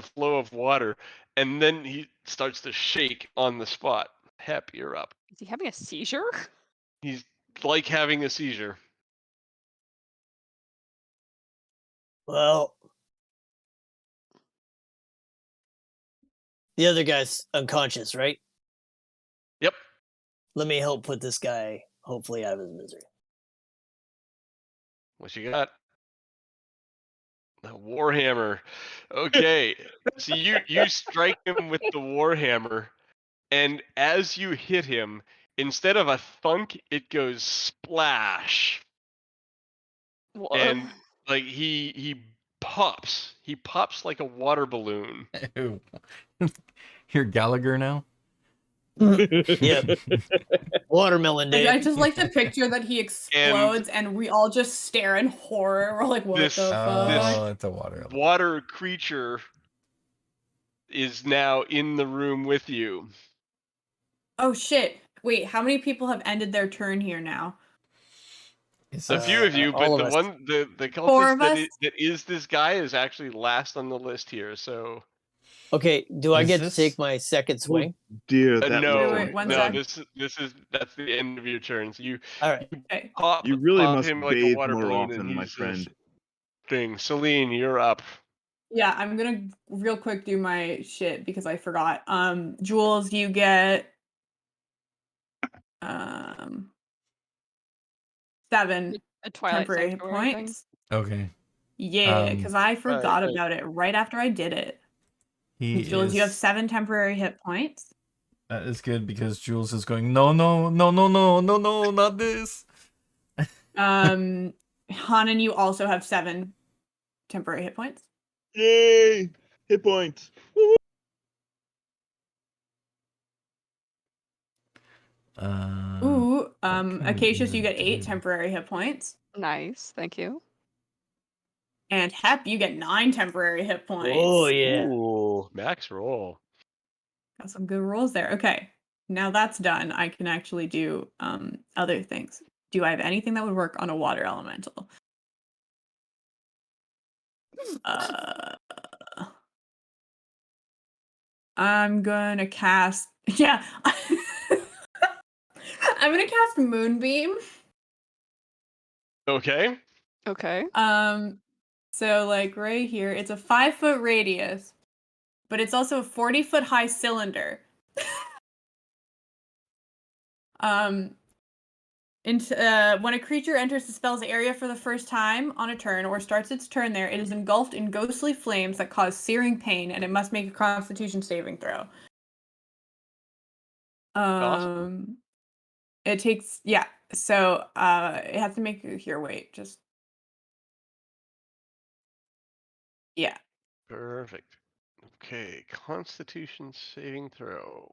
flow of water, and then he starts to shake on the spot. Hep, you're up. Is he having a seizure? He's like having a seizure. Well, the other guy's unconscious, right? Yep. Let me help put this guy hopefully out of his misery. What you got? The warhammer. Okay. So you strike him with the warhammer, and as you hit him, instead of a thunk, it goes splash. And like he pops. He pops like a water balloon. Ew. You're Gallagher now? Yep. Watermelon day. I just like the picture that he explodes and we all just stare in horror. We're like, "What This the fuck?" It's a water element. water creature is now in the room with you. Oh shit! Wait, how many people have ended their turn here now? Is A few of you, all but of us. the 4 cultist of that us. that is this guy is actually last on the list here. So Okay, do I Is get this- to take my second oh swing? dear, that no, Wait, one no, sec. this is that's the end of your turn. So you All right. Okay. you really pop must him like a bathe water more balloon, often, and my he's this friend. thing. Celine, you're up. Yeah, I'm gonna real quick do my shit because I forgot. Jules, you get 7 A Twilight temporary hit Sanctuary thing. points. Okay. Yeah, because I forgot right. about it right after I did it. He Jules, you have is 7 temporary hit points. that is good because Jules is going, no, no, no, no, no, no, no, not this. Hanan, you also have 7 temporary hit points. Yay! Hit points. Woo-woo. Ooh, what can we Acacius, you even get 8 do? temporary hit points. Nice, thank you. And Hep, you get 9 temporary hit points. Oh yeah. Ooh, max roll. Got some good rolls there. Okay. Now that's done. I can actually do other things. Do I have anything that would work on a water elemental? I'm gonna cast yeah. I'm gonna cast Moonbeam. Okay. Okay. So like right here, it's a 5-foot radius, but it's also a 40-foot high cylinder. When a creature enters the spell's area for the first time on a turn or starts its turn there, it is engulfed in ghostly flames that cause searing pain, and it must make a Constitution saving throw. Awesome. It takes So it has to make here. Wait, just Yeah. Perfect. Okay, Constitution saving throw.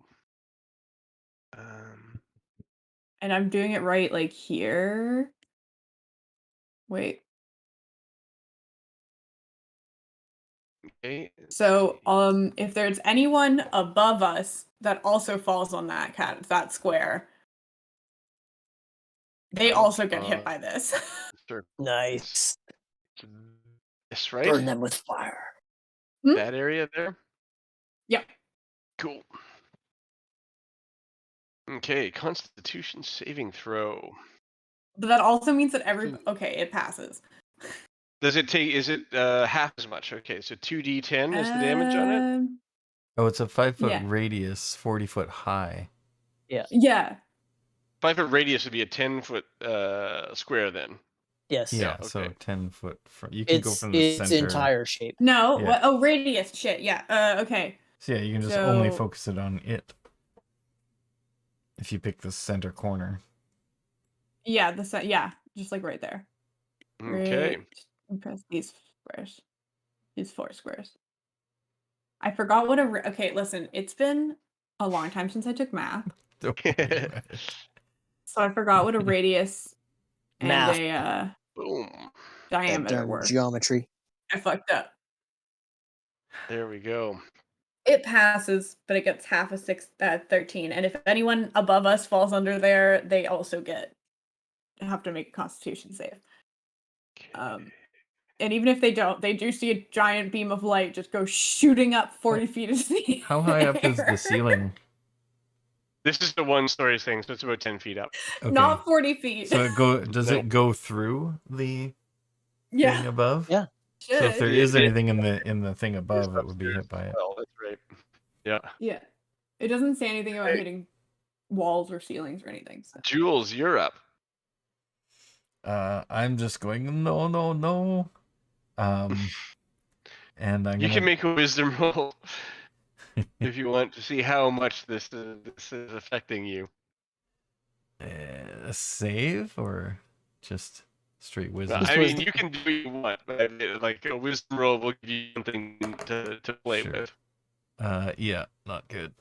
And I'm doing it right like here. Wait. Okay. let's So see. if there's anyone above us that also falls on that square, they also get hit by this. Sure. Nice. This right? Burn them with fire. That area there? Yep. Cool. Okay, Constitution saving throw. But that also means that okay, it passes. Does it take? Is it half as much? Okay, so 2d10 is the damage on it. Oh, it's a 5-foot Yeah. radius, 40-foot high. Yeah. 5-foot radius would be a 10-foot square then. Yes. Yeah, okay. so 10-foot. You can go It's from the its center. entire shape. No. Yeah. Oh, radius. Shit. Yeah. Okay. So yeah, you can just only So- focus it on it. If you pick the center corner. Yeah. Yeah. Just like right there. Okay. Right. Press these squares. These 4 squares. I forgot what okay, listen, it's been a long time since I took math, Don't worry about it. so I forgot what a radius and Math. a Boom. That diameter darn were. geometry. I fucked up. There we go. It passes, but it gets half a 13. And if anyone above us falls under there, they also have to make a Constitution save. Okay. And even if they don't, they do see a giant beam of light just go shooting up 40 feet into the How high up is the air. ceiling? This is the one-story thing, so it's about 10 feet up. Okay. Not 40 feet. So does No. it go through the yeah. thing above? Yeah. So if there Yeah, is it- anything in the thing above, it would be hit by it. Well, that's right. Yeah. Yeah. It doesn't say anything about Hey. hitting walls or ceilings or anything. So. Jules, you're up. I'm just going no. And I'm You gonna can make a wisdom roll if you want to see how much this is affecting you. save or just straight wisdom. I was mean, the- you can do what you want, but like a wisdom roll will give you something to play Sure. with. Yeah, not good.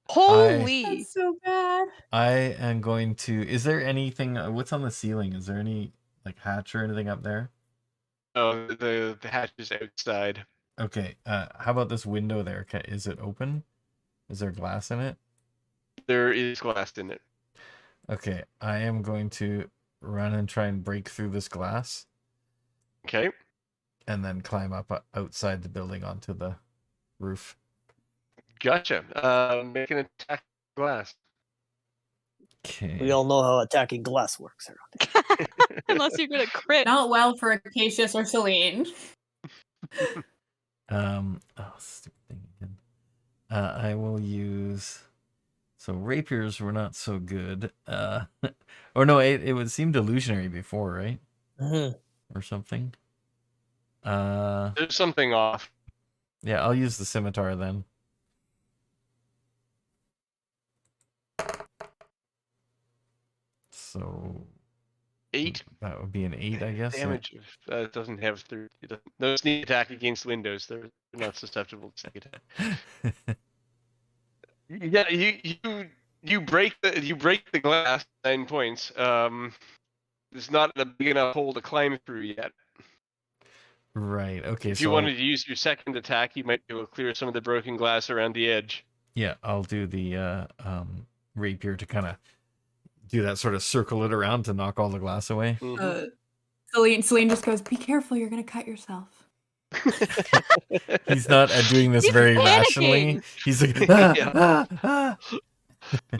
Holy! That's so bad. I am going to. Is there anything? What's on the ceiling? Is there any like hatch or anything up there? Oh, the hatch is outside. Okay. How about this window there? Is it open? Is there glass in it? There is glass in it. Okay. I am going to run and try and break through this glass, Okay. and then climb up outside the building onto the roof. Gotcha. Make an attack glass. Okay. We all know how attacking glass works around Unless you're gonna crit. Not well for Acacius or Celine. Oh, stupid thing again. I will use. So rapiers were not so good. Or no, it would seem delusionary before, right? here. Or something. There's something off. Yeah, I'll use the scimitar then. So 8 that would be an 8, I guess. damage. It doesn't have no sneak attack against windows. They're not susceptible to sneak attack. Yeah, you break the glass 9 points. There's not a big enough hole to climb through yet. Right. Okay. If you wanted to use your second attack, you might be able to clear some of the broken glass around the edge. Yeah, I'll do the rapier to kind of do that sort of circle it around to knock all the glass away. Celine just goes, "Be careful, you're gonna cut yourself." He's not doing this He's very panicking. rationally. He's like, Yeah.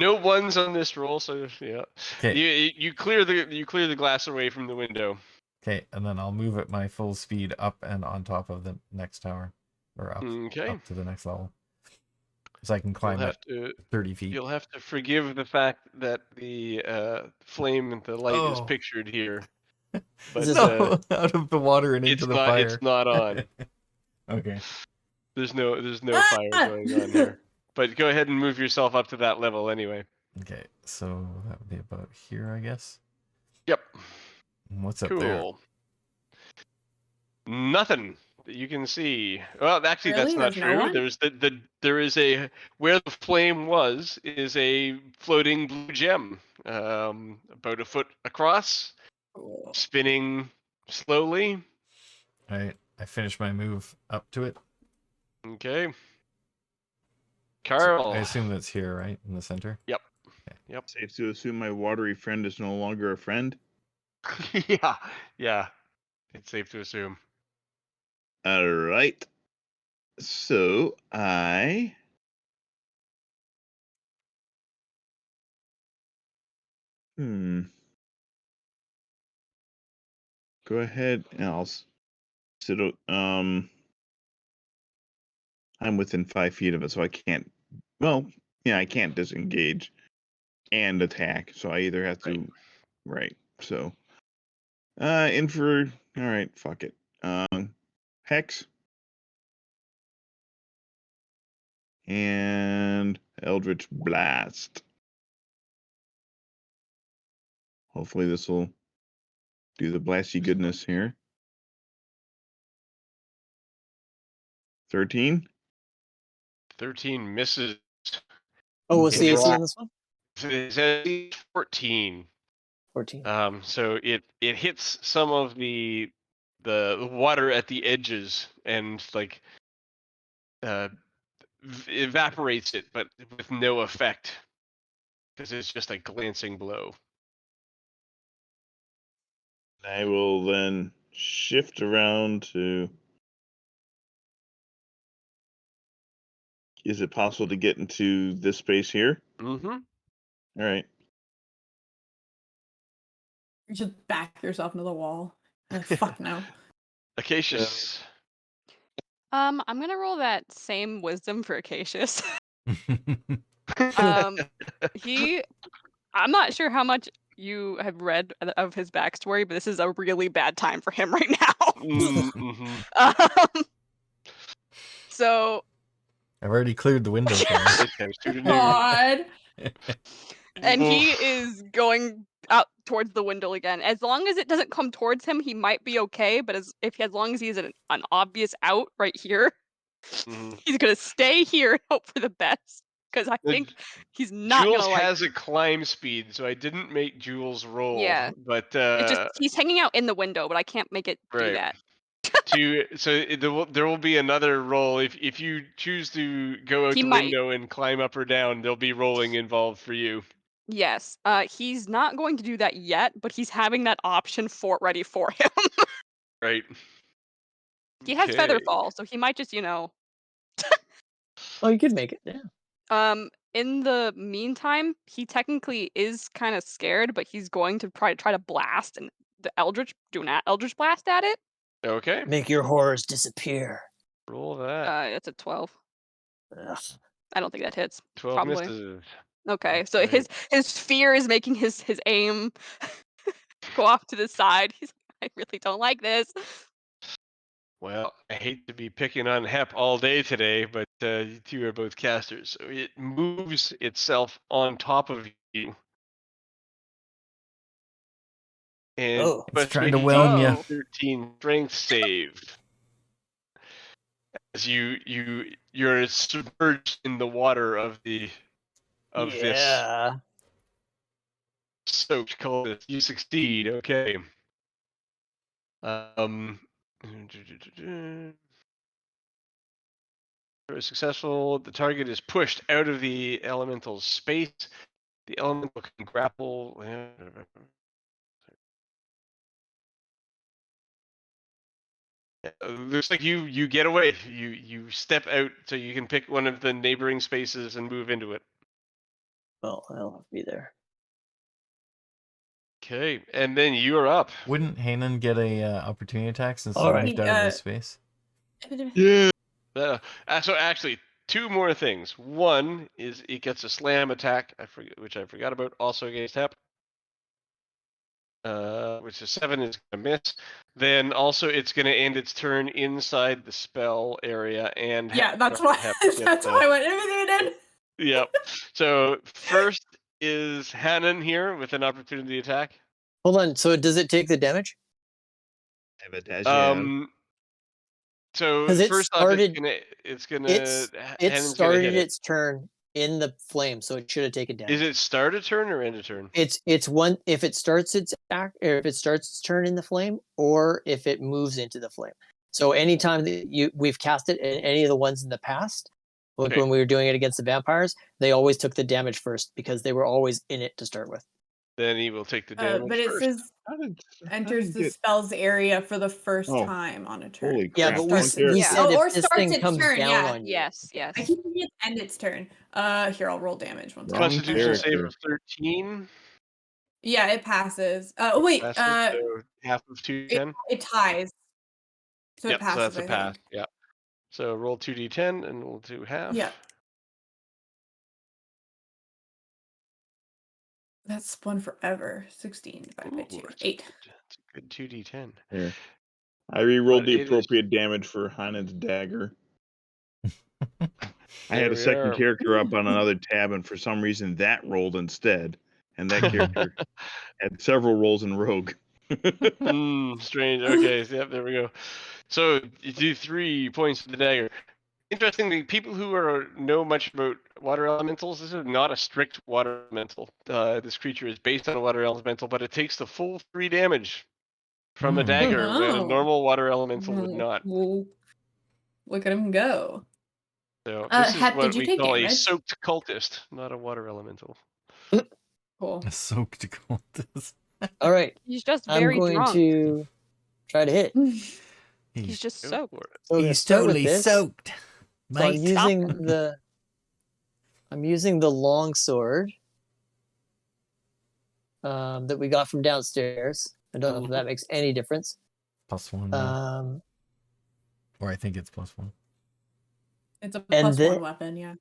No ones on this roll, so yeah. Okay. You clear the glass away from the window. Okay, and then I'll move at my full speed up and on top of the next tower, or up to the next level, so I can climb at 30 feet. You'll have to forgive the fact that the flame and the light is pictured here, but No, out of the water and into the fire. It's not on. Okay. There's no fire going on here. But go ahead and move yourself up to that level anyway. Okay, so that would be about here, I guess. Yep. And what's up Cool. there? Nothing that you can see. Well, actually, Really? that's not There's no true. one? There's there is a where the flame was is a floating blue gem, about a foot across, Cool. spinning slowly. I finished my move up to it. Okay. So Carl. I assume that's here, right? In the center? Yep. Safe to assume my watery friend is no longer a friend. Yeah. It's safe to assume. All right. So I go ahead and I'll sit. I'm within 5 feet of it, so I can't. Well, yeah, I can't disengage and attack. So I either have to. Right. So, in for. All right. Fuck it. Hex and Eldritch Blast. Hopefully, this will do the blasty goodness here. 13. 13 misses. Oh, what's the It's AC on this one? It's at 14. 14. So it hits some of the water at the edges and like evaporates it, but with no effect because it's just a glancing blow. I will then shift around to. Is it possible to get into this space here? Mm-hmm. All right. You just back yourself into the wall. Like, fuck no. Acacius. I'm gonna roll that same wisdom for Acacius. I'm not sure how much you have read of his backstory, but this is a really bad time for him right now. Mm-hmm. So I've already cleared the window for him. It times 2 to noon. God. And he Oof. is going out towards the window again. As long as it doesn't come towards him, he might be okay. But as long as he's an obvious out right here, Mhm. he's gonna stay here and hope for the best. Because I think he's not Jules gonna like. has a climb speed, so I didn't make Jules roll. Yeah. But It's just he's hanging out in the window, but I can't make it do right. that. There will be another roll if you choose to go out He the might. window and climb up or down. There'll be rolling involved for you. Yes. He's not going to do that yet, but he's having that option ready for him. Right. He has feather Okay. fall, so he might just, Oh, you could make it. Yeah. In the meantime, he technically is kind of scared, but he's going to try to blast and the Eldritch blast at it. Okay. Make your horrors disappear. Roll that. It's a 12. Ugh. I don't think that hits. 12 Probably. misses. Okay, so Right. his fear is making his aim go off to the side. He's like, I really don't like this. Well, I hate to be picking on Hep all day today, but you two are both casters, so it moves itself on top of you. And Oh. It's must trying make to a whelm you. Oh. 13 strength save. As you're submerged in the water of this Yeah. soaked cultist. You succeed. Okay. Successful. The target is pushed out of the elemental's space. The elemental can grapple. Looks like you get away. You step out so you can pick one of the neighboring spaces and move into it. Well, I'll be there. Okay, and then you are up. Wouldn't Hanan get a opportunity attack since he Alright. moved out of his space? Yeah. So actually, two more things. One is it gets a slam attack, which I forgot about, also against Hep. Which is 7 is gonna miss. Then also it's gonna end its turn inside the spell area and Yeah, that's why that's why I went imitated. Yep. So first is Hannon here with an opportunity attack. Hold on. So does it take the damage? Have a dash. So 'Cause it first off, started- it's gonna It Hennon's gonna hit started it. its turn in the flame, so it should have taken damage. Is it start a turn or end a turn? It's one if it starts its act, or if it starts its turn in the flame, or if it moves into the flame. So anytime that we've cast it in any of the ones in the past, like Okay. when we were doing it against the vampires, they always took the damage first because they were always in it to start with. Then he will take the damage But it first. says How did enters the spell's area for the first Oh, time on a turn. holy Yeah, crap! but we, Don't care. we Yeah. said or if this starts thing its comes turn, down yeah. on you. Yes, yes. I keep thinking it's end its turn. Here, I'll roll damage one Wrong second. Constitution save character. of 13. Yeah, it passes. Oh wait, Passes, so half of 2d10. it ties. So Yep, it passes. so that's a I pass. think. Yeah. So roll 2d10 and we'll do half. Yeah. That's one forever. 16 divided by 2. Ooh, that's 8. It's a good 2d10. Here. I re-rolled But the it is- appropriate damage for Heinen's dagger. I There had a we second are. character up on another tab, and for some reason that rolled instead. And that character had several rolls in Rogue. Strange. Okay, so, yep, there we go. So you do 3 points to the dagger. Interestingly, people who know much about water elementals, this is not a strict water elemental. This creature is based on a water elemental, but it takes the full 3 damage from a dagger when a Oh. normal water elemental would not. Well, look at him go. So this is Hep, what did you we take call a damage? soaked cultist, not a water elemental. Cool. A soaked cultist. All right, He's just I'm very going drunk. to try to hit. He's just Go soaked. for it. So I'm gonna He's start with totally this. soaked. So I'm Mate. using the long sword that we got from downstairs. I don't know if that makes any difference. +1. yeah. Um, Or I think it's +1. It's a And plus the- 1 weapon, yeah.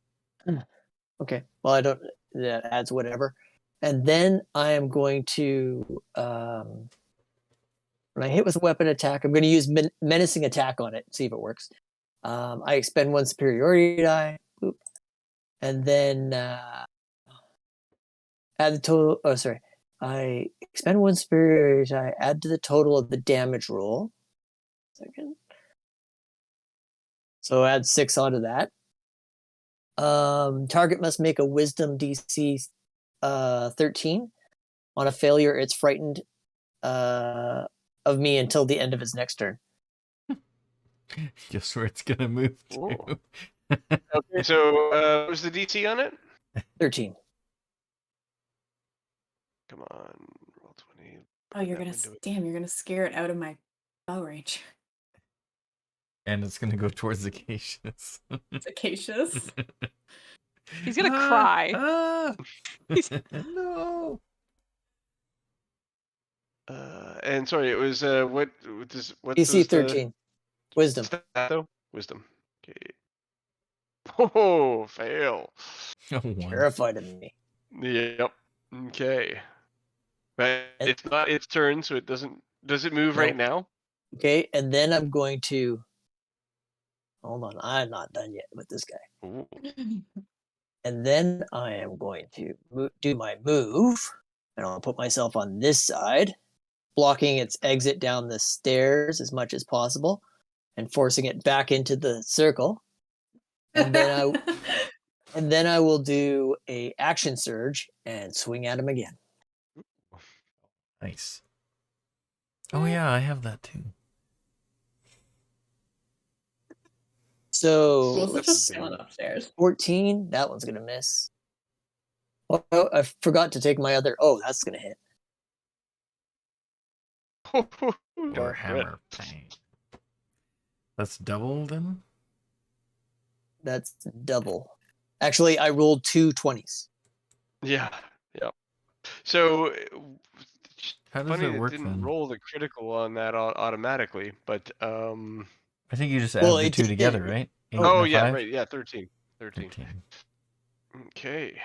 okay, well I don't. That adds whatever. And then I am going to when I hit with a weapon attack, I'm going to use menacing attack on it. See if it works. I expend 1 superiority die. Boop. And then add the total. Oh, sorry. I expend 1 superiority die. Add to the total of the damage roll. Second. So add 6 onto that. Target must make a Wisdom DC 13. On a failure, it's frightened of me until the end of its next turn. Guess where it's gonna move to. Ooh. Okay, so what was the DC on it? 13. Come on, roll 20. Oh, you're That gonna window- you're gonna scare it out of my spell range. And it's gonna go towards the cautious. It's acacious. He's gonna cry. No. And sorry, it was what's DC 13. Wisdom. stat though? Wisdom. Okay. Oh, fail. Oh, 1. Terrified of me. Yep. Okay. But And- it's not its turn, so it doesn't. Does it move right now? Okay, and then I'm going to. Hold on, I'm not done yet with this guy. Ooh. And then I am going to do my move, and I'll put myself on this side, blocking its exit down the stairs as much as possible, and forcing it back into the circle. And then I will do a action surge and swing at him again. Nice. Oh yeah, I have that too. So Rules are let's just see. chilling upstairs. 14. That one's gonna miss. Oh, I forgot to take my other. Oh, that's gonna hit. Or Dark hammer. Bang. That's double then? That's double. Actually, I rolled 2 20s. Yeah. Yep. So How does funny it work it didn't then? roll the critical on that automatically, but I think you just add Well, the it 2 did- together, right? 8 oh and a yeah, 5? right, yeah, 13. 13. 13. Okay.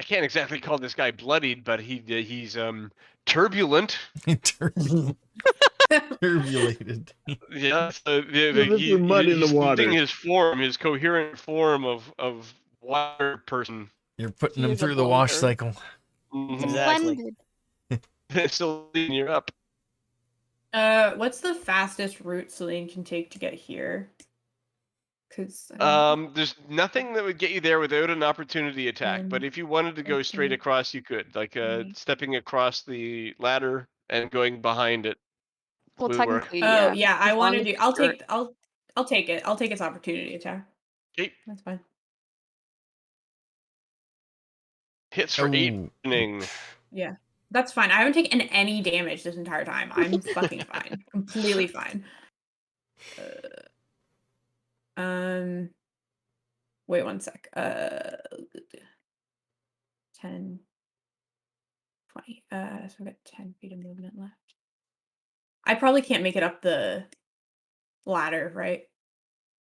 I can't exactly call this guy bloodied, but he's turbulent. Turbulated. Yeah, so There's mud in the he's water. losing his form, his coherent form of water person. You're putting He them is a through the wash bloater. cycle. Mhm. Exactly. Splendid. It's still leading you up. What's the fastest route Celine can take to get here? Because There's nothing that would get you there without an opportunity attack. But 10, if you wanted to go straight 15, across, you could. Like 20. stepping across the ladder and going behind it Well, would work. technically, Oh yeah. yeah, I As want long to as do. I'll you're- take. I'll take it. I'll take its opportunity attack. Okay. That's fine. Hits for 8 Oh. bludgeoning. Yeah, that's fine. I haven't taken any damage this entire time. I'm fucking fine. Completely fine. Wait 1 sec. 10, 20. So we got 10 feet of movement left. I probably can't make it up the ladder, right?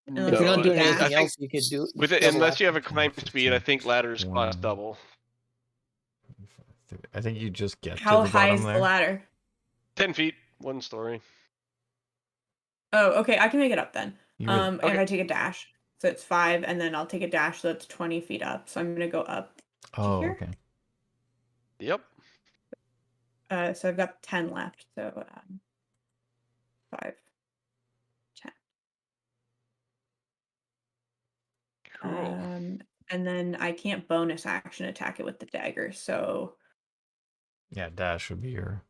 Unless If you're No, not doing I anything think else, you could do with it, double unless you action. have a climb speed, I think ladders cost 20. double. I think you just get How to the high bottom is there. the ladder? 10 feet, 1 story. Oh, okay. I can make it up then. You really- And Okay. I take a dash, so it's 5, and then I'll take a dash, so it's 20 feet up. So I'm gonna go up. Oh, here? okay. Yep. So I've got 10 left. So 5, 10. Cool. And then I can't bonus action attack it with the dagger. So Yeah, dash would be your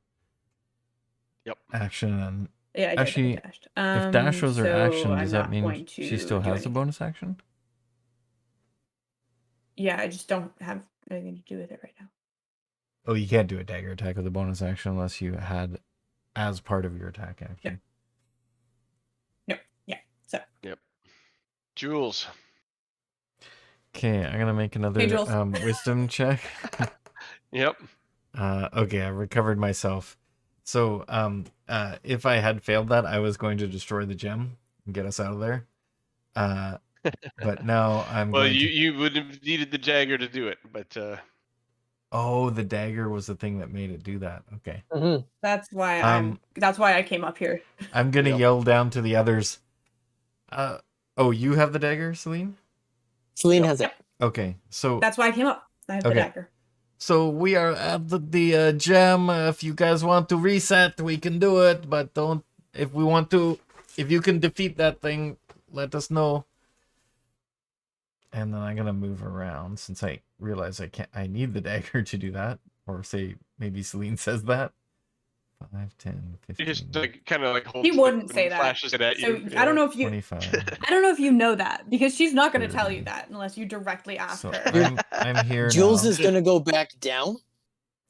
Yep. action. And yeah, I actually, dashed. if dash was her So action, I'm does that not mean going she to still do has a anything. bonus action? Yeah, I just don't have anything to do with it right now. Oh, you can't do a dagger attack with a bonus action unless you had as part of your attack action. No. Yeah. So Jules. Okay, I'm gonna make another Jules. wisdom check. Yep. Okay, I recovered myself. So, if I had failed that, I was going to destroy the gem and get us out of there. But now I'm Well, going to... you would have needed the dagger to do it, but Oh, the dagger was the thing that made it do that. Okay. Mhm. That's why Um, that's why I came up here. I'm gonna Yep. yell down to the others. Oh, you have the dagger, Celine? Celine Yep. has it. Okay, so That's why I came up. I have the Okay. dagger. So we are at the gem. If you guys want to reset, we can do it. But don't. If you can defeat that thing, let us know. And then I'm gonna move around since I realize I need the dagger to do that. Or say maybe Celine says that. 5, 10, he 15, just like kind of like holds He it wouldn't and say that. flashes it at So you. I don't know if you 25. I don't know if you know that because she's not going to tell you 30. that unless you directly ask So her. I'm here Jules now. is gonna go back down.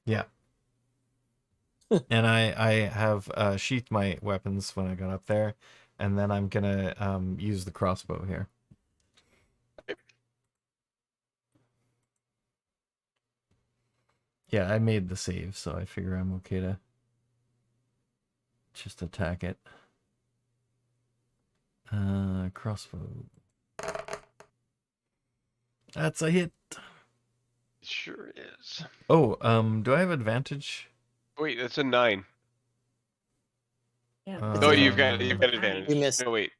Yeah. And I have sheathed my weapons when I got up there, and then I'm gonna use the crossbow here. Yeah, I made the save, so I figure I'm okay to just attack it. Crossbow. That's a hit. It sure is. Oh, do I have advantage? Wait, that's a 9. Yeah. No, you've got Nine. advantage. You missed. No, wait.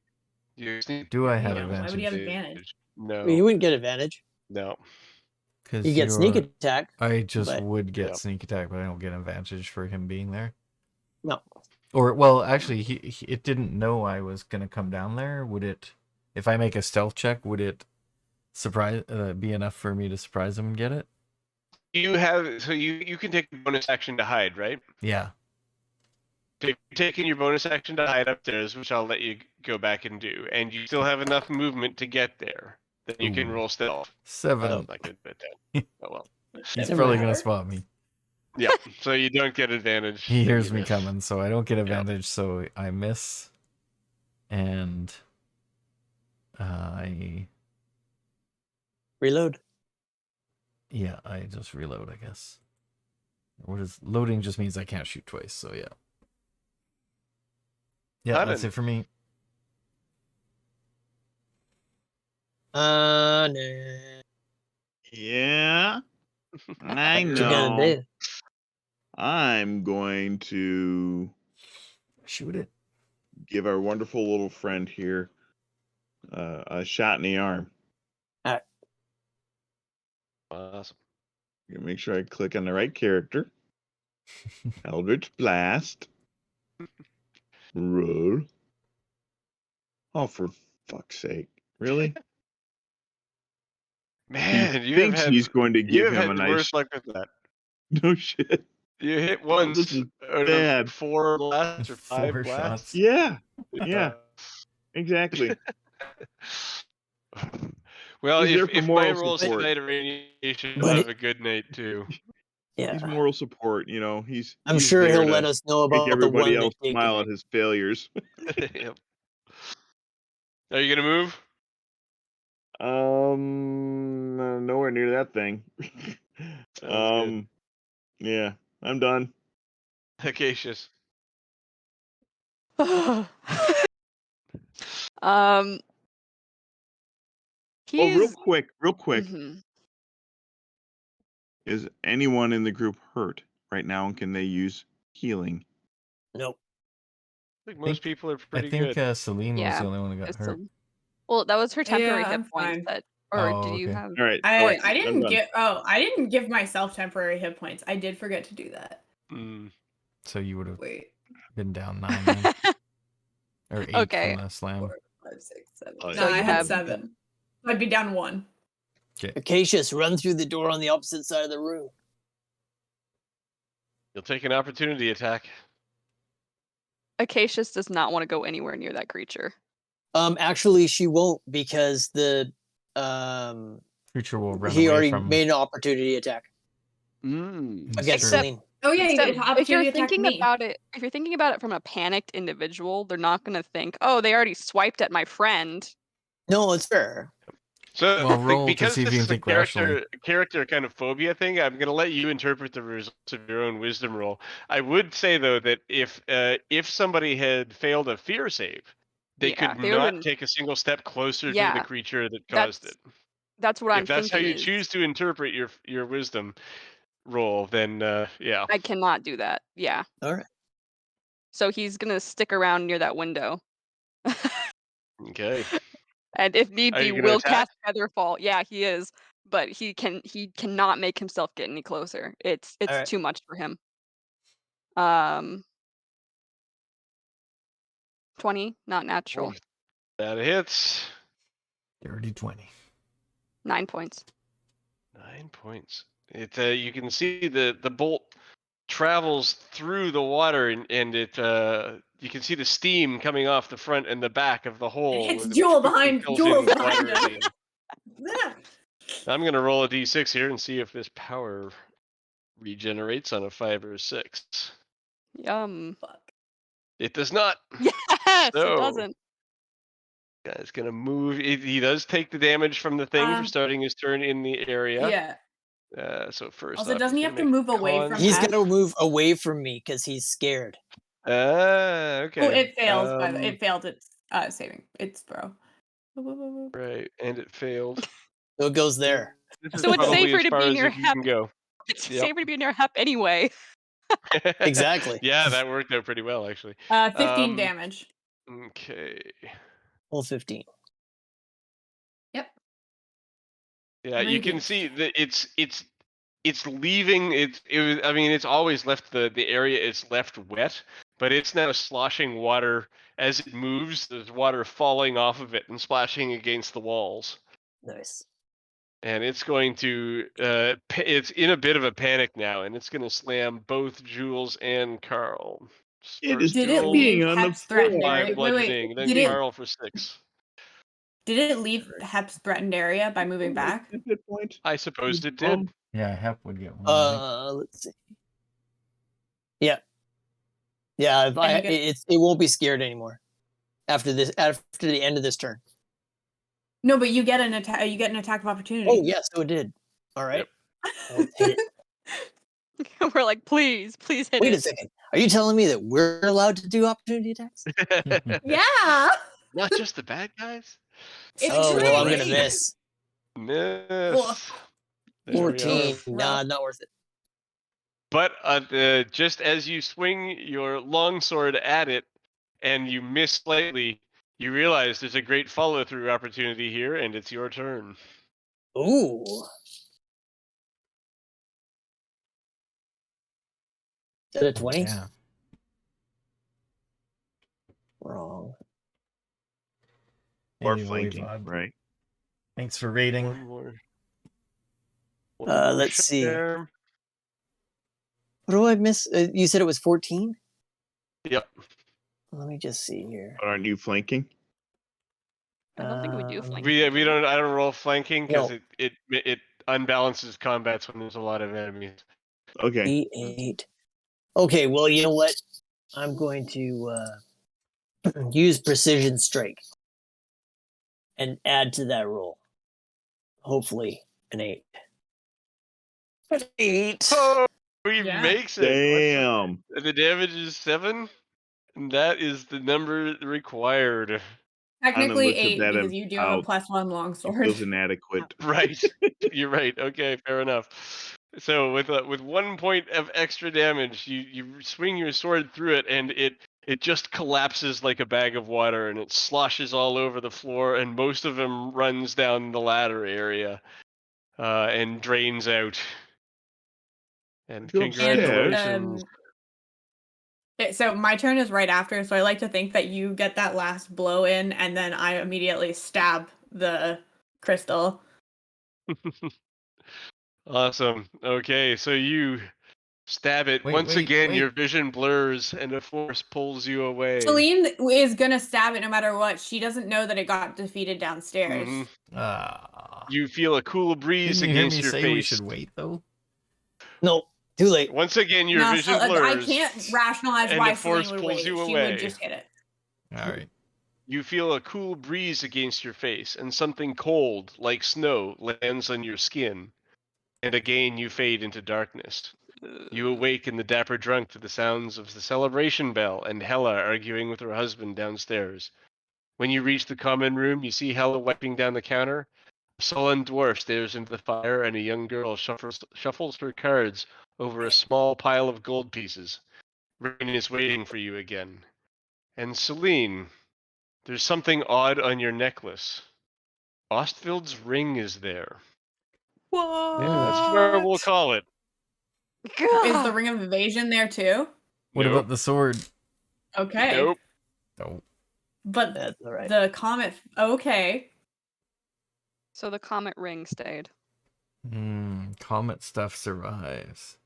You sneak- Do I have Yeah, why would you have advantage? advantage? No. You wouldn't get advantage. No. Because You get sneak attack. I just but- would get Yep. sneak attack, but I don't get advantage for him being there. No. Or, well, actually, it didn't know I was going to come down there. Would it, if I make a stealth check, would it be enough for me to surprise him and get it? You have you can take a bonus action to hide, right? Yeah. Taking your bonus action to hide upstairs, which I'll let you go back and do, and you still have enough movement to get there. Then you can Ooh. roll stealth. 7. Oh, not good, but 10. Oh well. He's Doesn't probably going matter. to spot me. Yeah. So you don't get advantage. He then hears you me miss. coming, so I don't get advantage, so I miss. And I Reload. just reload, I guess. What is loading just means I can't shoot twice, so yeah. Yeah, that's Sudden. it for me. No. Yeah, I What you gonna know. do? I'm going to Shoot it. give our wonderful little friend here a shot in the arm. Awesome. Make sure I click on the right character. Eldritch Blast. Roll. Oh, for fuck's sake! Really? Man, He thinks he's going to give him a nice. worse luck with that. No shit. You hit Oh, once this is out bad. of 4 blasts or 5 4 blasts. shots. Yeah. Yeah. Exactly. Well, He's there for if my moral rolls support. tonight are radiation, But I'll have it- a good night too. Yeah. He's moral support. You know, he's I'm he's sure there he'll to let us know make about the everybody one else that smile taken at his failures. Yep. Are you gonna move? Nowhere near that thing. Sounds good. Yeah, I'm done. Acacius. um, Oh, real he's quick. mhm. Is anyone in the group hurt right now? And can they use healing? Nope. I think most people are pretty I think good. Celine was Yeah, the only one who got it's hurt. well, that was her temporary Yeah, hit I'm points fine. that, or Oh, did you okay. have? All right. Wait. I I'm didn't done. I didn't give myself temporary hit points. I did forget to do that. Mm. So you would have Wait. been down 9 then. Or 8 Okay. from the slam. 4, 5, 6, 7. Oh, No, So I you had have 7. I'd be down 1. Acacius, run through the door on the opposite side of the room. You'll take an opportunity attack. Acacius does not want to go anywhere near that creature. Actually, she won't because the Creature will run he away already from made an opportunity attack Mm. his against turn. Except- Celine. Oh yeah, Except you get if you're opportunity attack thinking me. about it, from a panicked individual, they're not going to think, "Oh, they already swiped at my friend." No, it's fair. So Well, roll to because see if this you can is a think rationally. character kind of phobia thing, I'm going to let you interpret the results of your own wisdom roll. I would say though that if somebody had failed a fear save, they Yeah, could they would've not been- take a single step closer to the Yeah, creature that caused it. That's what I'm If that's how thinking you is choose to interpret your wisdom roll, then yeah. I cannot do that. Yeah. All right. So he's going to stick around near that window. Okay. And if need Are be, you gonna will attack? cast Featherfall. Yeah, he is. But he cannot make himself get any closer. It's Alright. too much for him. 20, not natural. Oof. That hits. Dirty 20. 9 points. 9 points. It you can see the bolt travels through the water and it you can see the steam coming off the front and the back of the hole. It's which Jewel quickly behind- fills Jewel's in with behind water us. again. I'm gonna roll a d6 here and see if this power regenerates on a 5 or 6. Yum. Fuck. It does not. Yes, So, it doesn't. Guy's gonna move. He does take the damage from the thing for Um, starting his turn in the area. Yeah. So first Also, off, doesn't he's he gonna have to make a move away con from He's Hep? gonna move away from me because he's scared. Okay. Oh, it fails. Um, It failed its saving its throw. Right, and it failed. So it goes there. This is So it's probably safer as to far be as near you Hep. can go. It's Yep. safer to be near Hep anyway. Exactly. Yeah, that worked out pretty well actually. 15 damage. Okay. Full 15. Yep. Yeah, you can Radiant. see that it's leaving. I mean, it's always left the area. It's left wet, but it's now sloshing water as it moves. There's water falling off of it and splashing against the walls. Nice. And it's going to it's in a bit of a panic now, and it's going to slam both Jules and Carl. It First is Did it Jules, leave peeing on the Hep's threatened floor. 5 area? bludgeoning, then Did it Carl for 6. did it leave Hep's threatened area by moving back? Hit point. I suppose it did. Yeah, Hep would get one. I think. Let's see. Yeah. Yeah, if And you get- it won't be scared anymore. After the end of this turn. No, but you get an attack. You get an attack of opportunity. Oh yeah, so it did. All right. Let's hit it. We're like, please hit Wait it. a second. Are you telling me that we're allowed to do opportunity attacks? Yeah. Not just the bad guys. It's Oh well, I'm great. gonna miss. Miss. There we are. 14. Rough. Nah, not worth it. But just as you swing your longsword at it and you miss slightly, you realize there's a great follow-through opportunity here, and it's your turn. Ooh. Is that a 20? Yeah. Wrong. Or Anyway, flanking, Vob, right? thanks for rating. One more. One more Let's shot see. there. What do I miss? You said it was 14? Yep. Let me just see here. But aren't you flanking? I don't think we do Um, flanking. We don't. I don't roll flanking because No. it unbalances combats when there's a lot of enemies. Okay. E8. Okay, well, you know what? I'm going to use precision strike and add to that roll. Hopefully, an 8. 8. Oh, he Yeah. makes it. Damn. The damage is 7. And that is the number required. Technically looked at 8 that because as you do have a how +1 It longsword. feels inadequate. Right. You're right. Okay, fair enough. So with 1 point of extra damage, you swing your sword through it, and it just collapses like a bag of water, and it sloshes all over the floor, and most of them runs down the ladder area, and drains out. And Go upstairs. congratulations. So my turn is right after, so I like to think that you get that last blow in, and then I immediately stab the crystal. Awesome. Okay, so you stab it. Once again, your vision blurs, and a force pulls you away. Celine is gonna stab it no matter what. She doesn't know that it got defeated downstairs. Mhm. Ah. You feel a cool breeze Didn't you hear against me your say face. we should wait though? No, too late. Once again, your No, vision so, I blurs, can't rationalize and why the force Celine would pulls wait. you She away. would just hit it. All right. You feel a cool breeze against your face, and something cold, like snow, lands on your skin. And again, you fade into darkness. You awake in the dapper drunk to the sounds of the celebration bell and Hella arguing with her husband downstairs. When you reach the common room, you see Hella wiping down the counter. A sullen dwarf stares into the fire, and a young girl shuffles her cards over a small pile of gold pieces. Rain is waiting for you again. And Celine, there's something odd on your necklace. Ostvild's ring is there. What? And that's where we'll call it. Is the Ring of Evasion there too? What Nope. about the sword? Okay. Nope. No. But That's all right. the comet. Okay. So the comet ring stayed. Comet stuff survives.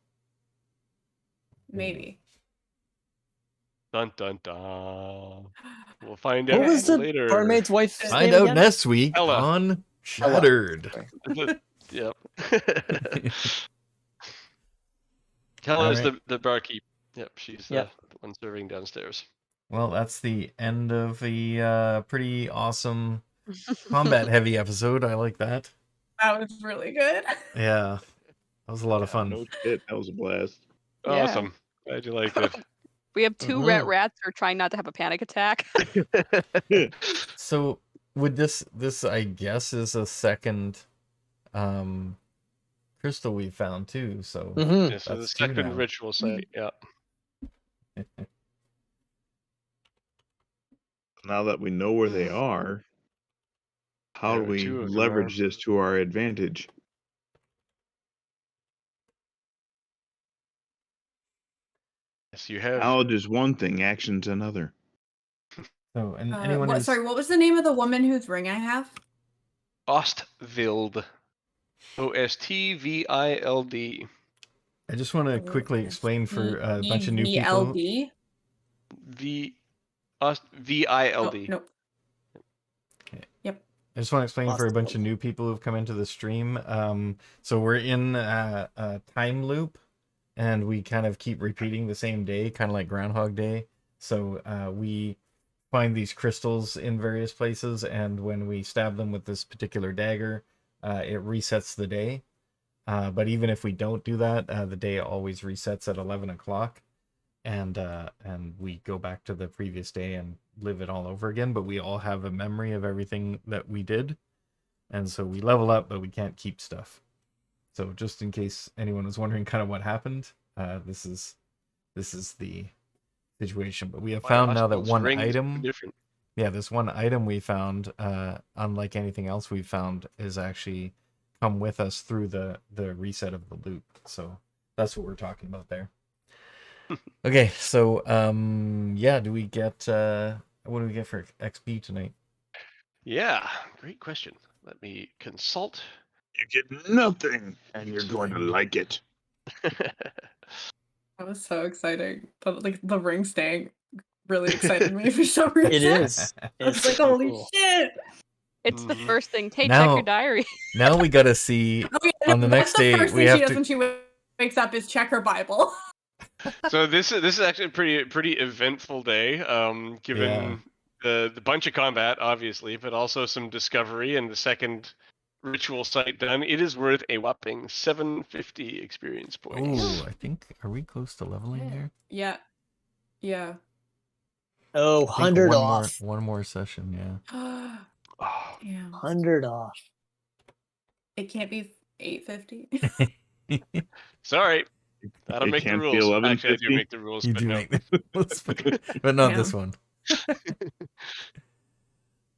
Maybe. Dun dun dun. We'll find What out was the later. barmaid's wife's Find name out again? next week Ella. on Shattered. Yep. All Hella's right. the barkeep. Yep, she's Yep. the one serving downstairs. Well, that's the end of a pretty awesome combat-heavy episode. I like that. That was really good. Yeah, that was a lot of fun. No shit, that was a blast. Yeah. Awesome. Glad you liked it. We have 2 red rats who are trying not to have a panic attack. So, would this I guess is a second crystal we found too. So Mm-hmm. Yeah, so the that's two second now. ritual site. Yeah. Now that we know where they are, how There do are we 2 of them leverage this to our advantage? Yes, you have Knowledge is one thing, action's another. So, and anyone who's Sorry, what was the name of the woman whose ring I have? Ostvild. Ostvild. I just want to quickly explain for a bunch of new people. EVLD? Vild. No. Yep. I just want to explain for a bunch of Ostwild. new people who've come into the stream. So we're in a time loop, and we kind of keep repeating the same day, kind of like Groundhog Day. So we find these crystals in various places, and when we stab them with this particular dagger, it resets the day. But even if we don't do that, the day always resets at 11 o'clock, and we go back to the previous day and live it all over again. But we all have a memory of everything that we did, and so we level up, but we can't keep stuff. So just in case anyone was wondering kind of what happened, this is the situation. But we have found now that one item. Yeah, this one item we found, unlike anything else we've found, is actually come with us through the reset of the loop. So that's what we're talking about there. Okay, so yeah, do we get what do we get for XP tonight? Yeah, great question. Let me consult. You get nothing, and you're going to like it. That was so exciting. But like the ring staying really excited me for some reason. It is. I It's was like, so holy cool. shit. It's the Mhm. first thing. Hey, check Now- your diary. Now we gotta see Oh, yeah, on the that's next the day. first We thing she have does to. when she wakes up is check her Bible. So this is actually a pretty eventful day. Given the bunch of combat, obviously, but also some discovery and the second ritual site done. It is worth a whopping 750 experience points. Oh, I think, are we close to leveling here? Yeah. Yeah. Oh, I think 100 off. one more session. Yeah. Oh, Damn. 100 off. It can't be 850. sorry, that'll It make the can't be rules. Actually, I do 1150. make the rules, You but do no. make the rules, but not this one.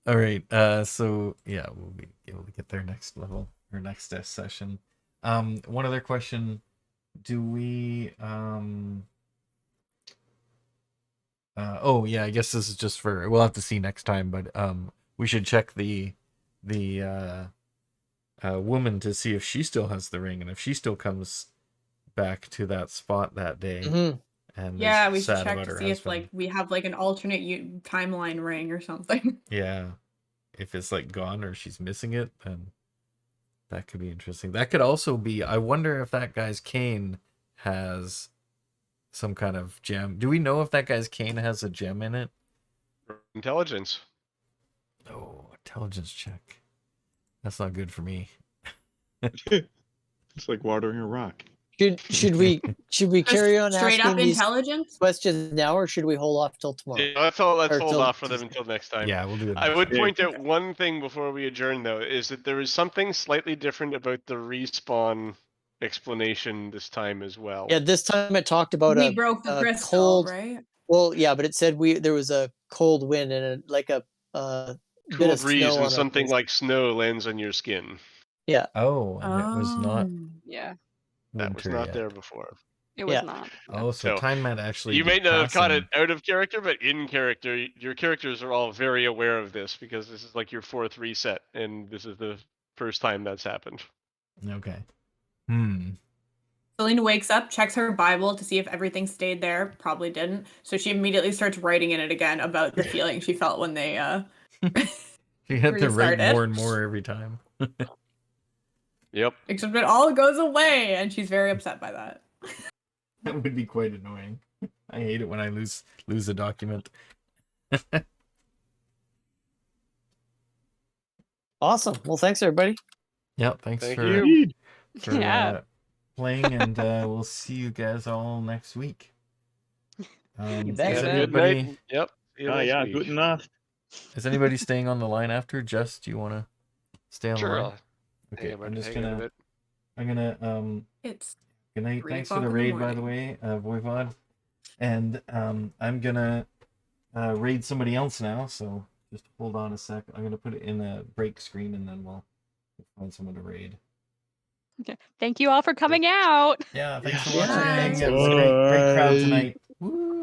All right. So yeah, we'll be able to get their next level or next session. One other question: do we? Oh yeah, I guess this is just for. We'll have to see next time, but we should check the woman to see if she still has the ring and if she still comes back to that spot that day. Mhm. And Yeah, is we should sad check about to her see if husband. like we have like an alternate timeline ring or something. Yeah, if it's like gone or she's missing it, then that could be interesting. That could also be. I wonder if that guy's cane has some kind of gem. Do we know if that guy's cane has a gem in it? Intelligence. Oh, intelligence check. That's not good for me. It's like watering a rock. Should we carry on Straight asking up these intelligence? questions now, or should we hold off till tomorrow? Yeah, let's hold Or hold till off for them Tuesday. until next time. Yeah, we'll do it. I would Yeah. point out one thing before we adjourn, though, is that there is something slightly different about the respawn explanation this time as well. Yeah, this time it talked about We a broke the crystal, cold. right? Well, yeah, but it said there was a cold wind and a bit Cool of breeze snow and on something our like snow lands on your skin. Yeah. Oh, and it was not Yeah, That was winter not yet. there before. it was Yeah. not. Oh, so So, time might actually. You be may not have caught it passing. out of character, but in character, your characters are all very aware of this because this is like your fourth reset, and this is the first time that's happened. Okay. Selena wakes up, checks her Bible to see if everything stayed there. Probably didn't. So she immediately starts writing in it again about the feeling she felt when they You had to write restarted. more and more every time. Yep. Except it all goes away, and she's very upset by that. That would be quite annoying. I hate it when I lose a document. Awesome. Well, thanks everybody. Yep, thanks Thank for you. Yeah. playing, and we'll see you guys all next week. You Is bet. Have a good anybody night. Yep. See you next Yeah, week. good enough. is anybody staying on the line after? Jess, do you want to stay on the Sure. line? Okay, I'm just gonna It's good night. 3 Thanks for the o'clock in the raid, by the way, Voivod. And I'm gonna raid somebody else now, so just hold on a sec. I'm gonna put it in a break screen, and then we'll find someone to raid. Okay. Thank you all for coming out. Yeah, thanks for Yeah. watching. Thanks, It was a great crowd Bye. tonight. Woo!